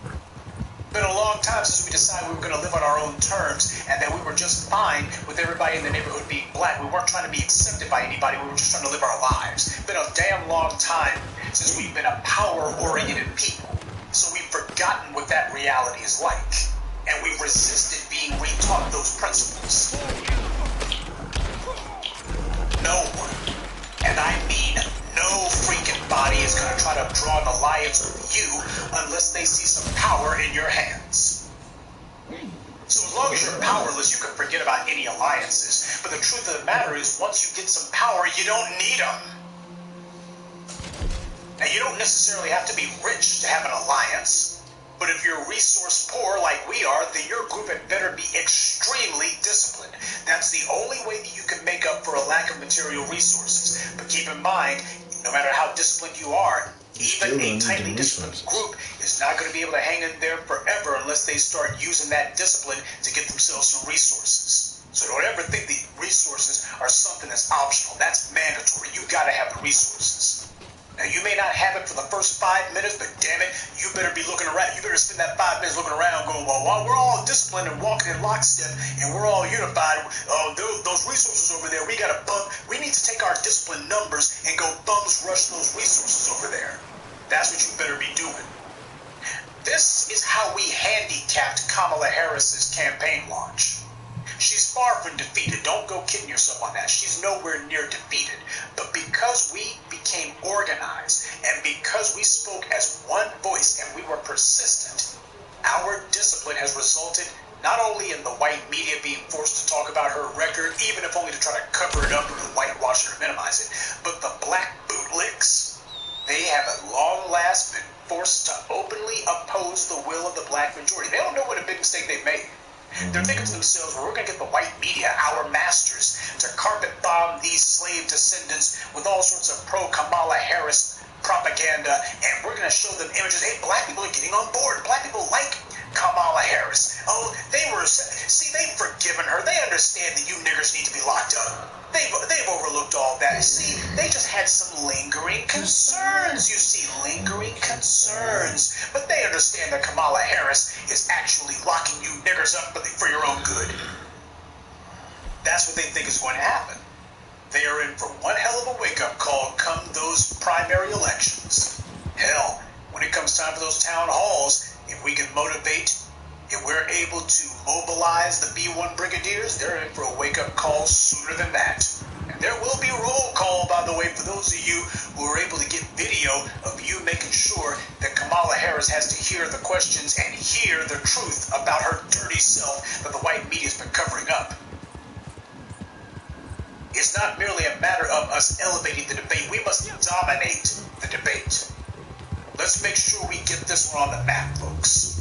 It's been a long time since we decided we were going to live on our own terms and that we were just fine with everybody in the neighborhood being black. We weren't trying to be accepted by anybody. We were just trying to live our lives. It's been a damn long time since we've been a power-oriented people. So we've forgotten what that reality is like. And we've resisted being retaught those principles. No one, and I mean no No freaking body is going to try to draw an alliance with you unless they see some power in your hands. So as long as you're powerless, you can forget about any alliances. But the truth of the matter is, once you get some power, you don't need them. Now, you don't necessarily have to be rich to have an alliance. But if you're resource poor like we are, then your group had better be extremely disciplined. That's the only way that you can make up for a lack of material resources. But keep in mind, no matter how disciplined you are, even a tightly disciplined group is not going to be able to hang in there forever unless they start using that discipline to get themselves some resources. So don't ever think the resources are something that's optional. That's mandatory. You got to have the resources. Now, you may not have it for the first 5 minutes, but damn it, you better be looking around. You better spend that 5 minutes looking around going, well, while we're all disciplined and walking in lockstep and we're all unified, those resources over there, we need to take our disciplined numbers and go bums rush those resources over there. That's what you better be doing. This is how we handicapped Kamala Harris's campaign launch. She's far from defeated. Don't go kidding yourself on that. She's nowhere near defeated. But because we became organized and because we spoke as one voice and we were persistent, our discipline has resulted not only in the white media being forced to talk about her record, even if only to try to cover it up and whitewash it or minimize it, but the black bootlicks, they have at long last been forced to openly oppose the will of the black majority. They don't know what a big mistake they've made. They're thinking to themselves, well, we're going to get the white media, our masters, to carpet bomb these slave descendants with all sorts of pro-Kamala Harris propaganda, and we're going to show them images. Hey, black people are getting on board. Black people like Kamala Harris. Oh, they've forgiven her. They understand that you niggers need to be locked up. They've overlooked all that. See, they just had some lingering concerns. You see, lingering concerns. But they understand that Kamala Harris is actually locking you niggers up for your own good. That's what they think is going to happen. They are in for one hell of a wake-up call come those primary elections. Hell, when it comes time for those town halls, if we can motivate, if we're able to mobilize the B1 Brigadiers, they're in for a wake-up call sooner than that. And there will be roll call, by the way, for those of you who are able to get video of you making sure that Kamala Harris has to hear the questions and hear the truth about her dirty self that the white media's been covering up. It's not merely a matter of us elevating the debate. We must dominate the debate. Let's make sure we get this one on the map, folks.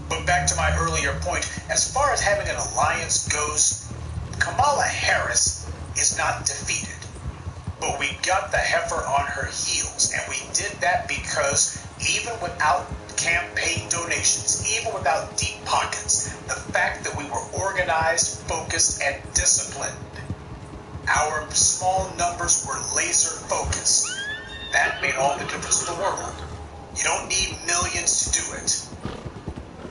But back to my earlier point, as far as having an alliance goes, Kamala Harris is not defeated. But we got the heifer on her heels, and we did that because even without campaign donations, even without deep pockets, the fact that we were organized, focused, and disciplined, our small numbers were laser focused. That made all the difference in the world. You don't need millions to do it.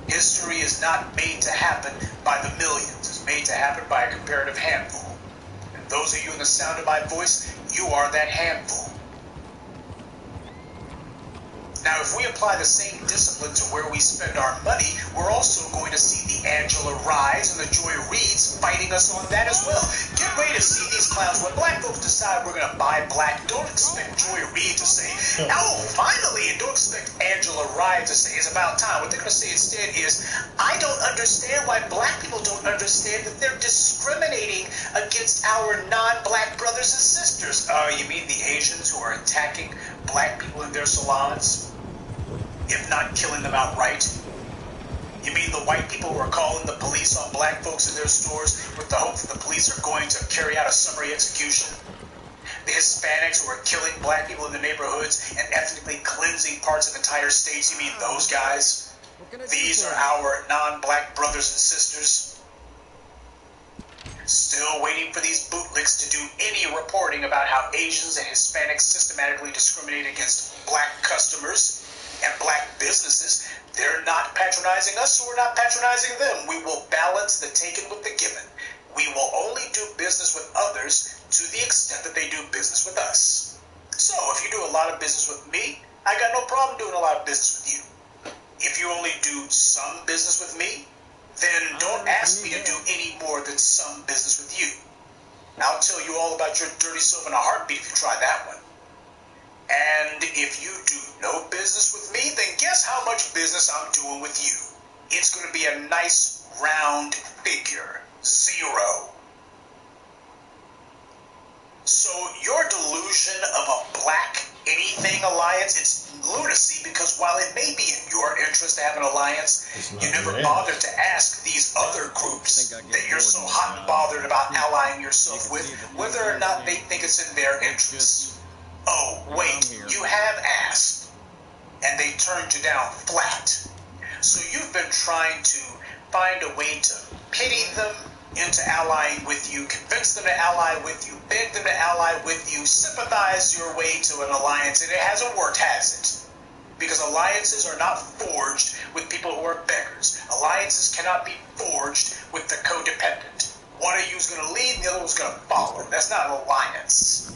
History is not made to happen by the millions. It's made to happen by a comparative handful. And those of you in the sound of my voice, you are that handful. Now, if we apply the same discipline to where we spend our money, we're also going to see the Angela Ryes and the Joy Reids fighting us on that as well. Get ready to see these clowns. When black folks decide we're going to buy black, don't expect Joy Reid to say, oh, finally, and don't expect Angela Rye to say, it's about time. What they're going to say instead is, I don't understand why black people don't understand that they're discriminating against our non-black brothers and sisters. You mean the Asians who are attacking black people in their salons? If not killing them outright? You mean the white people who are calling the police on black folks in their stores with the hope that the police are going to carry out a summary execution? The Hispanics who are killing black people in the neighborhoods and ethnically cleansing parts of entire states, you mean those guys? These are our non-black brothers and sisters? Still waiting for these bootlicks to do any reporting about how Asians and Hispanics systematically discriminate against black customers and black businesses. They're not patronizing us, so we're not patronizing them. We will balance the taken with the given. We will only do business with others to the extent that they do business with us. So if you do a lot of business with me, I got no problem doing a lot of business with you. If you only do some business with me, then don't ask me to do any more than some business with you. I'll tell you all about your dirty self in a heartbeat if you try that one. And if you do no business with me, then guess how much business I'm doing with you. It's going to be a nice round figure. 0. So your delusion of a black anything alliance, it's lunacy, because while it may be in your interest to have an alliance, you never bothered to ask these other groups that you're so hot and bothered about allying yourself with whether or not they think it's in their interest. Oh, wait, you have asked, and they turned you down flat. So you've been trying to find a way to pity them into allying with you, convince them to ally with you, beg them to ally with you, sympathize your way to an alliance, and it hasn't worked, has it? Because alliances are not forged with people who are beggars. Alliances cannot be forged with the codependent. One of you is going to lead, and the other one's going to follow. That's not an alliance.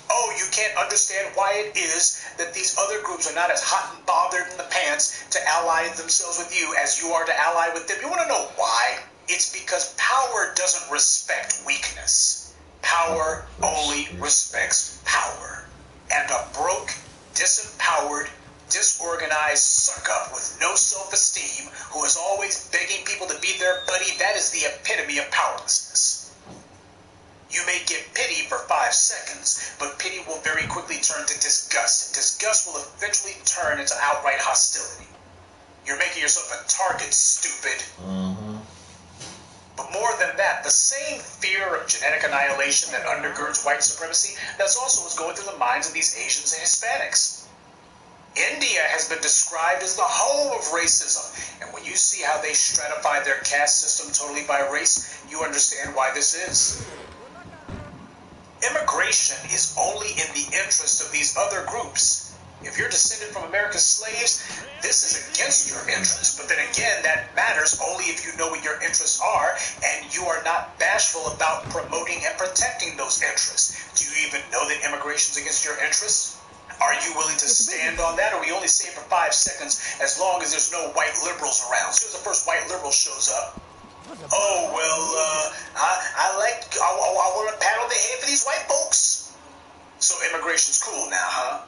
Oh, you can't understand why it is that these other groups are not as hot and bothered in the pants to ally themselves with you as you are to ally with them. You want to know why? It's because power doesn't respect weakness. Power only respects power. And a broke, disempowered, disorganized suck-up with no self-esteem who is always begging people to be their buddy, that is the epitome of powerlessness. You may get pity for 5 seconds, but pity will very quickly turn to disgust, and disgust will eventually turn into outright hostility. You're making yourself a target, stupid. But more than that, the same fear of genetic annihilation that undergirds white supremacy, that's also what's going through the minds of these Asians and Hispanics. India has been described as the home of racism, and when you see how they stratify their caste system totally by race, you understand why this is. Immigration is only in the interest of these other groups. If you're descended from America's slaves, this is against your interests. But then again, that matters only if you know what your interests are and you are not bashful about promoting and protecting those interests. Do you even know that immigration is against your interests? Are you willing to stand on that, or we only say it for 5 seconds as long as there's no white liberals around? As soon as the first white liberal shows up, oh, well, I want to pat on the head for these white folks. So immigration's cool now, huh?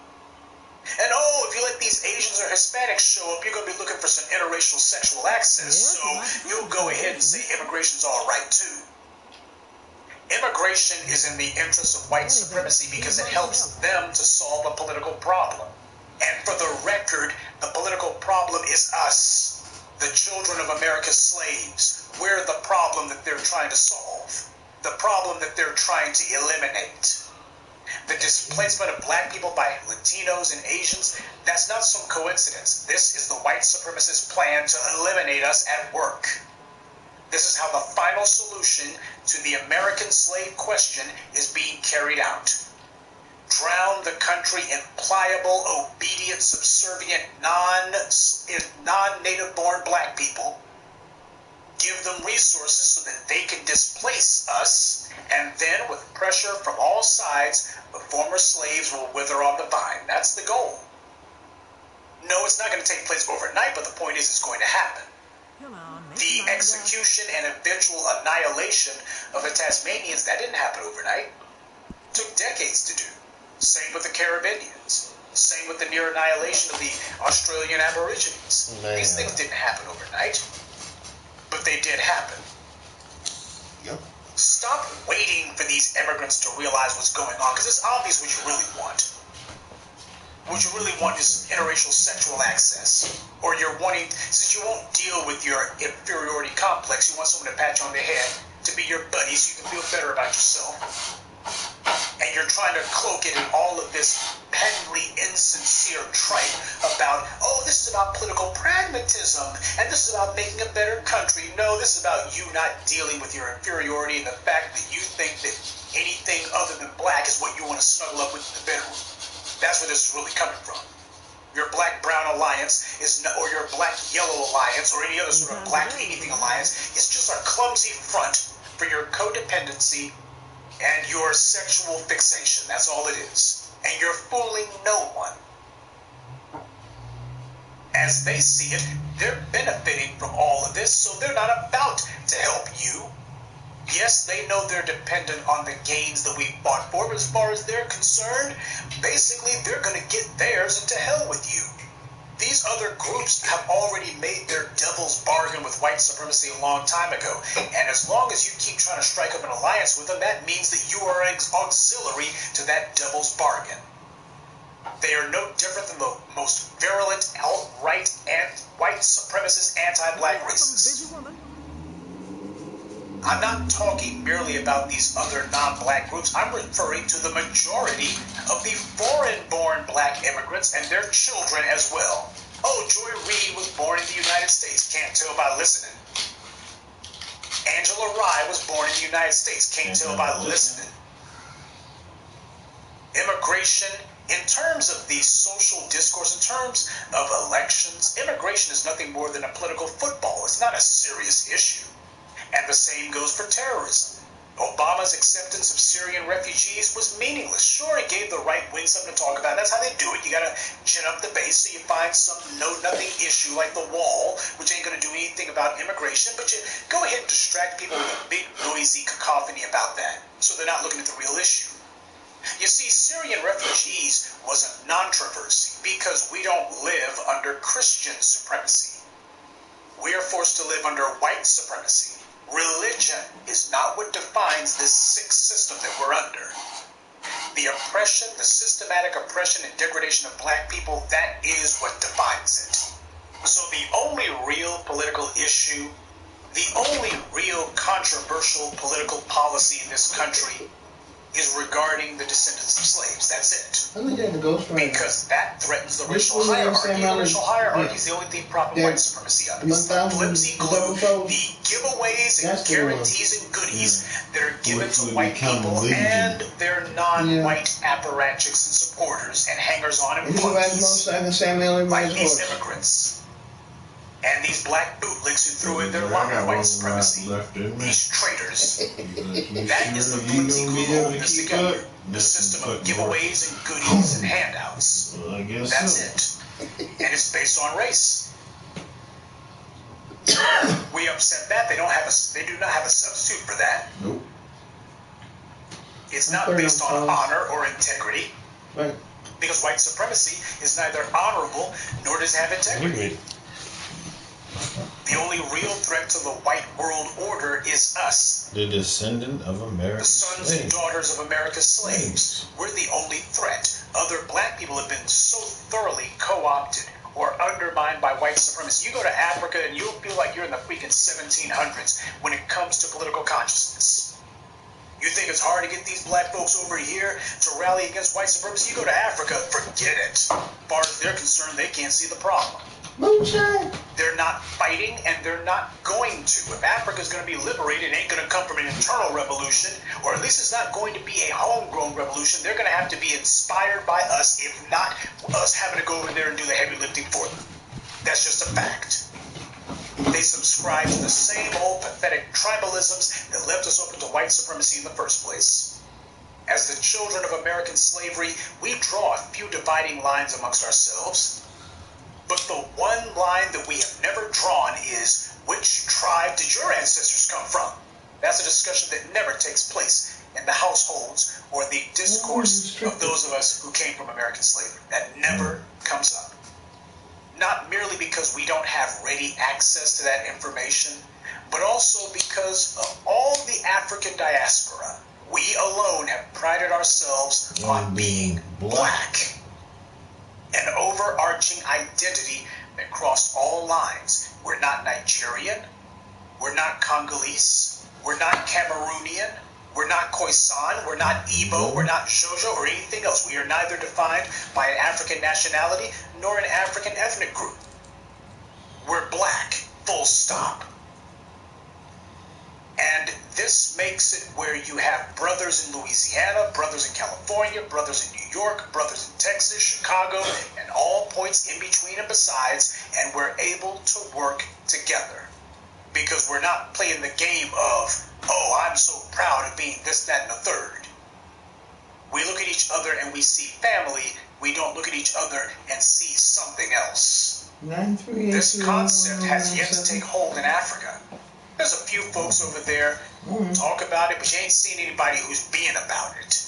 And oh, if you let these Asians or Hispanics show up, you're going to be looking for some interracial sexual access. So you'll go ahead and say immigration's all right, too. Immigration is in the interest of white supremacy because it helps them to solve a political problem. And for the record, the political problem is us, the children of America's slaves. We're the problem that they're trying to solve, the problem that they're trying to eliminate. The displacement of black people by Latinos and Asians, that's not some coincidence. This is the white supremacist plan to eliminate us at work. This is how the final solution to the American slave question is being carried out. Drown the country in pliable, obedient, subservient, non-native born black people. Give them resources so that they can displace us, and then with pressure from all sides, the former slaves will wither on the vine. That's the goal. No, it's not going to take place overnight, but the point is it's going to happen. The execution and eventual annihilation of the Tasmanians, that didn't happen overnight. It took decades to do. Same with the Caribbeans. Same with the near annihilation of the Australian Aborigines. Man. These things didn't happen overnight, but they did happen. Yep. Stop waiting for these immigrants to realize what's going on, because it's obvious what you really want. What you really want is interracial sexual access. Or you're wanting, since you won't deal with your inferiority complex, you want someone to pat you on the head to be your buddy so you can feel better about yourself. And you're trying to cloak it in all of this patently insincere tripe about, oh, this is about political pragmatism, and this is about making a better country. No, this is about you not dealing with your inferiority and the fact that you think that anything other than black is what you want to snuggle up with in the bedroom. That's where this is really coming from. Your black-brown alliance is, or your black-yellow alliance, or any other sort of black anything alliance, is just a clumsy front for your codependency and your sexual fixation. That's all it is. And you're fooling no one. As they see it, they're benefiting from all of this, so they're not about to help you. Yes, they know they're dependent on the gains that we fought for, but as far as they're concerned, basically they're going to get theirs and to hell with you. These other groups have already made their devil's bargain with white supremacy a long time ago, and as long as you keep trying to strike up an alliance with them, that means that you are auxiliary to that devil's bargain. They are no different than the most virulent, outright, and white supremacist anti-black racists. I'm not talking merely about these other non-black groups. I'm referring to the majority of the foreign-born black immigrants and their children as well. Oh, Joy Reid was born in the United States. Can't tell by listening. Angela Rye was born in the United States. Can't tell by listening. Immigration, in terms of the social discourse, in terms of elections, immigration is nothing more than a political football. It's not a serious issue. And the same goes for terrorism. Obama's acceptance of Syrian refugees was meaningless. Sure, it gave the right wing something to talk about. That's how they do it. You got to chin up the base so you find some know-nothing issue like the wall, which ain't going to do anything about immigration. But you go ahead and distract people with a big, noisy cacophony about that, so they're not looking at the real issue. You see, Syrian refugees was a non-controversy because we don't live under Christian supremacy. We are forced to live under white supremacy. Religion is not what defines this sick system that we're under. The oppression, the systematic oppression and degradation of black people, that is what defines it. So the only real political issue, the only real controversial political policy in this country is regarding the descendants of slaves. That's it. Because that threatens the racial hierarchy. The racial hierarchy is the only thing propping white supremacy up. It's the flimsy glue, the giveaways and guarantees and goodies that are given to white people and their non-white apparatchiks and supporters and hangers-on and flunkies, like these immigrants. And these black bootlicks who threw in their lot of white supremacy, these traitors. That is the flimsy glue holding us together. The system of giveaways and goodies and handouts. That's it. And it's based on race. We upset that. They do not have a substitute for that. Nope. It's not based on honor or integrity. Right. Because white supremacy is neither honorable nor does it have integrity. The only real threat to the white world order is us. The descendant of America's The sons and daughters of America's slaves. We're the only threat. Other black people have been so thoroughly co-opted or undermined by white supremacy. You go to Africa and you'll feel like you're in the freaking 1700s when it comes to political consciousness. You think it's hard to get these black folks over here to rally against white supremacy? You go to Africa, forget it. As far as they're concerned, they can't see the problem. Moonshine. They're not fighting, and they're not going to. If Africa's going to be liberated, it ain't going to come from an internal revolution, or at least it's not going to be a homegrown revolution. They're going to have to be inspired by us, if not us having to go over there and do the heavy lifting for them. That's just a fact. They subscribe to the same old pathetic tribalisms that left us open to white supremacy in the first place. As the children of American slavery, we draw a few dividing lines amongst ourselves. But the one line that we have never drawn is, which tribe did your ancestors come from? That's a discussion that never takes place in the households or the discourse of those of us who came from American slavery. That never comes up. Not merely because we don't have ready access to that information, but also because of all the African diaspora, we alone have prided ourselves on being black. An overarching identity that crossed all lines. We're not Nigerian. We're not Congolese. We're not Cameroonian. We're not Khoisan. We're not Igbo. We're not Jojo or anything else. We are neither defined by an African nationality nor an African ethnic group. We're black. Full stop. And this makes it where you have brothers in Louisiana, brothers in California, brothers in New York, brothers in Texas, Chicago, and all points in between and besides, and we're able to work together. Because we're not playing the game of, oh, I'm so proud of being this, that, and the third. We look at each other and we see family. We don't look at each other and see something else. This concept has yet to take hold in Africa. There's a few folks over there who talk about it, but you ain't seen anybody who's being about it.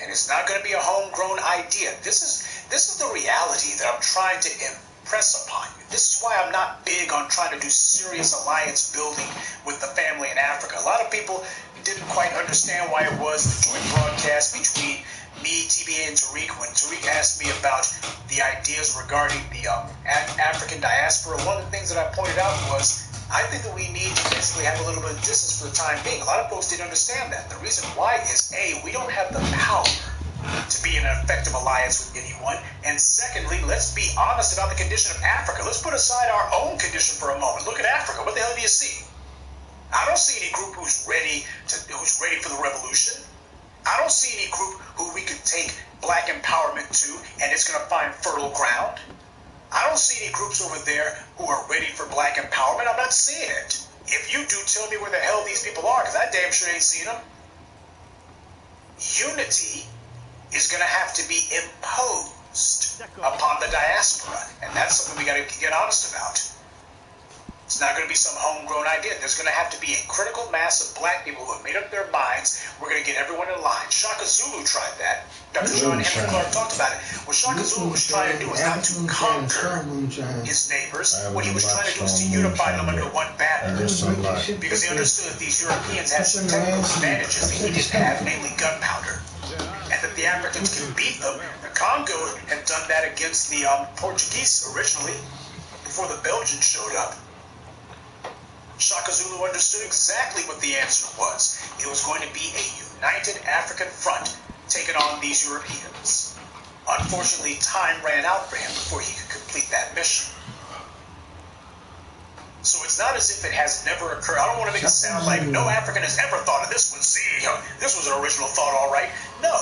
And it's not going to be a homegrown idea. This is the reality that I'm trying to impress upon you. This is why I'm not big on trying to do serious alliance building with the family in Africa. A lot of people didn't quite understand why it was the joint broadcast between me, TBA, and Tariq. When Tariq asked me about the ideas regarding the African diaspora, one of the things that I pointed out was I think that we need to basically have a little bit of distance for the time being. A lot of folks didn't understand that. The reason why is, A, we don't have the power to be in an effective alliance with anyone. And secondly, let's be honest about the condition of Africa. Let's put aside our own condition for a moment. Look at Africa. What the hell do you see? I don't see any group who's ready for the revolution. I don't see any group who we could take black empowerment to and it's going to find fertile ground. I don't see any groups over there who are ready for black empowerment. I'm not seeing it. If you do, tell me where the hell these people are, because I damn sure ain't seen them. Unity is going to have to be imposed upon the diaspora, and that's something we got to get honest about. It's not going to be some homegrown idea. There's going to have to be a critical mass of black people who have made up their minds. We're going to get everyone in line. Shaka Zulu tried that. Dr. John Henry Clark talked about it. What Shaka Zulu was trying to do was not to conquer his neighbors. What he was trying to do was to unify them under one banner. Because he understood that these Europeans had some technical advantages that he didn't have, namely gunpowder. And that the Africans could beat them. The Congo had done that against the Portuguese originally, before the Belgians showed up. Shaka Zulu understood exactly what the answer was. It was going to be a united African front taking on these Europeans. Unfortunately, time ran out for him before he could complete that mission. So it's not as if it has never occurred. I don't want to make it sound like no African has ever thought of this one. See, this was an original thought, all right. No,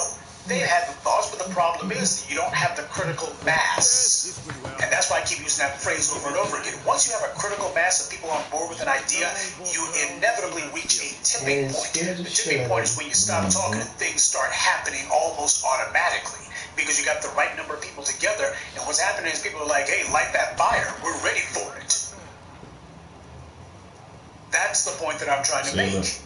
they had the thoughts, but the problem is that you don't have the critical mass. And that's why I keep using that phrase over and over again. Once you have a critical mass of people on board with an idea, you inevitably reach a tipping point. The tipping point is when you stop talking and things start happening almost automatically, because you got the right number of people together, and what's happening is people are like, hey, light that fire. We're ready for it. That's the point that I'm trying to make.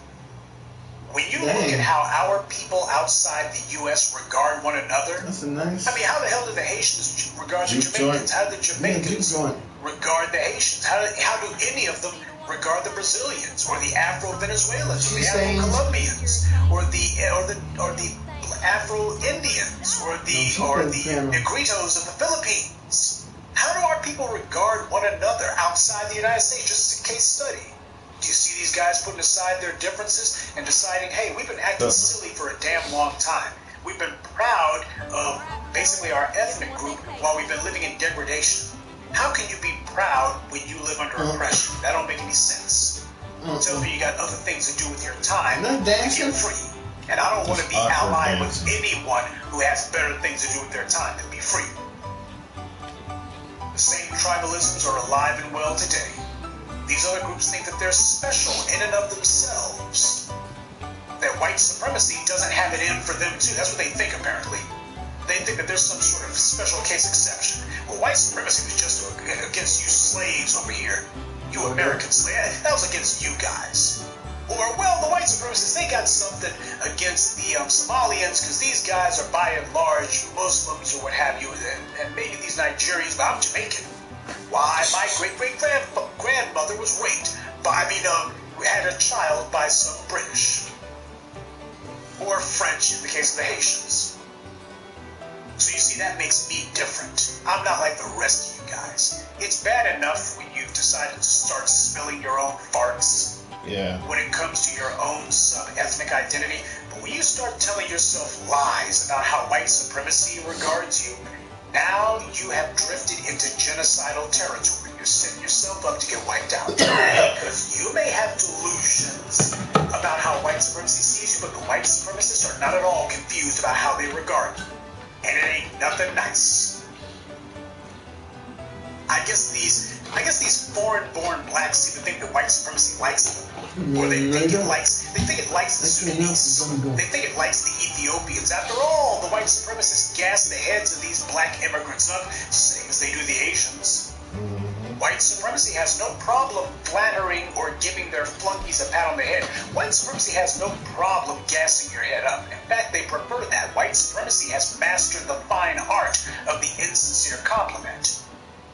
When you look at how our people outside the U.S. regard one another, I mean, how the hell do the Haitians regard the Jamaicans? How do the Jamaicans regard the Haitians? How do any of them regard the Brazilians, or the Afro-Venezuelans, or the Afro-Colombians, or the Afro-Indians, or the Negritos of the Philippines? How do our people regard one another outside the United States? Just as a case study. Do you see these guys putting aside their differences and deciding, hey, we've been acting silly for a damn long time. We've been proud of basically our ethnic group while we've been living in degradation. How can you be proud when you live under oppression? That don't make any sense. Tell me you got other things to do with your time to get free. And I don't want to be allied with anyone who has better things to do with their time than be free. The same tribalisms are alive and well today. These other groups think that they're special in and of themselves. That white supremacy doesn't have it in for them too. That's what they think, apparently. They think that there's some sort of special case exception. Well, white supremacy was just against you slaves over here. You American slaves. That was against you guys. Or, well, the white supremacists, they got something against the Somalians, because these guys are by and large Muslims or what have you, and maybe these Nigerians, but I'm Jamaican. Why, my great-great-grandmother was raped had a child by some British. Or French, in the case of the Haitians. So you see, that makes me different. I'm not like the rest of you guys. It's bad enough when you've decided to start spilling your own farts. Yeah. When it comes to your own sub-ethnic identity. But when you start telling yourself lies about how white supremacy regards you, now you have drifted into genocidal territory. You're setting yourself up to get wiped out. Because you may have delusions about how white supremacy sees you, but the white supremacists are not at all confused about how they regard you. And it ain't nothing nice. I guess these foreign-born blacks seem to think that white supremacy likes them. Or they think it likes the Sudanese. They think it likes the Ethiopians. After all, the white supremacists gas the heads of these black immigrants up, same as they do the Asians. White supremacy has no problem flattering or giving their flunkies a pat on the head. White supremacy has no problem gassing your head up. In fact, they prefer that. White supremacy has mastered the fine art of the insincere compliment.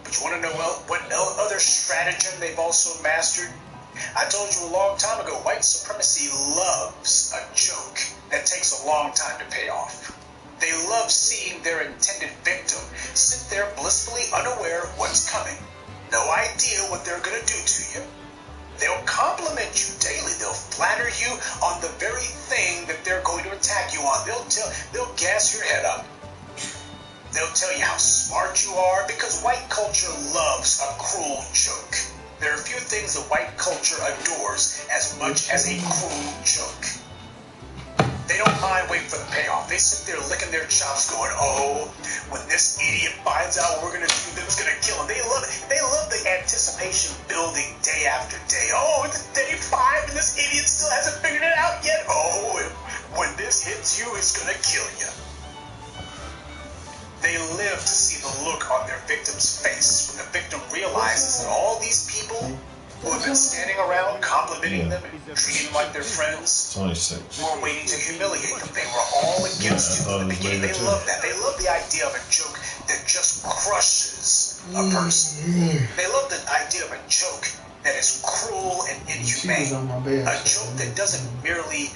But you want to know what other stratagem they've also mastered? I told you a long time ago, white supremacy loves a joke that takes a long time to pay off. They love seeing their intended victim sit there blissfully unaware of what's coming. No idea what they're going to do to you. They'll compliment you daily. They'll flatter you on the very thing that they're going to attack you on. They'll gas your head up. They'll tell you how smart you are because white culture loves a cruel joke. There are few things that white culture adores as much as a cruel joke. They don't mind waiting for the payoff. They sit there licking their chops going, oh, when this idiot finds out what we're going to do, it's going to kill him. They love it. They love the anticipation building day after day. Oh, it's day 5 and this idiot still hasn't figured it out yet. Oh, when this hits you, it's going to kill you. They live to see the look on their victim's face when the victim realizes that all these people who have been standing around complimenting them and treating them like their friends were waiting to humiliate them. They were all against you from the beginning. They love that. They love the idea of a joke that just crushes a person. They love the idea of a joke that is cruel and inhumane. A joke that doesn't merely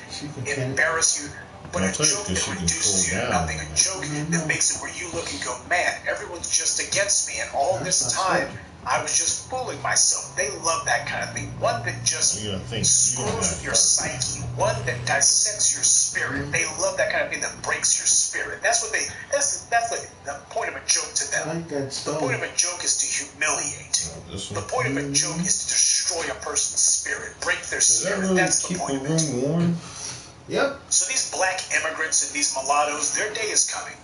embarrass you, but a joke that reduces you to nothing. A joke that makes it where you look and go, man, everyone's just against me, and all this time I was just fooling myself. They love that kind of thing. One that just screws with your psyche. One that dissects your spirit. They love that kind of thing that breaks your spirit. That's what they. That's the point of a joke to them. The point of a joke is to humiliate. The point of a joke is to destroy a person's spirit, break their spirit. That's the point of it. Yep. So these black immigrants and these mulattoes, their day is coming.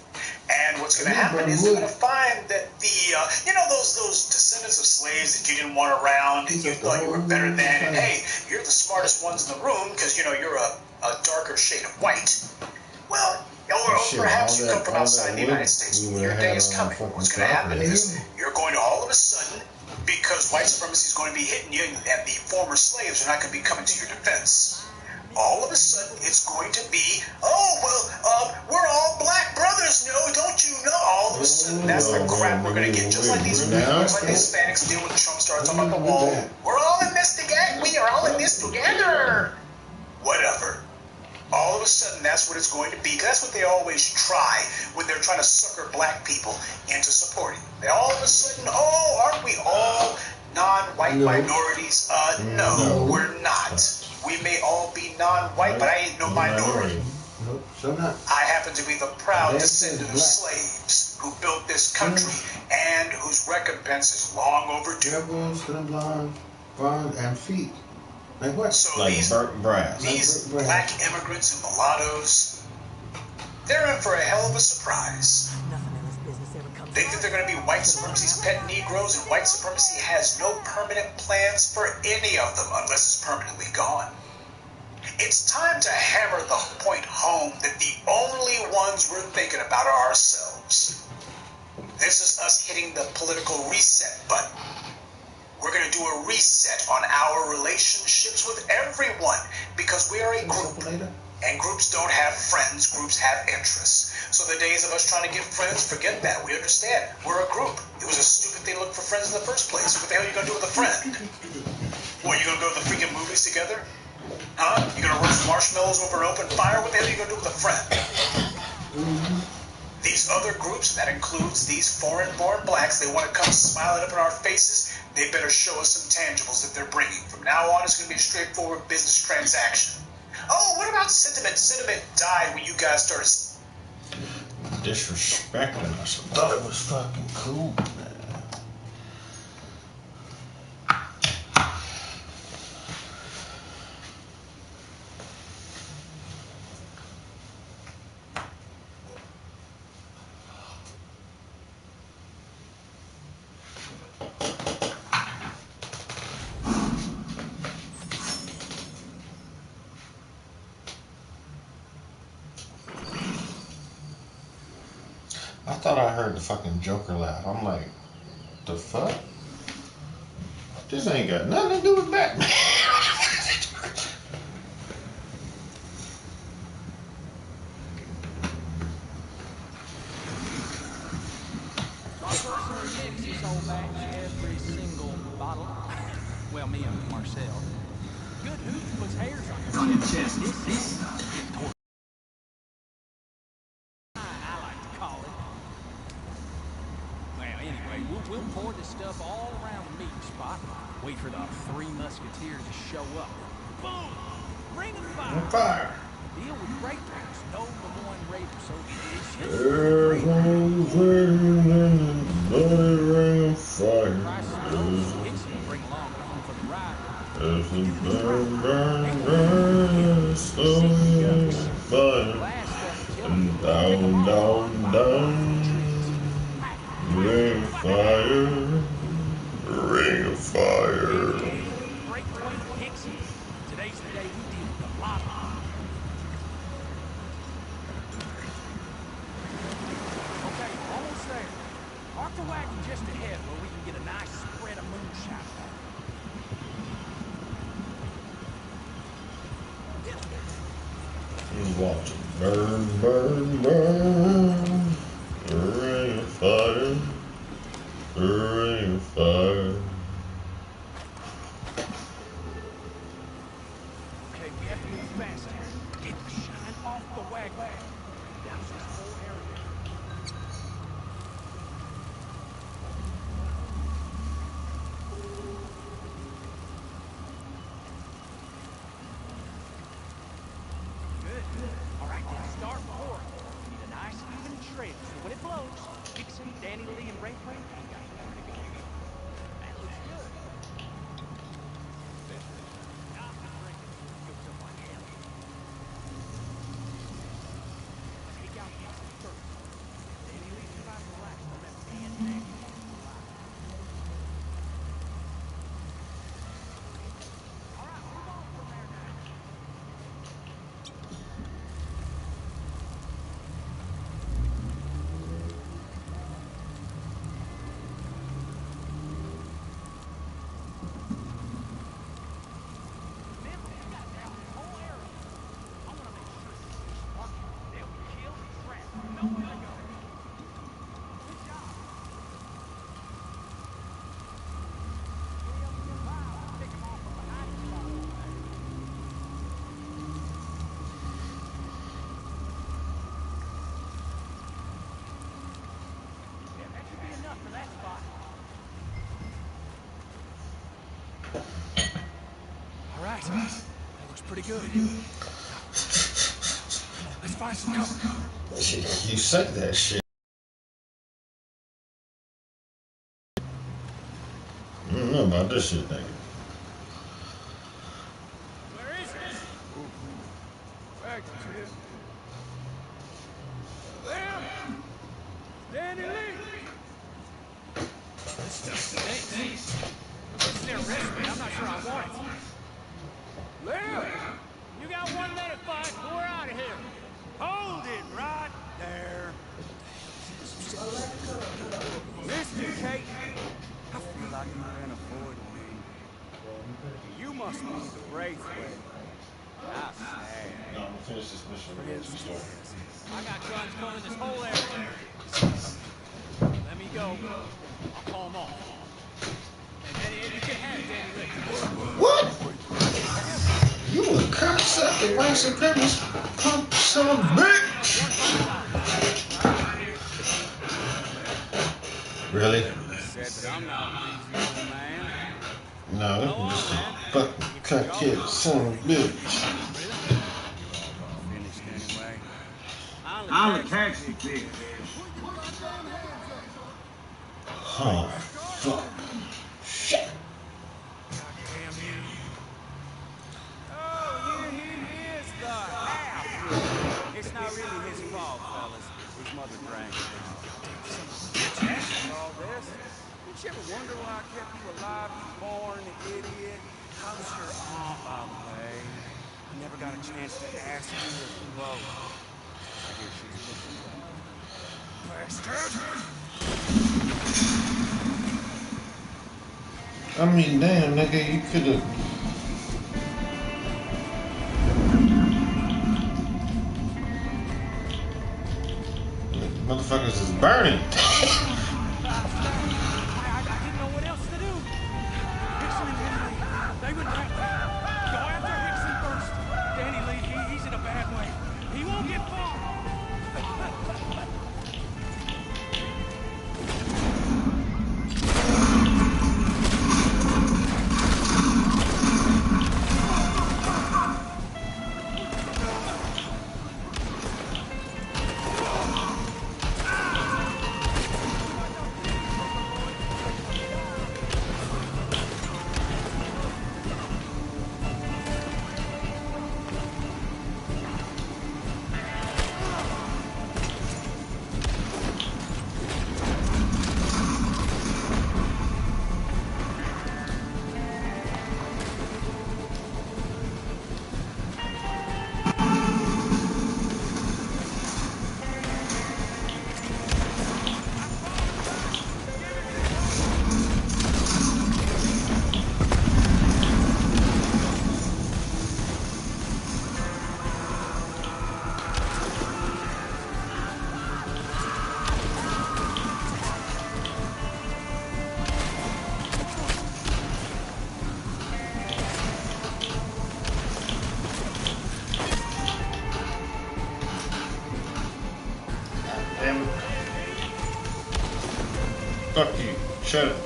And what's going to happen is they're going to find that those descendants of slaves that you didn't want around and you thought you were better than, and hey, you're the smartest ones in the room because, you're a darker shade of white. Well, or perhaps you come from outside the United States. Your day is coming. What's going to happen is you're going to all of a sudden, because white supremacy is going to be hitting you and the former slaves are not going to be coming to your defense. All of a sudden, it's going to be, we're all black brothers, don't you know? All of a sudden, that's the crap we're going to get. Just like these Hispanics did when Trump started talking about the wall. We're all in this together. We are all in this together. Whatever. All of a sudden, that's what it's going to be. That's what they always try when they're trying to sucker black people into supporting. They all of a sudden, aren't we all non-white minorities? No, we're not. We may all be non-white, but I ain't no minority. Nope, so not. I happen to be the proud descendant of slaves who built this country and whose recompense is long overdue. Devils, blonde, and feet. Like what? So like these black immigrants and mulattoes, they're in for a hell of a surprise. Think that they're going to be white supremacy's pet Negroes, and white supremacy has no permanent plans for any of them unless it's permanently gone. It's time to hammer the point home that the only ones we're thinking about are ourselves. This is us hitting the political reset button. We're going to do a reset on our relationships with everyone because we are a group. And groups don't have friends, groups have interests. So the days of us trying to get friends, forget that. We understand. We're a group. It was a stupid thing to look for friends in the first place. What the hell are you going to do with a friend? What, you going to go to the freaking movies together? Huh? You going to roast marshmallows over an open fire? What the hell are you going to do with a friend? These other groups, that includes these foreign-born blacks, they want to come smiling up in our faces. They better show us some tangibles that they're bringing. From now on, it's going to be a straightforward business transaction. Oh, what about sentiment? Sentiment died when you guys started disrespecting us. I thought it was fucking cool, man. I thought I heard the fucking Joker laugh. I'm like, the fuck? This ain't got nothing to do with Batman. Mix this whole batch, every single bottle. Well, me and Marcel. Good hooch puts hairs on your chest. This stuff. I like to call it. Well, anyway, we'll pour this stuff all around the meeting spot. Wait for the Three Musketeers to show up. Boom! Ring of fire! On fire. Deal with great drinks. No Lemoyne Raider so There's no flame in the bloody ring of fire. Bring along for the ride. As the burn, slowly fire. And down, down, down. Ring of fire. Ring of fire. Great point, Dixie. Today's the day we deal with a lot of them. Okay, almost there. Park the wagon just ahead where we can get a nice spread of moonshine. Watch it burn, burn, burn. Ring of fire. Ring of fire. Okay, we have to move faster. Get the shine off the wagon. Down this whole area. Good. All right, then start pouring. Need a nice even trail, so when it blows, Dixon, Danny Lee, and Ray Ray ain't got nowhere to go. That looks good. Stop the drinking. Go somewhere else. Take out Dixon first. Danny Lee's about to relax from that man back. All right, move on from there now. All right, that looks pretty good. Let's find some cover. You said that shit. I don't know about this shit, nigga. Where is it? Back to him. There! Danny Lee! This stuff stinks. This there recipe, I'm not sure I want it. Liam! You got 1 minute, fight. We're out of here. Hold it right there. Mr. Kate, I feel like you've been avoiding me. You must be the Braithwaite. How sad. No, I'm gonna finish this mission with this story. I got guns coming this whole area. Let me go. I'll call them off. And you can have Danny Lee. What? You a cocksucking white supremacist punk son of a bitch! Really? I'm not a reasonable man. No, that was just a fucking cockhead son of a bitch. Finished anyway. I'll catch you, kid. Oh, fuck. Shit. Damn you. Oh, here he is, the half. It's not really his fault, fellas. His mother drank. All this. Did you ever wonder why I kept you alive, you born idiot? How's your aunt, by the way? I never got a chance to ask you if you vote. I hear she's looking well. Bastard! I mean, damn, nigga, you could've. Motherfuckers is burning. I didn't know what else to do. Hickson and Henry, they would have to go after Hickson first. Danny Lee, he's in a bad way. He won't get far. Damn it. Fuck you. Shut up.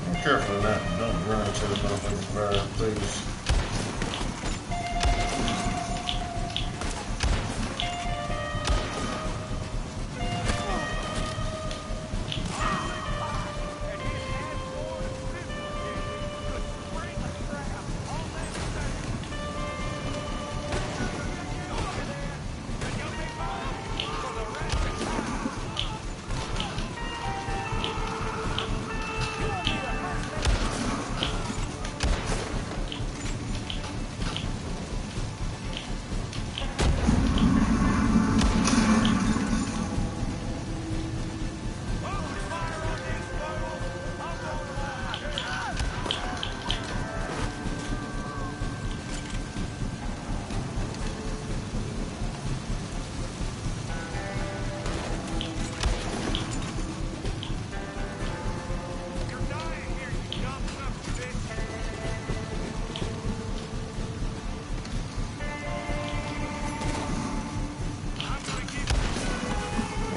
Be careful of that. Don't run into the motherfucking fire, please.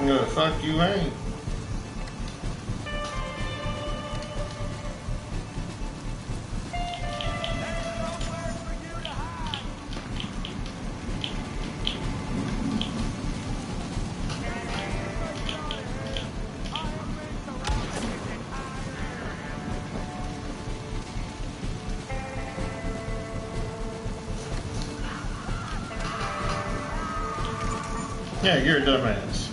No, fuck you ain't. Yeah, you're a dumbass.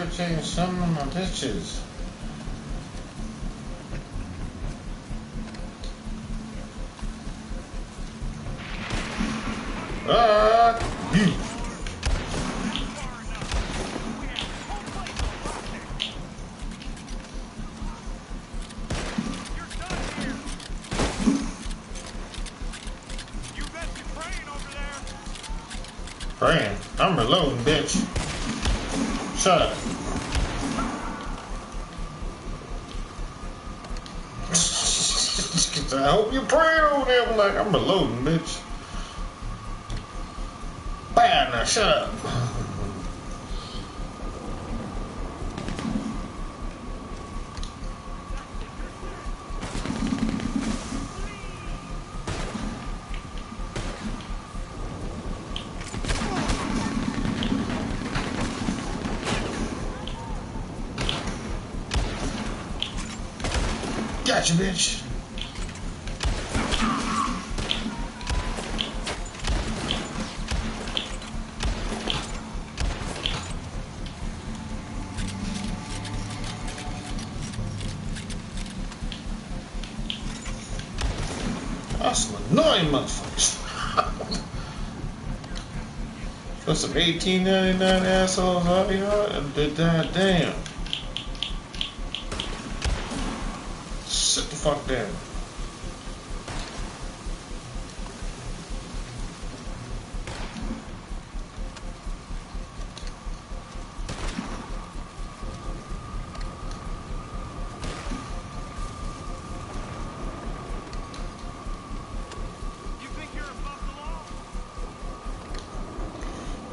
gotta change some of my bitches. You. Praying. I'm reloading, bitch. Shut up. I hope you're praying over there. I'm like, I'm reloading, bitch. Bam, now shut up. Gotcha, bitch. That's some annoying motherfuckers. Got some 1899 assholes out here. Damn. Sit the fuck down. You think you're above the law?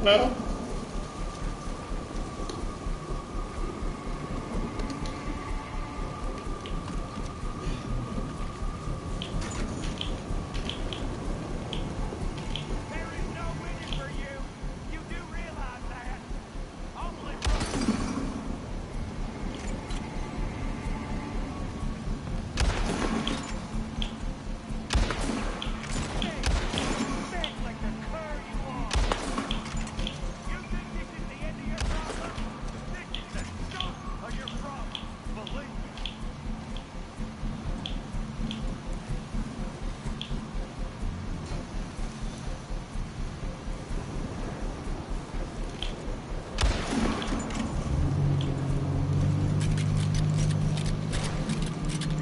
No. There is no winning for you. You do realize that. Only think like the cur you are. You think this is the end of your problem? This is the start of your problem. Believe me.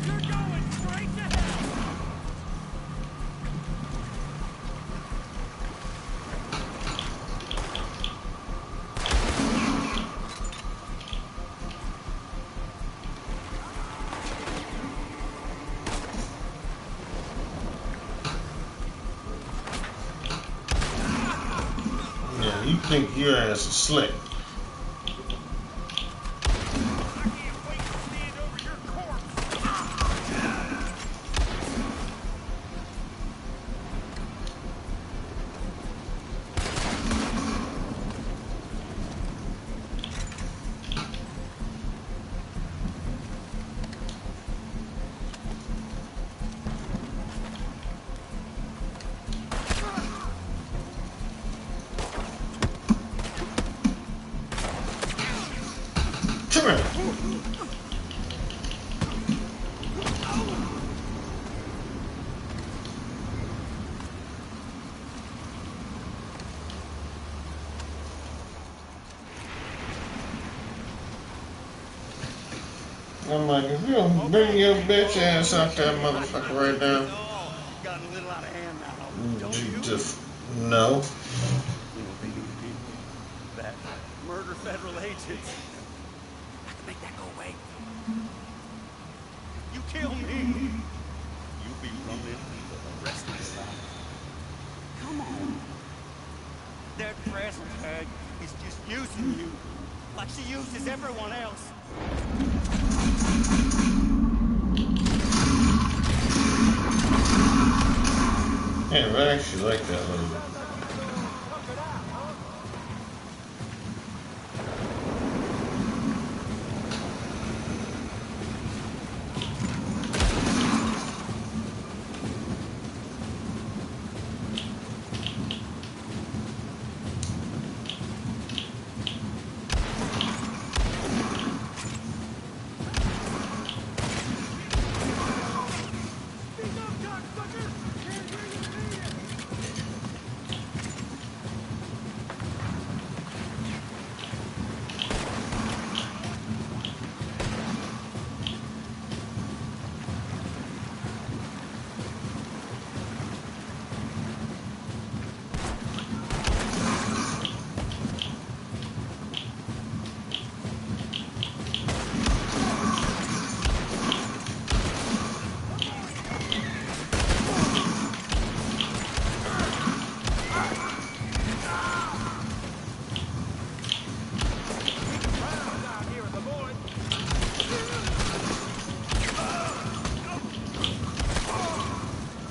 You're going straight to hell. Yeah, you think your ass is slick. I can't wait to stand over your corpse. Come here. I'm like, if you don't bring your bitch ass out that motherfucker right now, Gotten a little out of hand now. you just no. That murder federal agents. I can make that go away. You kill me, you'll be running for the rest of your life. Come on. That press tag is just using you like she uses everyone else. Yeah, I actually like that little bit.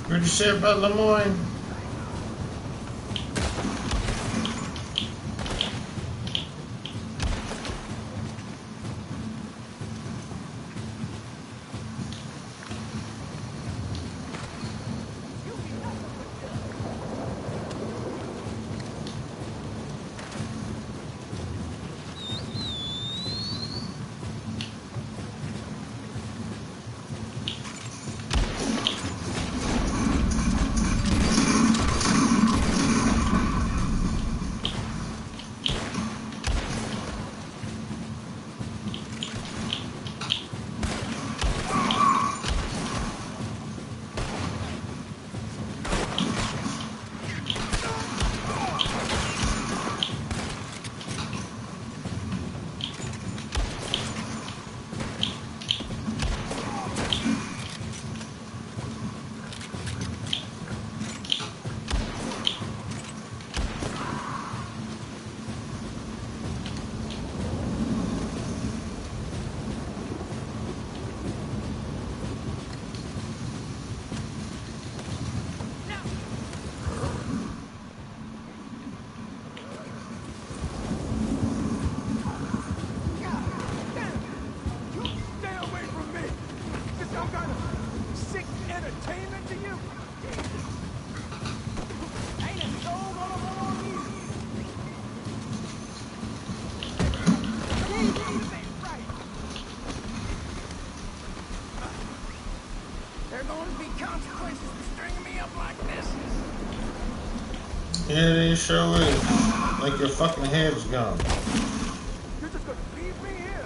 What'd you say about Lemoyne? Yeah, they sure is. Like your fucking head's gone. You're just gonna leave me here?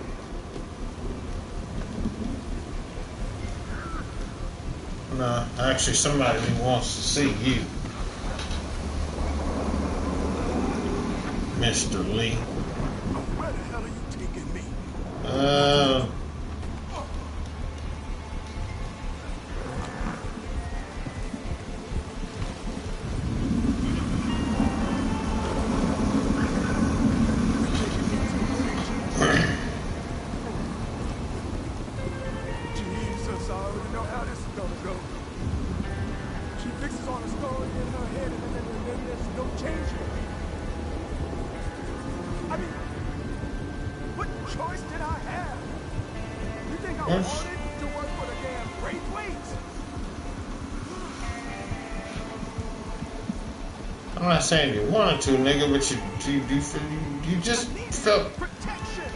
Nah, actually somebody wants to see you. Mr. Lee. Where the hell are you taking me? Jesus, I already know how this is gonna go. She fixes on a story in her head and then there's no changing. I mean, what choice did I have? You think I wanted to work for the damn Braithwaites? I'm not saying you wanted to, nigga, but you just felt. Protection.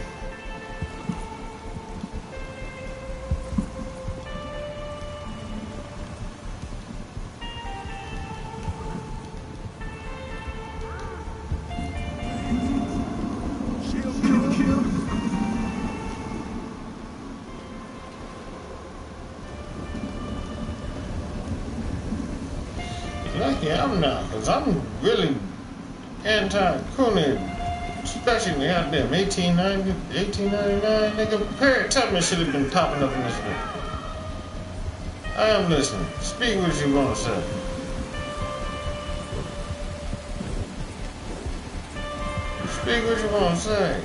Lucky I'm not, because I'm really anti-Cooney, especially in the goddamn 1899, nigga. Harriet Tubman should have been popping up in this room. I am listening. Speak what you want to say. Speak what you want to say.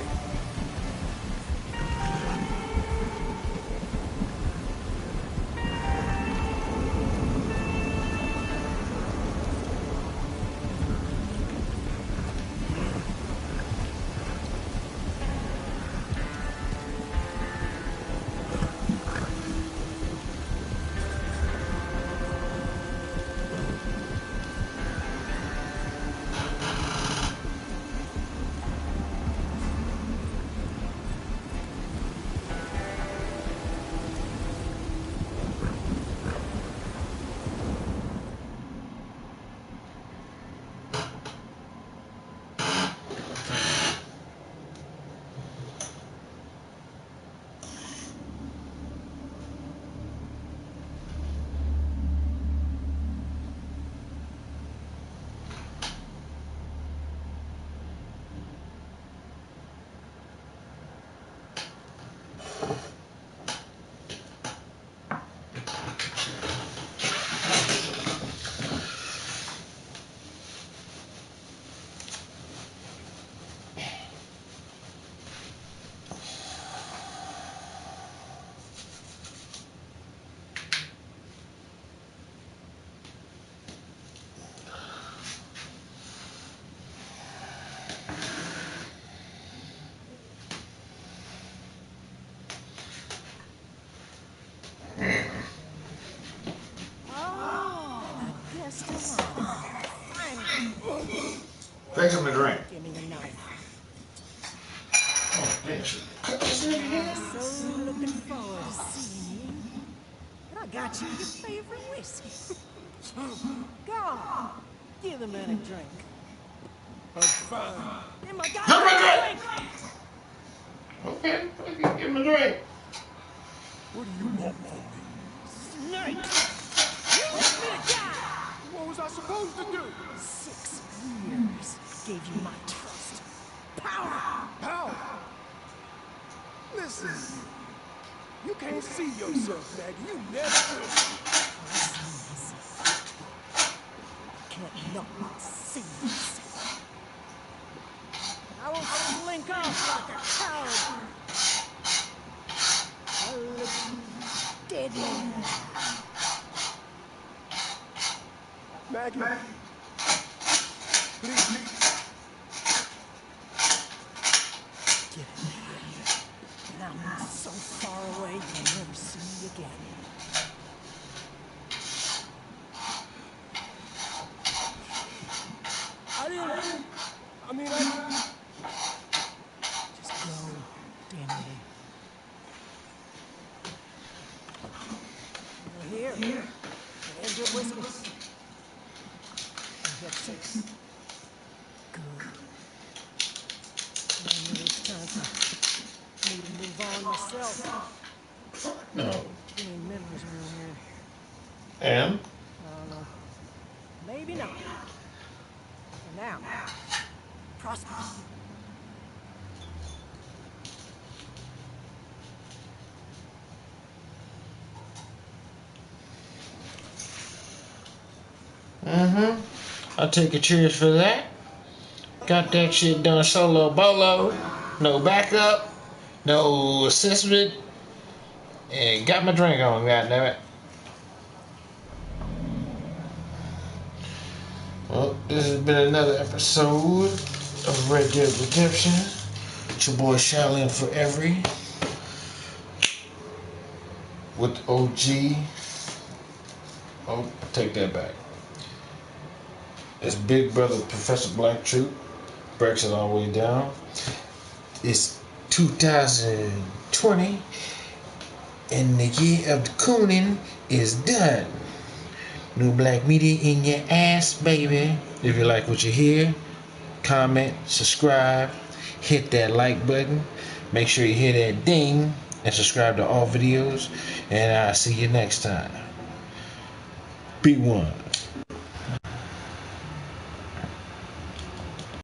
Fix him a drink. Give me the knife. Oh, thanks. So looking forward to seeing you. But I got you your favorite whiskey. Go on. Give the man a drink. I'm fine. Give my Have a guy a drink. drink. Okay, give him a drink. What do you want from me? Snake. You let me die. What was I supposed to do? 6 years gave you my trust. Power. Power. Listen, you can't see yourself, Maggie. You never will. I see myself. I can't not see myself. I won't slink off like a coward. I'll look you dead man. Maggie, please. Get in there. And I'm so far away you'll never see me again. Just go, damn it. Here. There's your whiskey. You got 6. Good. Maybe it's time for me to move on myself. No. Too many memories around here. And? I don't know. Maybe not. For now, prosper. I'll take a cheers for that. Got that shit done solo bolo. No backup. No assessment. And got my drink on, goddammit. Well, this has been another episode of Red Dead Redemption. It's your boy shoulin4every's. With OG. Oh, take that back. It's Big Brother Professor Black Troop. Breaks it all the way down. It's 2020. And the year of the cooning is done. New Black Media in your ass, baby. If you like what you hear, comment, subscribe, hit that like button. Make sure you hit that ding and subscribe to all videos. And I'll see you next time. Be one.